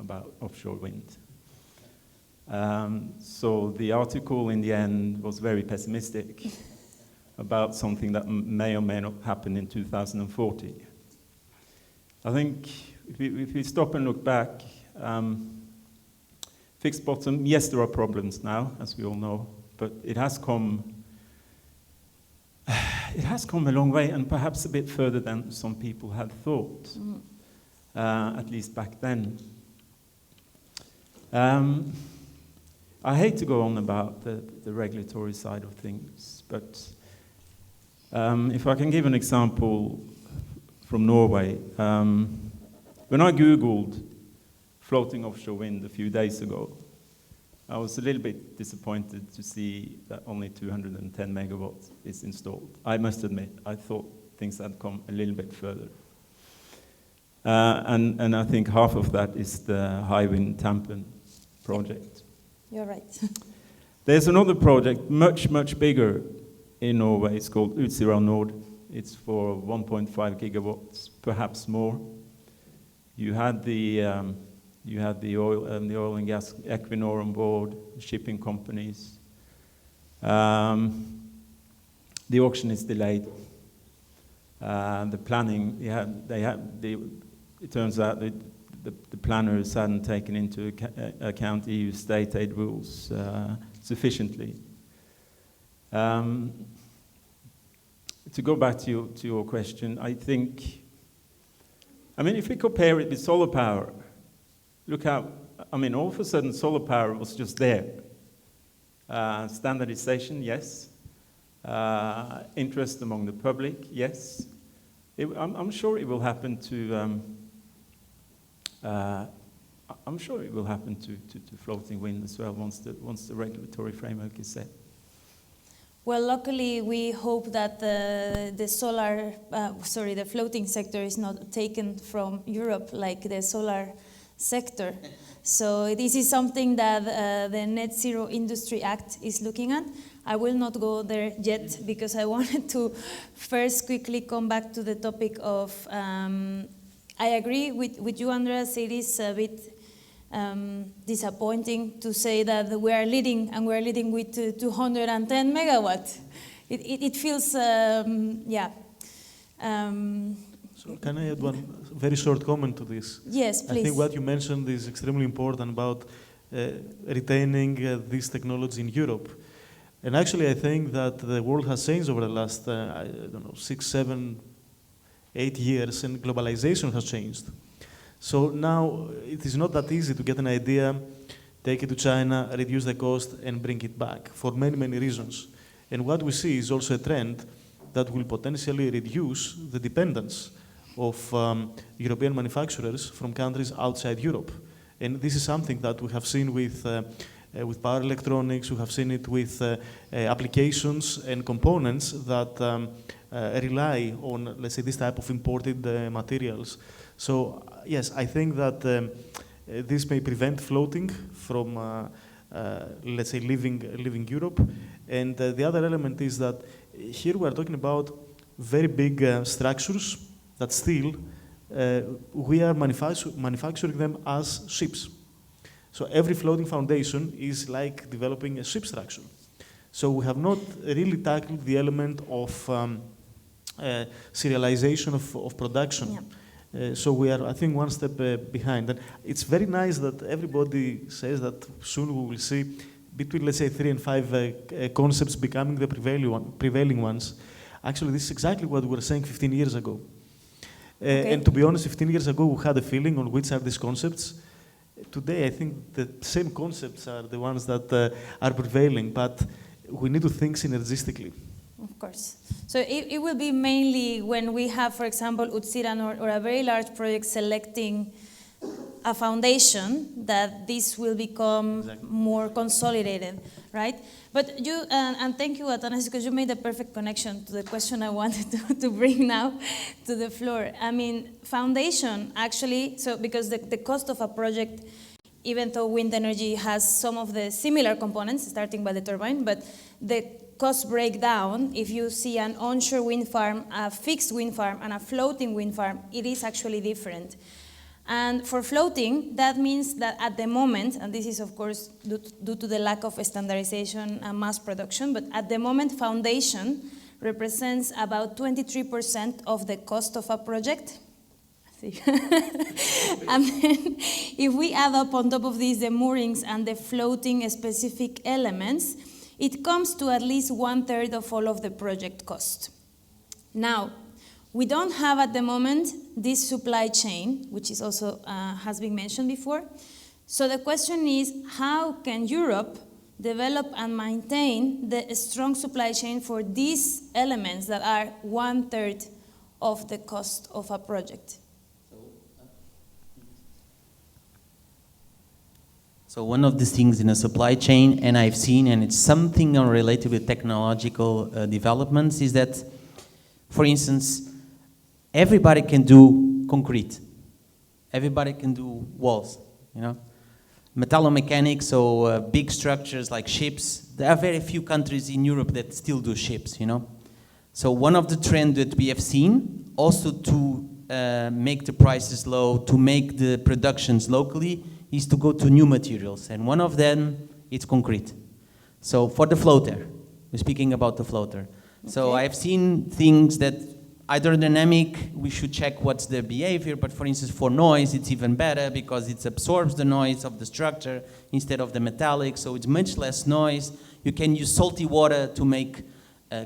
about offshore wind. So the article in the end was very pessimistic about something that may or may not happen in 2040. I think if we stop and look back, fixed bottom, yes, there are problems now, as we all know, but it has come a long way, and perhaps a bit further than some people had thought, at least back then. I hate to go on about the regulatory side of things, but if I can give an example from Norway, when I Googled floating offshore wind a few days ago, I was a little bit disappointed to see that only 210 megawatts is installed. I must admit, I thought things had come a little bit further. And I think half of that is the Hywind Tampen project. You're right. There's another project, much, much bigger in Norway. It's called Utsira Nord. It's for 1.5 gigawatts, perhaps more. You had the oil and gas Equinor on board, shipping companies. The auction is delayed. The planning, it turns out that the planners hadn't taken into account EU state aid rules sufficiently. To go back to your question, I mean, if we compare it with solar power, look how, I mean, all of a sudden solar power was just there. Standardization, yes. Interest among the public, yes. I'm sure it will happen to, I'm sure it will happen to floating wind as well once the regulatory framework is set. Well, luckily, we hope that the floating sector is not taken from Europe like the solar sector. So this is something that the Net Zero Industry Act is looking at. I will not go there yet because I wanted to first quickly come back to the topic of, I agree with you, Andreas, it is a bit disappointing to say that we are leading, and we are leading with 210 megawatts. It feels, yeah. So can I add one very short comment to this? Yes, please. I think what you mentioned is extremely important about retaining this technology in Europe. And actually, I think that the world has changed over the last, I don't know, 6, 7, 8 years, and globalization has changed. So now it is not that easy to get an idea, take it to China, reduce the cost, and bring it back for many, many reasons. And what we see is also a trend that will potentially reduce the dependence of European manufacturers from countries outside Europe. And this is something that we have seen with power electronics, we have seen it with applications and components that rely on, let's say, this type of imported materials. So, yes, I think that this may prevent floating from let's say, leaving Europe. And the other element is that here we are talking about very big structures that still we are manufacturing them as ships. So every floating foundation is like developing a ship structure. So we have not really tackled the element of serialization of production. Yeah. So we are, I think, one step behind. And it's very nice that everybody says that soon we will see between, let's say, 3 and 5 concepts becoming the prevailing ones. Actually, this is exactly what we were saying 15 years ago. Okay. And to be honest, 15 years ago, we had a feeling on which are these concepts. Today, I think the same concepts are the ones that are prevailing, but we need to think synergistically. Of course. So it will be mainly when we have, for example, Utsiran or a very large project selecting a foundation that this will become exactly more consolidated, right? But you, and thank you, Atanas, because you made a perfect connection to the question I wanted to bring now to the floor. I mean, foundation actually, so because the cost of a project, even though wind energy has some of the similar components, starting by the turbine, but the cost breakdown, if you see an onshore wind farm, a fixed wind farm, and a floating wind farm, it is actually different. And for floating, that means that at the moment, and this is of course due to the lack of standardization and mass production, but at the moment, foundation represents about 23% of the cost of a project. And then if we add up on top of this the moorings and the floating specific elements, it comes to at least 1/3 of all of the project cost. Now, we don't have at the moment this supply chain, which is also has been mentioned before. So the question is, how can Europe develop and maintain the strong supply chain for these elements that are 1/3 of the cost of a project? So one of the things in a supply chain, and I've seen, and it's something related with technological developments, is that, for instance, everybody can do concrete. Everybody can do walls, you know. Metallomechanics, so big structures like ships, there are very few countries in Europe that still do ships, you know. So one of the trends that we have seen, also to make the prices low, to make the productions locally, is to go to new materials, and one of them is concrete. So for the floater, we're speaking about the floater. Okay. So I've seen things that hydrodynamic, we should check what's the behavior, but for instance for noise it's even better because it absorbs the noise of the structure instead of the metallic, so it's much less noise. You can use salty water to make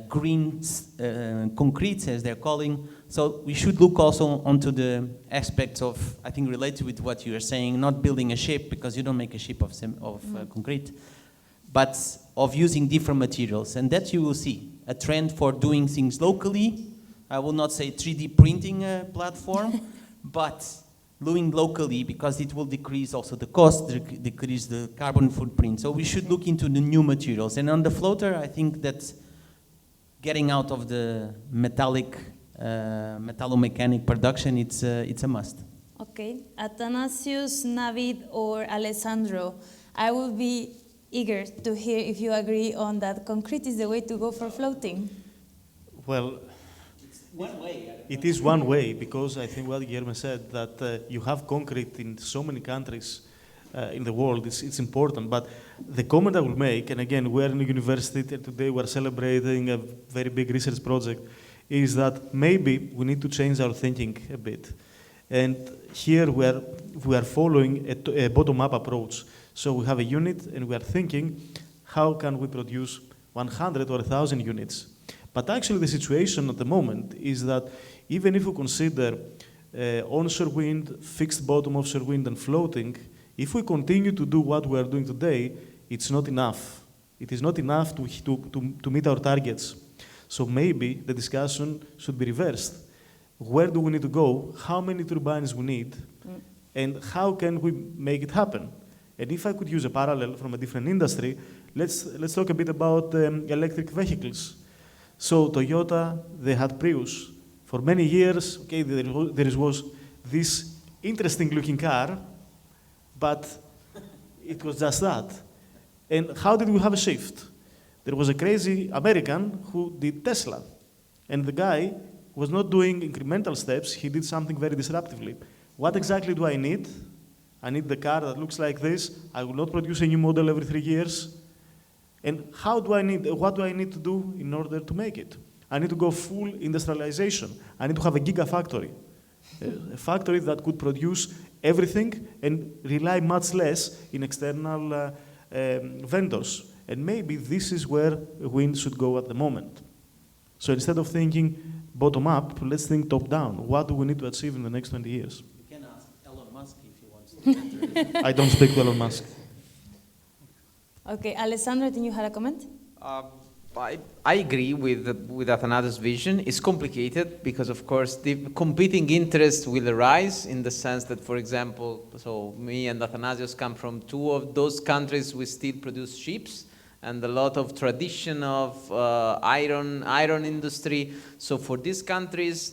green concrete, as they're calling. So we should look also onto the aspects of, I think, related with what you are saying, not building a ship, because you don't make a ship of concrete, but of using different materials. And that you will see a trend for doing things locally. I will not say 3D printing a platform, but doing locally, because it will decrease also the cost, decrease the carbon footprint. So we should look into the new materials. And on the floater, I think that getting out of the metallomechanic production, it's a must. Okay, Athanasius, Navid, or Alessandro, I will be eager to hear if you agree on that concrete is the way to go for floating. Well, it's one way. It is one way, because I think what Guillermo said, that you have concrete in so many countries in the world, it's important. But the comment I will make, and again, we're in a university, and today we're celebrating a very big research project, is that maybe we need to change our thinking a bit. And here we are following a bottom-up approach. So we have a unit, and we are thinking, how can we produce 100 or 1,000 units? But actually the situation at the moment is that even if we consider onshore wind, fixed bottom offshore wind, and floating, if we continue to do what we are doing today, it's not enough. It is not enough to meet our targets. So maybe the discussion should be reversed. Where do we need to go? How many turbines we need? And how can we make it happen? And if I could use a parallel from a different industry, let's talk a bit about electric vehicles. So Toyota, they had Prius. For many years, okay, there was this interesting looking car, but it was just that. And how did we have a shift? There was a crazy American who did Tesla. And the guy was not doing incremental steps, he did something very disruptively. What exactly do I need? I need the car that looks like this. I will not produce a new model every 3 years. And what do I need to do in order to make it? I need to go full industrialization. I need to have a gigafactory. A factory that could produce everything and rely much less in external vendors. And maybe this is where wind should go at the moment. So instead of thinking bottom up, let's think top down. What do we need to achieve in the next 20 years? You can ask Elon Musk if he wants to enter. I don't speak to Elon Musk. Okay, Alessandro, I think you had a comment? I agree with Athanasios' vision. It's complicated because, of course, the competing interests will arise in the sense that, for example, so me and Athanasios come from two of those countries we still produce ships and a lot of tradition of iron industry. So for these countries,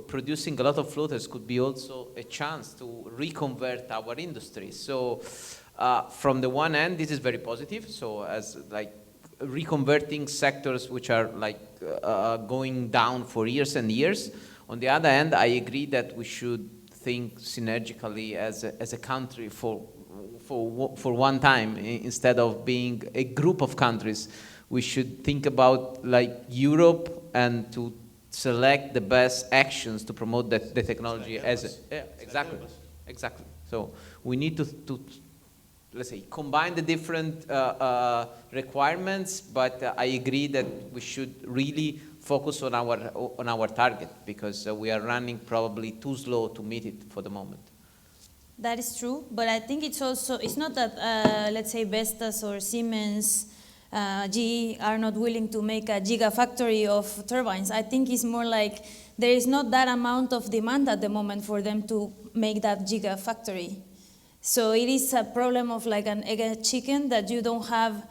producing a lot of floaters could be also a chance to reconvert our industry. So from the one end, this is very positive. So as like reconverting sectors which are like going down for years and years. On the other hand, I agree that we should think synergically as a country for one time instead of being a group of countries. We should think about like Europe and to select the best actions to promote the technology as exactly. So we need to let's say, combine the different requirements, but I agree that we should really focus on our target because we are running probably too slow to meet it for the moment. That is true, but I think it's also, it's not that, let's say, Vestas or Siemens, GE are not willing to make a gigafactory of turbines. I think it's more like there is not that amount of demand at the moment for them to make that gigafactory. So it is a problem of like an egg and chicken that you don't have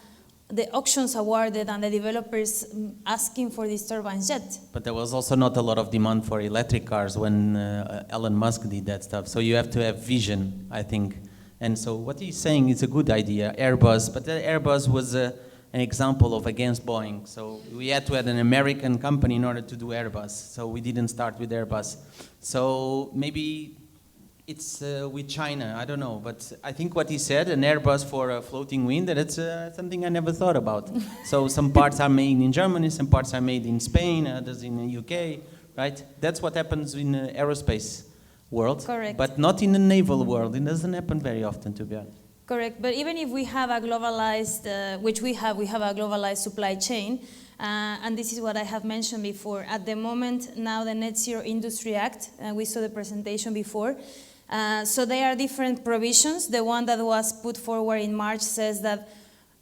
the auctions awarded and the developers asking for these turbines yet. But there was also not a lot of demand for electric cars when Elon Musk did that stuff. So you have to have vision, I think. And so what he's saying is a good idea, Airbus, but Airbus was an example of against Boeing. So we had to have an American company in order to do Airbus. So we didn't start with Airbus. So maybe it's with China, I don't know, but I think what he said, an Airbus for floating wind, that's something I never thought about. So some parts are made in Germany, some parts are made in Spain, others in the UK, right? That's what happens in the aerospace world. Correct. But not in the naval world. It doesn't happen very often, to be honest. Correct, but even if we have a globalized, which we have a globalized supply chain, and this is what I have mentioned before. At the moment, now the Net Zero Industry Act, we saw the presentation before, so there are different provisions. The one that was put forward in March says that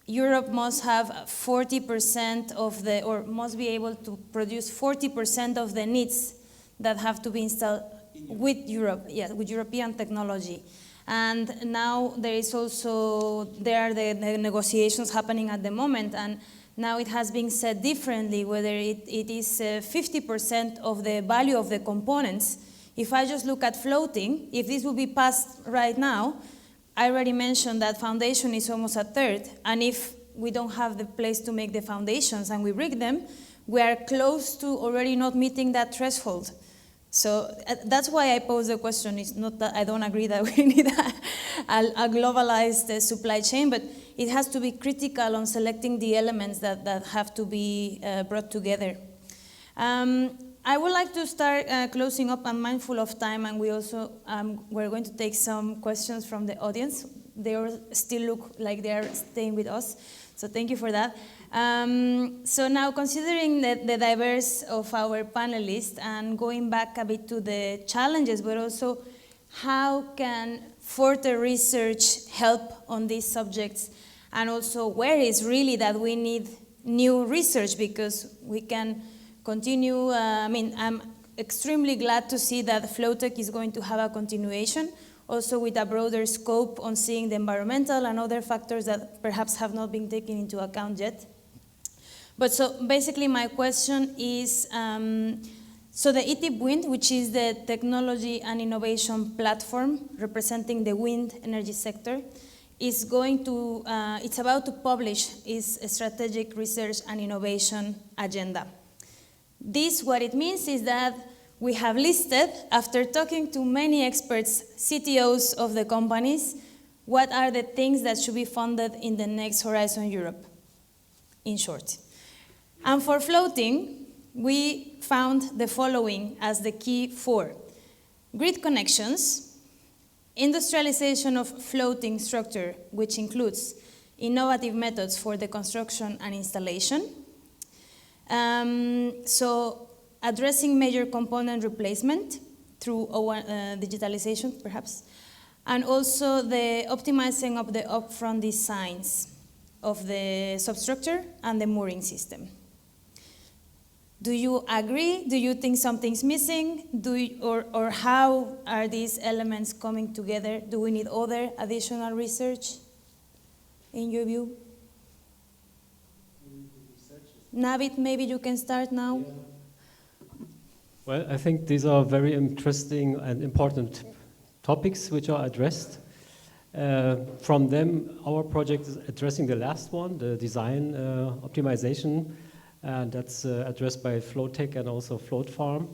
Europe must have 40% of the, or must be able to produce 40% of the needs that have to be installed with Europe, yeah, with European technology. And now there are the negotiations happening at the moment, and now it has been said differently, whether it is 50% of the value of the components. If I just look at floating, if this will be passed right now, I already mentioned that foundation is almost a third, and if we don't have the place to make the foundations and we rig them, we are close to already not meeting that threshold. So that's why I pose the question. It's not that I don't agree that we need a globalized supply chain, but it has to be critical on selecting the elements that have to be brought together. I would like to start closing up. I'm mindful of time, and we also we're going to take some questions from the audience. They all still look like they are staying with us, so thank you for that. So now, considering the diverse of our panelists and going back a bit to the challenges, but also how can further research help on these subjects, and also where is really that we need new research, because we can continue. I mean, I'm extremely glad to see that Floatech is going to have a continuation, also with a broader scope on seeing the environmental and other factors that perhaps have not been taken into account yet. But so basically my question is, so the ETIP Wind, which is the technology and innovation platform representing the wind energy sector, is going to, it's about to publish its strategic research and innovation agenda. This, what it means is that we have listed, after talking to many experts, CTOs of the companies, what are the things that should be funded in the next Horizon Europe, in short. And for floating, we found the following as the key 4. Grid connections, industrialization of floating structure, which includes innovative methods for the construction and installation. So addressing major component replacement through digitalization, perhaps, and also the optimizing of the upfront designs of the substructure and the mooring system. Do you agree? Do you think something's missing? Or how are these elements coming together? Do we need other additional research, in your view? Navid, maybe you can start now. Yeah. Well, I think these are very interesting and important topics which are addressed. From them, our project is addressing the last one, the design optimization, and that's addressed by Floatech and also Float Farm.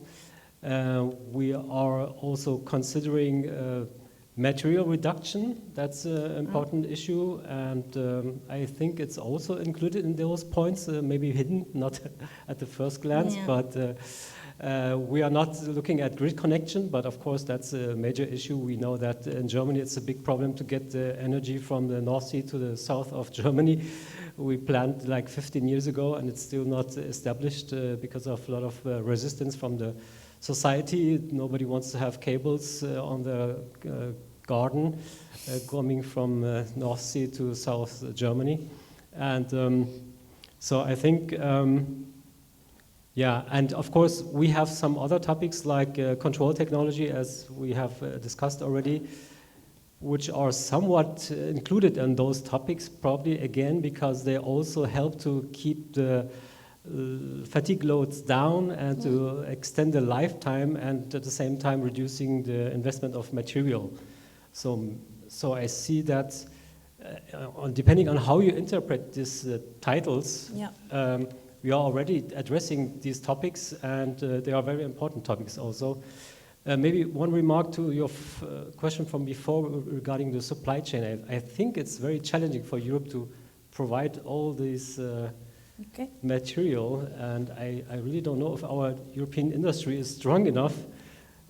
We are also considering material reduction. That's an important issue, and I think it's also included in those points, maybe hidden, not at the first glance, but we are not looking at grid connection, but of course that's a major issue. We know that in Germany it's a big problem to get the energy from the North Sea to the south of Germany. We planned like 15 years ago and it's still not established because of a lot of resistance from the society. Nobody wants to have cables on the garden coming from North Sea to South Germany. And so I think yeah, and of course we have some other topics like control technology, as we have discussed already, which are somewhat included in those topics, probably again because they also help to keep the fatigue loads down and to extend the lifetime, and at the same time reducing the investment of material. So I see that depending on how you interpret these titles, we are already addressing these topics, and they are very important topics also. Maybe one remark to your question from before regarding the supply chain. I think it's very challenging for Europe to provide all these material, and I really don't know if our European industry is strong enough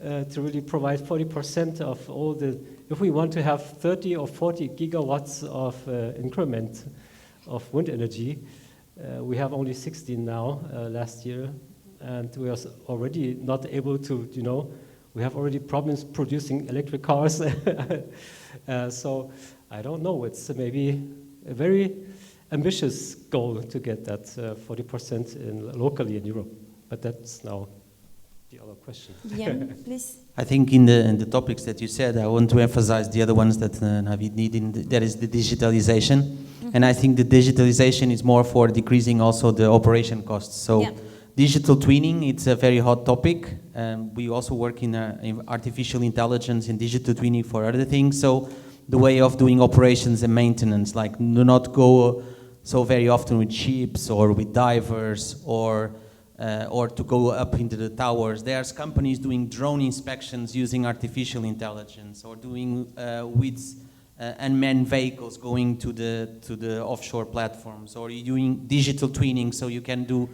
to really provide 40% of all the, if we want to have 30 or 40 gigawatts of increment of wind energy. We have only 16 now, last year, and we are already not able to, you know, we have already problems producing electric cars. So I don't know, it's maybe a very ambitious goal to get that 40% locally in Europe, but that's now the other question. Yeah, please. I think in the topics that you said, I want to emphasize the other ones that Navid needed. That is the digitalization. And I think the digitalization is more for decreasing also the operation costs. So digital twinning, it's a very hot topic. We also work in artificial intelligence and digital twinning for other things. So the way of doing operations and maintenance, like do not go so very often with ships or with divers or to go up into the towers. There's companies doing drone inspections using artificial intelligence, or doing with unmanned vehicles going to the offshore platforms, or you're doing digital twinning, so you can do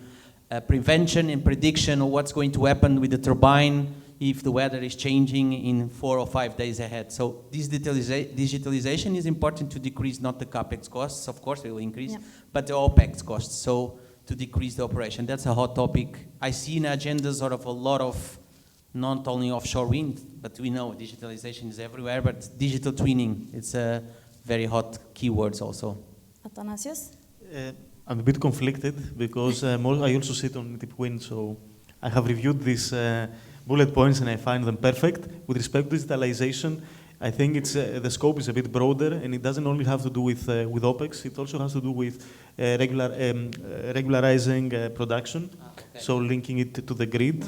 prevention and prediction of what's going to happen with the turbine if the weather is changing in 4 or 5 days ahead. So this digitalization is important to decrease not the CapEx costs, of course it will increase, but the OpEx costs, so to decrease the operation. That's a hot topic. I see in agendas sort of a lot of not only offshore wind, but we know digitalization is everywhere, but digital twinning, it's a very hot keywords also. Athanasios? I'm a bit conflicted because I also sit on deep wind, so I have reviewed these bullet points and I find them perfect. With respect to digitalization, I think it's the scope is a bit broader, and it doesn't only have to do with OpEx, it also has to do with regularizing production, so linking it to the grid.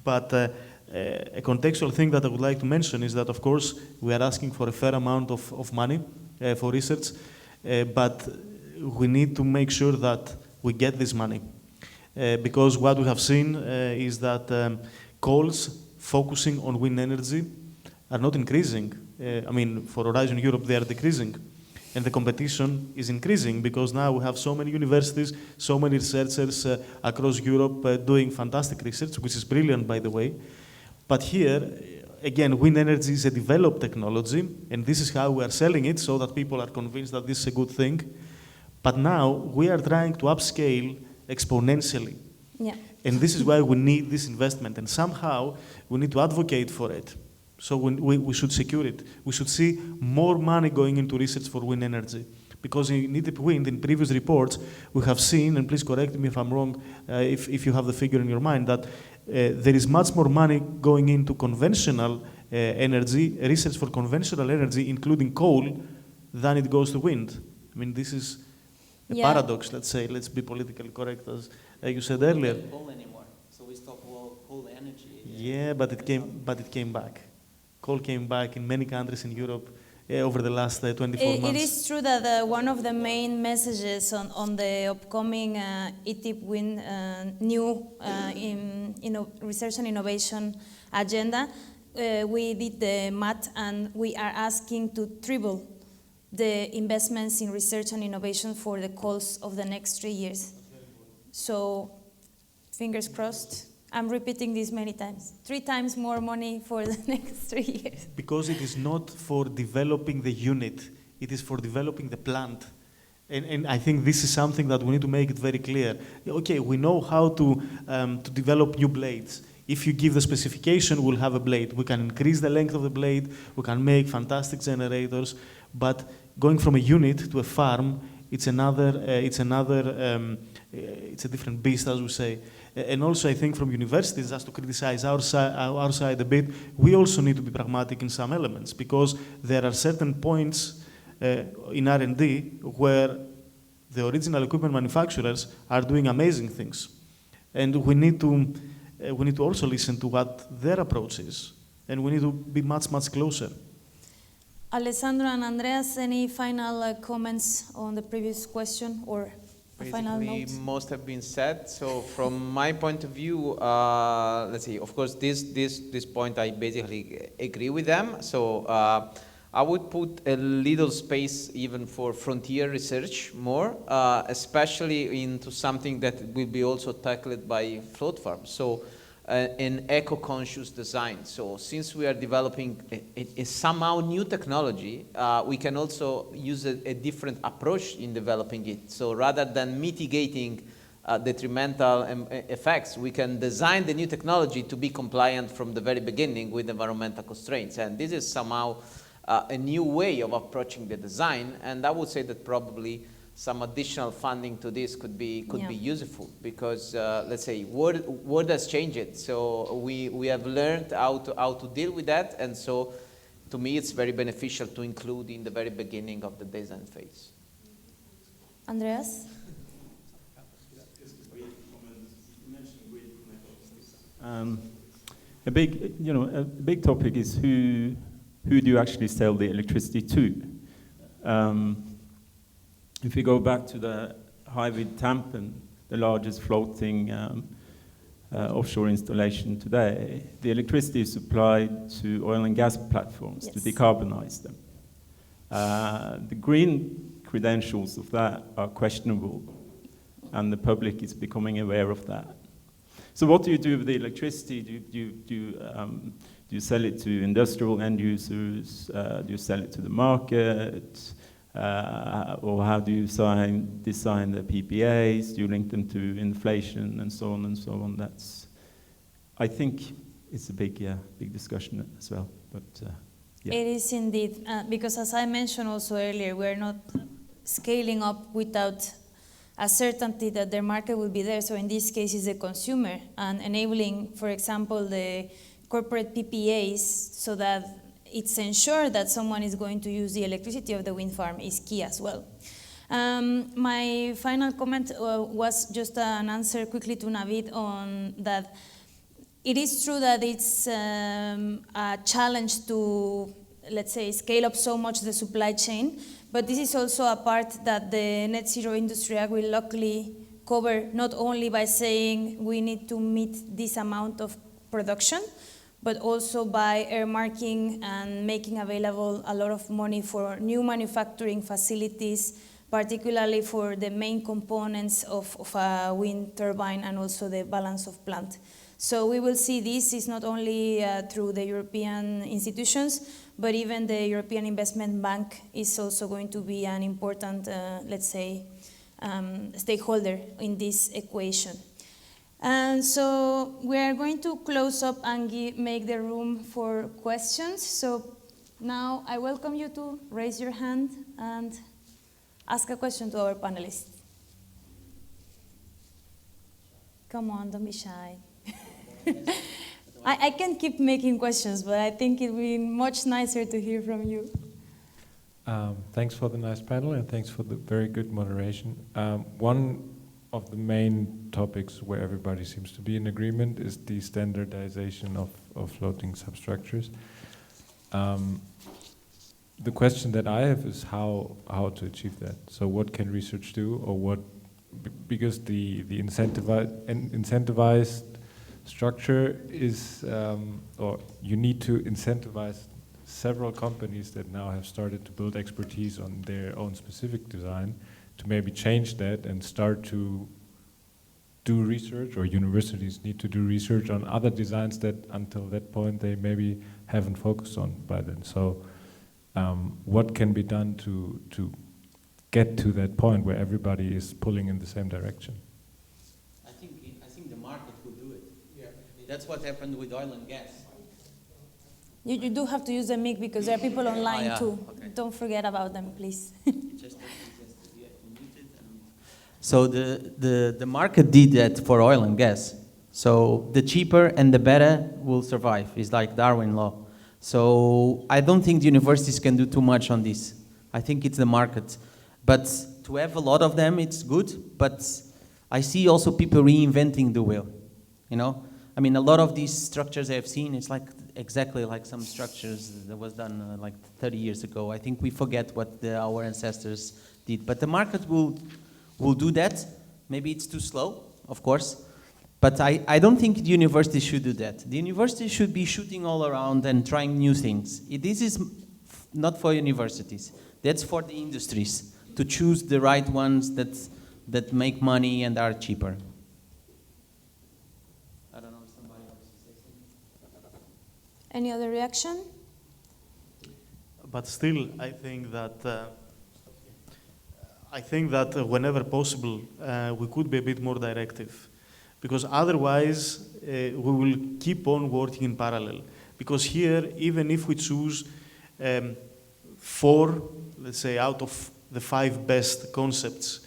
But a contextual thing that I would like to mention is that, of course, we are asking for a fair amount of money for research, but we need to make sure that we get this money. Because what we have seen is that calls focusing on wind energy are not increasing. I mean, for Horizon Europe, they are decreasing. And the competition is increasing because now we have so many universities, so many researchers across Europe doing fantastic research, which is brilliant, by the way. But here, again, wind energy is a developed technology, and this is how we are selling it so that people are convinced that this is a good thing. But now we are trying to upscale exponentially. Yeah. And this is why we need this investment, and somehow we need to advocate for it. So we should secure it. We should see more money going into research for wind energy. Because in Deep Wind, in previous reports, we have seen, and please correct me if I'm wrong, if you have the figure in your mind, that there is much more money going into conventional energy, research for conventional energy, including coal, than it goes to wind. I mean, this is a paradox, let's say. Let's be politically correct, as you said earlier. We don't coal anymore, so we stop coal energy. Yeah, but it came back. Coal came back in many countries in Europe over the last 24 months. It is true that one of the main messages on the upcoming ETIP Wind new research and innovation agenda, we did the math and we are asking to triple the investments in research and innovation for the calls of the next 3 years. So, fingers crossed. I'm repeating this many times. 3 times more money for the next 3 years. Because it is not for developing the unit, it is for developing the plant. And I think this is something that we need to make it very clear. Okay, we know how to develop new blades. If you give the specification, we'll have a blade. We can increase the length of the blade, we can make fantastic generators, but going from a unit to a farm, it's a different beast, as we say. And also, I think from universities, just to criticize our side a bit, we also need to be pragmatic in some elements, because there are certain points in R&D where the original equipment manufacturers are doing amazing things. And we need to also listen to what their approach is, and we need to be much, much closer. Alessandro and Andreas, any final comments on the previous question or final notes? Most have been said. So from my point of view, let's see, of course, this point I basically agree with them. So I would put a little space even for frontier research more, especially into something that will be also tackled by float farms. So an eco-conscious design. So since we are developing a somehow new technology, we can also use a different approach in developing it. So rather than mitigating detrimental effects, we can design the new technology to be compliant from the very beginning with environmental constraints. And this is somehow a new way of approaching the design. And I would say that probably some additional funding to this could be useful, because let's say world has changed. So we have learned how to deal with that, and so to me it's very beneficial to include in the very beginning of the design phase. Andreas? A big topic is who do you actually sell the electricity to? If we go back to the Hywind Tampen, the largest floating offshore installation today, the electricity is supplied to oil and gas platforms to decarbonize them. The green credentials of that are questionable, and the public is becoming aware of that. So what do you do with the electricity? Do you sell it to industrial end users? Do you sell it to the market? Or how do you design the PPAs? Do you link them to inflation and so on and so on? I think it's a big discussion as well. But It is indeed, because as I mentioned also earlier, we're not scaling up without a certainty that their market will be there. So in this case, it's the consumer, and enabling, for example, the corporate PPAs so that it's ensured that someone is going to use the electricity of the wind farm is key as well. My final comment was just an answer quickly to Navid on that. It is true that it's a challenge to, let's say, scale up so much the supply chain, But this is also a part that the Net Zero Industry Act will luckily cover, not only by saying we need to meet this amount of production, but also by earmarking and making available a lot of money for new manufacturing facilities, particularly for the main components of a wind turbine and also the balance of plant. So we will see this is not only through the European institutions, but even the European Investment Bank is also going to be an important, let's say, stakeholder in this equation. And so we are going to close up and make the room for questions. So now I welcome you to raise your hand and ask a question to our panelists. Come on, don't be shy. I can keep making questions, but I think it will be much nicer to hear from you. Thanks for the nice panel and thanks for the very good moderation. One of the main topics where everybody seems to be in agreement is the standardization of floating substructures. The question that I have is how to achieve that. So what can research do, or what, because the incentivized structure is, or you need to incentivize several companies that now have started to build expertise on their own specific design to maybe change that and start to do research, or universities need to do research on other designs that until that point they maybe haven't focused on by then. So what can be done to get to that point where everybody is pulling in the same direction? I think the market will do it. Yeah. That's what happened with oil and gas. You do have to use the mic because there are people online too. Okay. Don't forget about them, please. So the market did that for oil and gas. So the cheaper and the better will survive. It's like Darwin law. So I don't think the universities can do too much on this. I think it's the market. But to have a lot of them, it's good. But I see also people reinventing the wheel. You know, I mean, a lot of these structures I have seen, it's like exactly like some structures that was done like 30 years ago. I think we forget what our ancestors did. But the market will do that. Maybe it's too slow, of course. But I don't think the university should do that. The university should be shooting all around and trying new things. This is not for universities. That's for the industries to choose the right ones that make money and are cheaper. I don't know if somebody else is saying. Any other reaction? But still, I think that whenever possible, we could be a bit more directive. Because otherwise, we will keep on working in parallel. Because here, even if we choose 4, let's say, out of the 5 best concepts,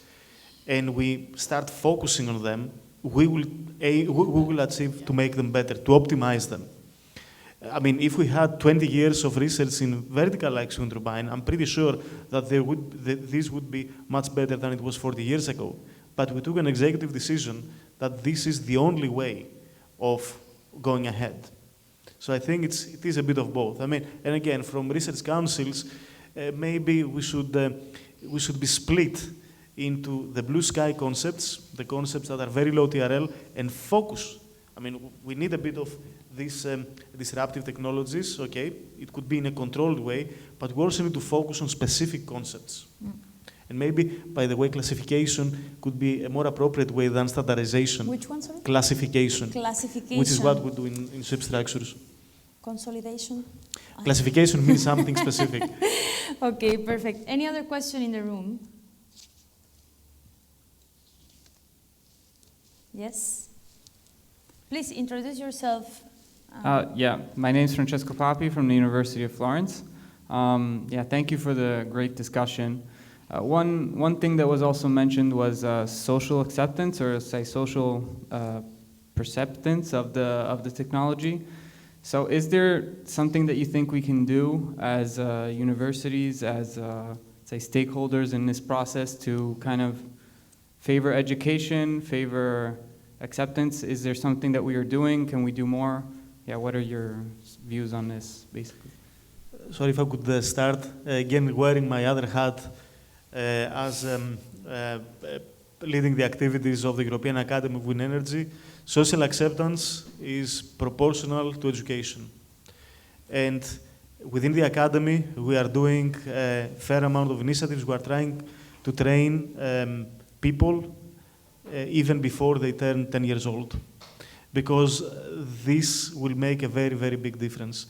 and we start focusing on them, we will achieve to make them better, to optimize them. I mean, if we had 20 years of research in vertical axial turbine, I'm pretty sure that this would be much better than it was 40 years ago. But we took an executive decision that this is the only way of going ahead. So I think it is a bit of both. I mean, and again, from research councils, maybe we should be split into the blue sky concepts, the concepts that are very low TRL, and focus. I mean, we need a bit of these disruptive technologies, okay? It could be in a controlled way, but we also need to focus on specific concepts. Mm. And maybe, by the way, classification could be a more appropriate way than standardization. Which one, sorry? Classification. Classification. Which is what we do in ship structures. Consolidation? Classification means something specific. Okay, perfect. Any other question in the room? Yes? Please introduce yourself. Yeah, my name is Francesco Papi from the University of Florence. Yeah, thank you for the great discussion. One thing that was also mentioned was social acceptance, or say social perceptance of the technology. So is there something that you think we can do as universities, as say stakeholders in this process to kind of favor education, favor acceptance? Is there something that we are doing? Can we do more? Yeah, what are your views on this, basically? sorry if I could start again wearing my other hat as leading the activities of the European Academy of Wind Energy. Social acceptance is proportional to education. And within the Academy, we are doing a fair amount of initiatives. We are trying to train people even before they turn 10 years old, because this will make a very, very big difference.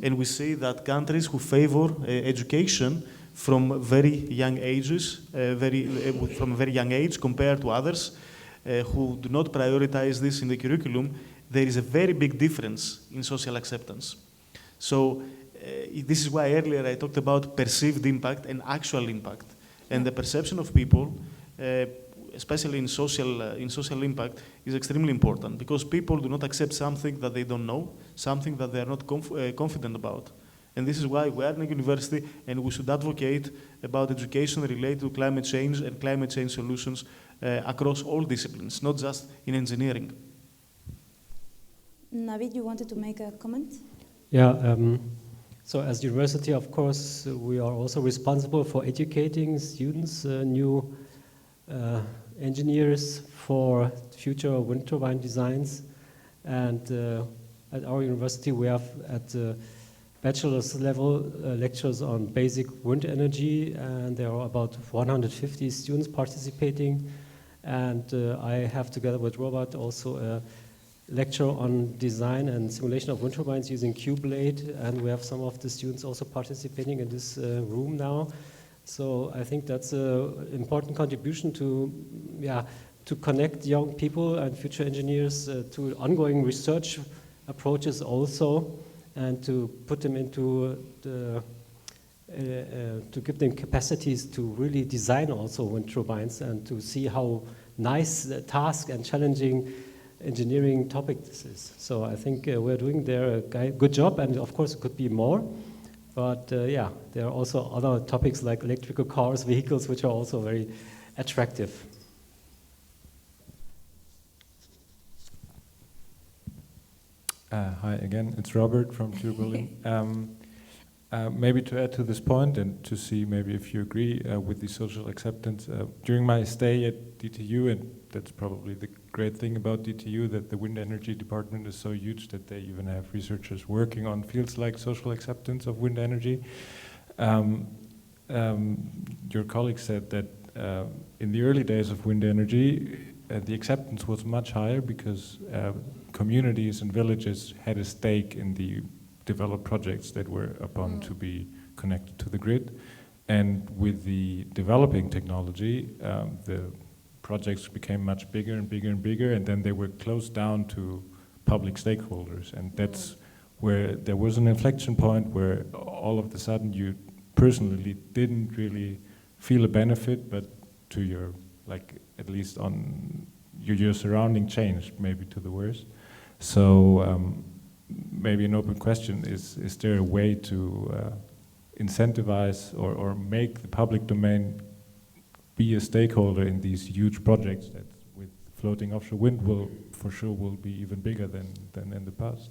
And we see that countries who favor education from very young ages, from a very young age compared to others who do not prioritize this in the curriculum, there is a very big difference in social acceptance. So this is why earlier I talked about perceived impact and actual impact. And the perception of people, especially in social impact, is extremely important, because people do not accept something that they don't know, something that they are not confident about. And this is why we are in a university, and we should advocate about education related to climate change and climate change solutions across all disciplines, not just in engineering. Navid, you wanted to make a comment? Yeah, so as university, of course, we are also responsible for educating students, new engineers for future wind turbine designs. And at our university, we have at the bachelor's level lectures on basic wind energy, and there are about 150 students participating. And I have, together with Robert, also a lecture on design and simulation of wind turbines using QBLADE, and we have some of the students also participating in this room now. So I think that's an important contribution to connect young people and future engineers to ongoing research approaches also, and to put them into to give them capacities to really design also wind turbines, and to see how nice the task and challenging engineering topic this is. So I think we're doing there a good job, and of course it could be more. But yeah, there are also other topics like electrical cars, vehicles, which are also very attractive. Hi again, it's Robert from QBLADE. Maybe to add to this point and to see maybe if you agree with the social acceptance. During my stay at DTU, and that's probably the great thing about DTU, that the wind energy department is so huge that they even have researchers working on fields like social acceptance of wind energy. Your colleague said that in the early days of wind energy, the acceptance was much higher because communities and villages had a stake in the developed projects that were upon to be connected to the grid. And with the developing technology, the projects became much bigger and bigger and bigger, and then they were closed down to public stakeholders. And that's where there was an inflection point where all of a sudden you personally didn't really feel a benefit, but to your, like, at least on your surrounding changed, maybe to the worse. So maybe an open question is there a way to incentivize or make the public domain be a stakeholder in these huge projects that with floating offshore wind will be even bigger than in the past?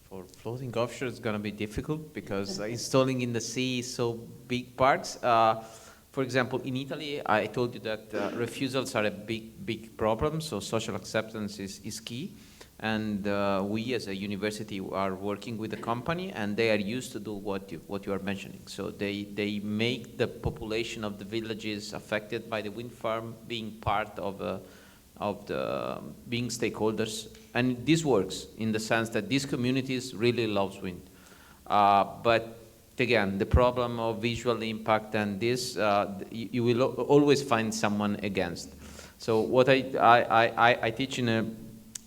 For floating offshore, it's going to be difficult because installing in the sea is so big parts. For example, in Italy, I told you that refusals are a big problem, so social acceptance is key. And we as a university are working with the company, and they are used to do what you are mentioning. So they make the population of the villages affected by the wind farm being part of being stakeholders. And this works in the sense that these communities really love wind. But again, the problem of visual impact and this, you will always find someone against. So what I teach in a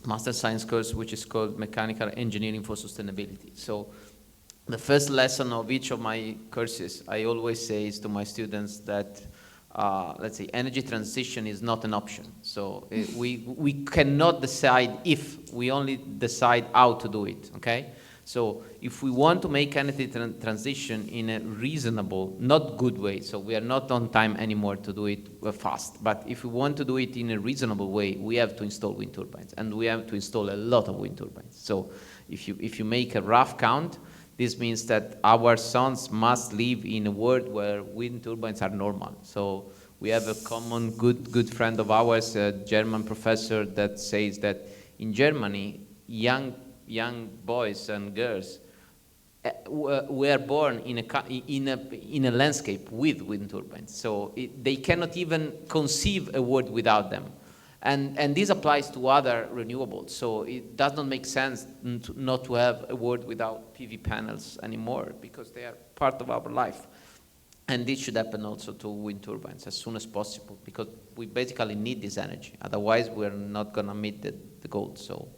master science course, which is called Mechanical Engineering for Sustainability. So the first lesson of each of my courses, I always say is to my students that, let's say, energy transition is not an option. So we cannot decide if, we only decide how to do it, okay? So if we want to make energy transition in a reasonable, not good way, so we are not on time anymore to do it fast, but if we want to do it in a reasonable way, we have to install wind turbines, and we have to install a lot of wind turbines. So if you make a rough count, This means that our sons must live in a world where wind turbines are normal. So we have a common good friend of ours, a German professor, that says that in Germany, young boys and girls were born in a landscape with wind turbines. So they cannot even conceive a world without them. And this applies to other renewables. So it does not make sense not to have a world without PV panels anymore, because they are part of our life. And this should happen also to wind turbines as soon as possible, because we basically need this energy. Otherwise, we're not going to meet the goals. So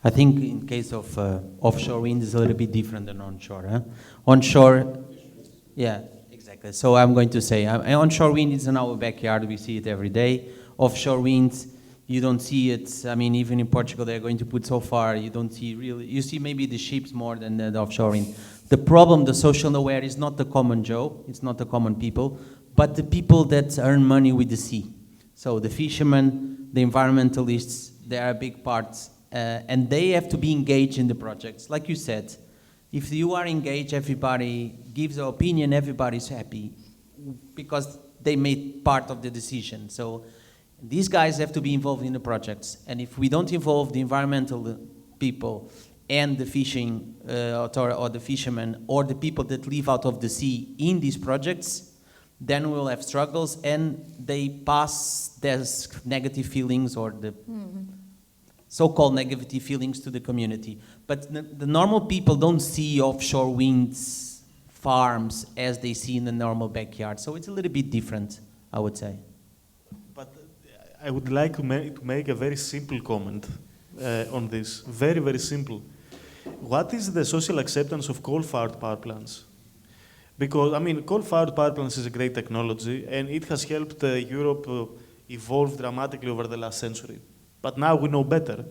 I think in case of offshore wind is a little bit different than onshore. Huh? Onshore, yeah, exactly. So I'm going to say, onshore wind is in our backyard. We see it every day. Offshore wind, you don't see it. I mean, even in Portugal, they're going to put so far, you don't see really, you see maybe the ships more than the offshore wind. The problem, the social aware, is not the common Joe, it's not the common people, but the people that earn money with the sea. So the fishermen, the environmentalists, they are a big part, and they have to be engaged in the projects. Like you said, if you are engaged, everybody gives their opinion, everybody's happy, because they made part of the decision. So these guys have to be involved in the projects, and if we don't involve the environmental people and the fishing or the fishermen or the people that live out of the sea in these projects, then we'll have struggles, and they pass their negative feelings or the so-called negative feelings to the community. But the normal people don't see offshore wind farms as they see in the normal backyard, so it's a little bit different, I would say. But I would like to make a very simple comment on this, very, very simple. What is the social acceptance of coal-fired power plants? Because, I mean, coal-fired power plants is a great technology, and it has helped Europe evolve dramatically over the last century. But now we know better.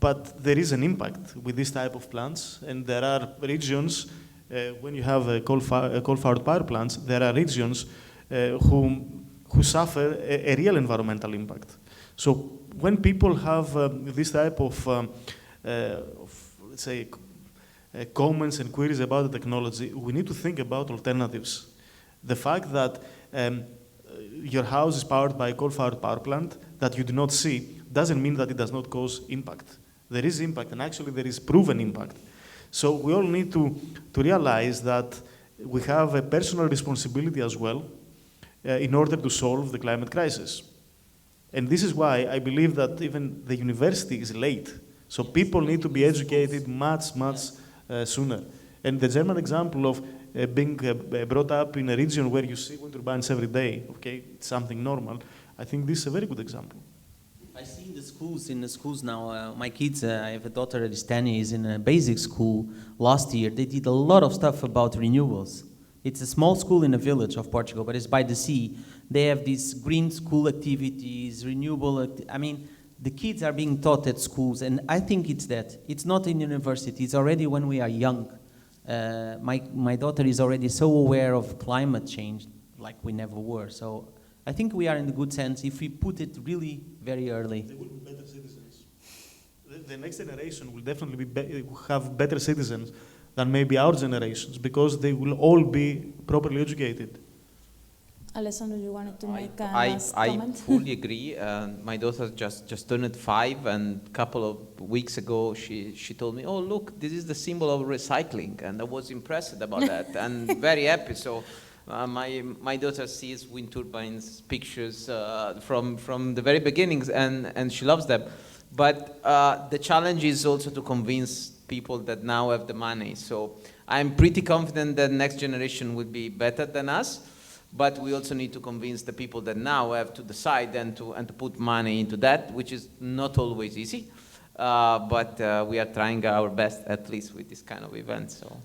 But there is an impact with this type of plants, and there are regions, when you have coal-fired power plants, there are regions who suffer a real environmental impact. So when people have this type of let's say, comments and queries about the technology, we need to think about alternatives. The fact that your house is powered by a coal-fired power plant that you do not see doesn't mean that it does not cause impact. There is impact, and actually there is proven impact. So we all need to realize that we have a personal responsibility as well in order to solve the climate crisis. And this is why I believe that even the university is late. So people need to be educated much sooner. And the German example of being brought up in a region where you see wind turbines every day, okay, it's something normal, I think this is a very good example. I see in the schools now, my kids, I have a daughter that is 10, is in a basic school. Last year, they did a lot of stuff about renewables. It's a small school in a village of Portugal, but it's by the sea. They have these green school activities, renewable, I mean, the kids are being taught at schools, and I think it's that. It's not in university, it's already when we are young. My daughter is already so aware of climate change like we never were. So I think we are in the good sense if we put it really very early. They will be better citizens. The next generation will definitely have better citizens than maybe our generations, because they will all be properly educated. Alessandro, you wanted to make a last comment? I fully agree. My daughter just turned 5, and a couple of weeks ago she told me, "Oh, look, this is the symbol of recycling," and I was impressed about that and very happy. So my daughter sees wind turbines pictures from the very beginnings, and she loves them. But the challenge is also to convince people that now have the money. So I'm pretty confident that next generation will be better than us. But we also need to convince the people that now have to decide and to put money into that, which is not always easy. But we are trying our best, at least with this kind of event. So,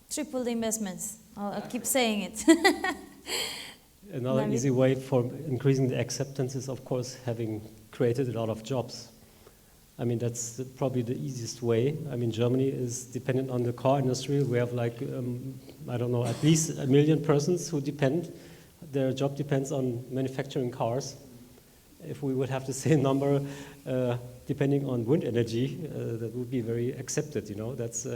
triple the investments. I'll keep saying it. Another easy way for increasing the acceptance is, of course, having created a lot of jobs. I mean, that's probably the easiest way. I mean, Germany is dependent on the car industry. We have like, I don't know, at least 1 million persons who depend. Their job depends on manufacturing cars. If we would have the same number depending on wind energy, that would be very accepted, you know. That's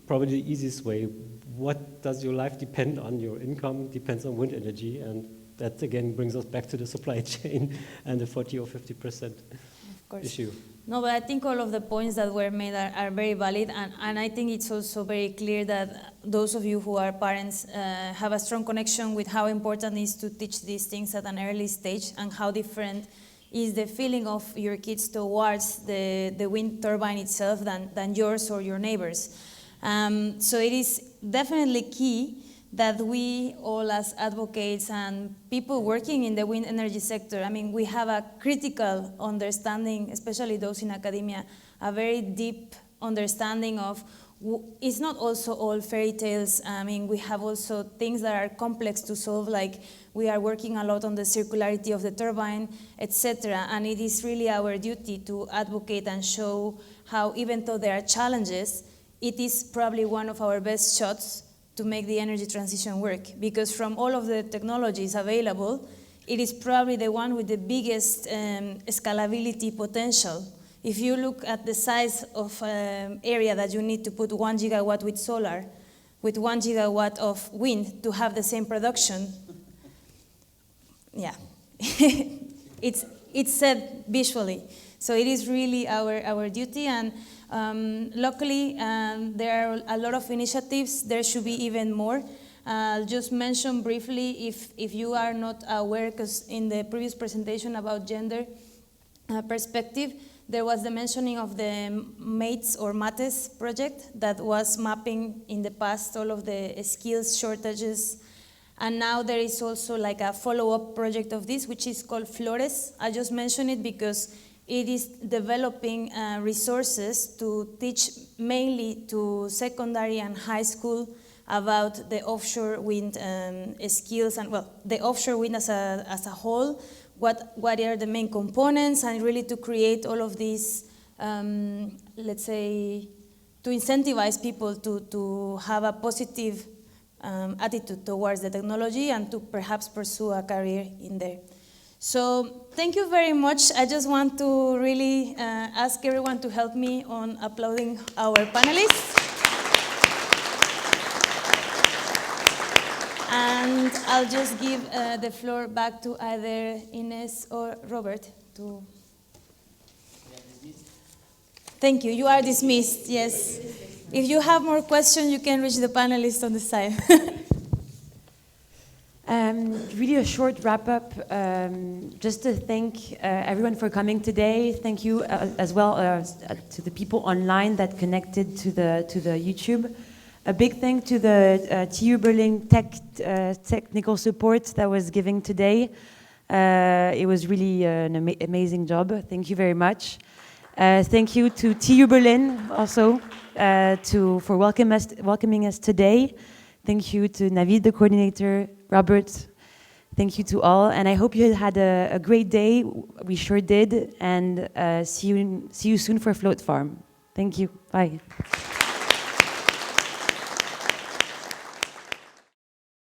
probably the easiest way. What does your life depend on? Your income depends on wind energy, and that again brings us back to the supply chain and the 40 or 50% issue. No, but I think all of the points that were made are very valid, and I think it's also very clear that those of you who are parents have a strong connection with how important it is to teach these things at an early stage, and how different is the feeling of your kids towards the wind turbine itself than yours or your neighbors. So it is definitely key that we all as advocates and people working in the wind energy sector, I mean, we have a critical understanding, especially those in academia, a very deep understanding of, it's not also all fairy tales. I mean, we have also things that are complex to solve, like we are working a lot on the circularity of the turbine, etc. And it is really our duty to advocate and show how, even though there are challenges, it is probably one of our best shots to make the energy transition work, because from all of the technologies available, it is probably the one with the biggest scalability potential. If you look at the size of area that you need to put 1 gigawatt with solar, with 1 gigawatt of wind to have the same production, yeah, it's said visually. So it is really our duty, and luckily, there are a lot of initiatives. There should be even more. I'll just mention briefly, if you are not aware, because in the previous presentation about gender perspective, there was the mentioning of the MATES or MATES project that was mapping in the past all of the skills shortages. And now there is also like a follow-up project of this, which is called FLORES. I just mention it because it is developing resources to teach mainly to secondary and high school about the offshore wind skills, and well, the offshore wind as a whole, what are the main components, and really to create all of these, let's say, to incentivize people to have a positive attitude towards the technology and to perhaps pursue a career in there. So thank you very much. I just want to really ask everyone to help me on applauding our panelists. And I'll just give the floor back to either Ines or Robert. Thank you. You are dismissed, yes. If you have more questions, you can reach the panelists on the side. Really a short wrap-up, just to thank everyone for coming today. Thank you as well to the people online that connected to the YouTube. A big thank to the TU Berlin technical support that was given today. It was really an amazing job. Thank you very much. Thank you to TU Berlin also for welcoming us today. Thank you to Navid, the coordinator, Robert. Thank you to all, and I hope you had a great day. We sure did, and see you soon for Float Farm. Thank you. Bye.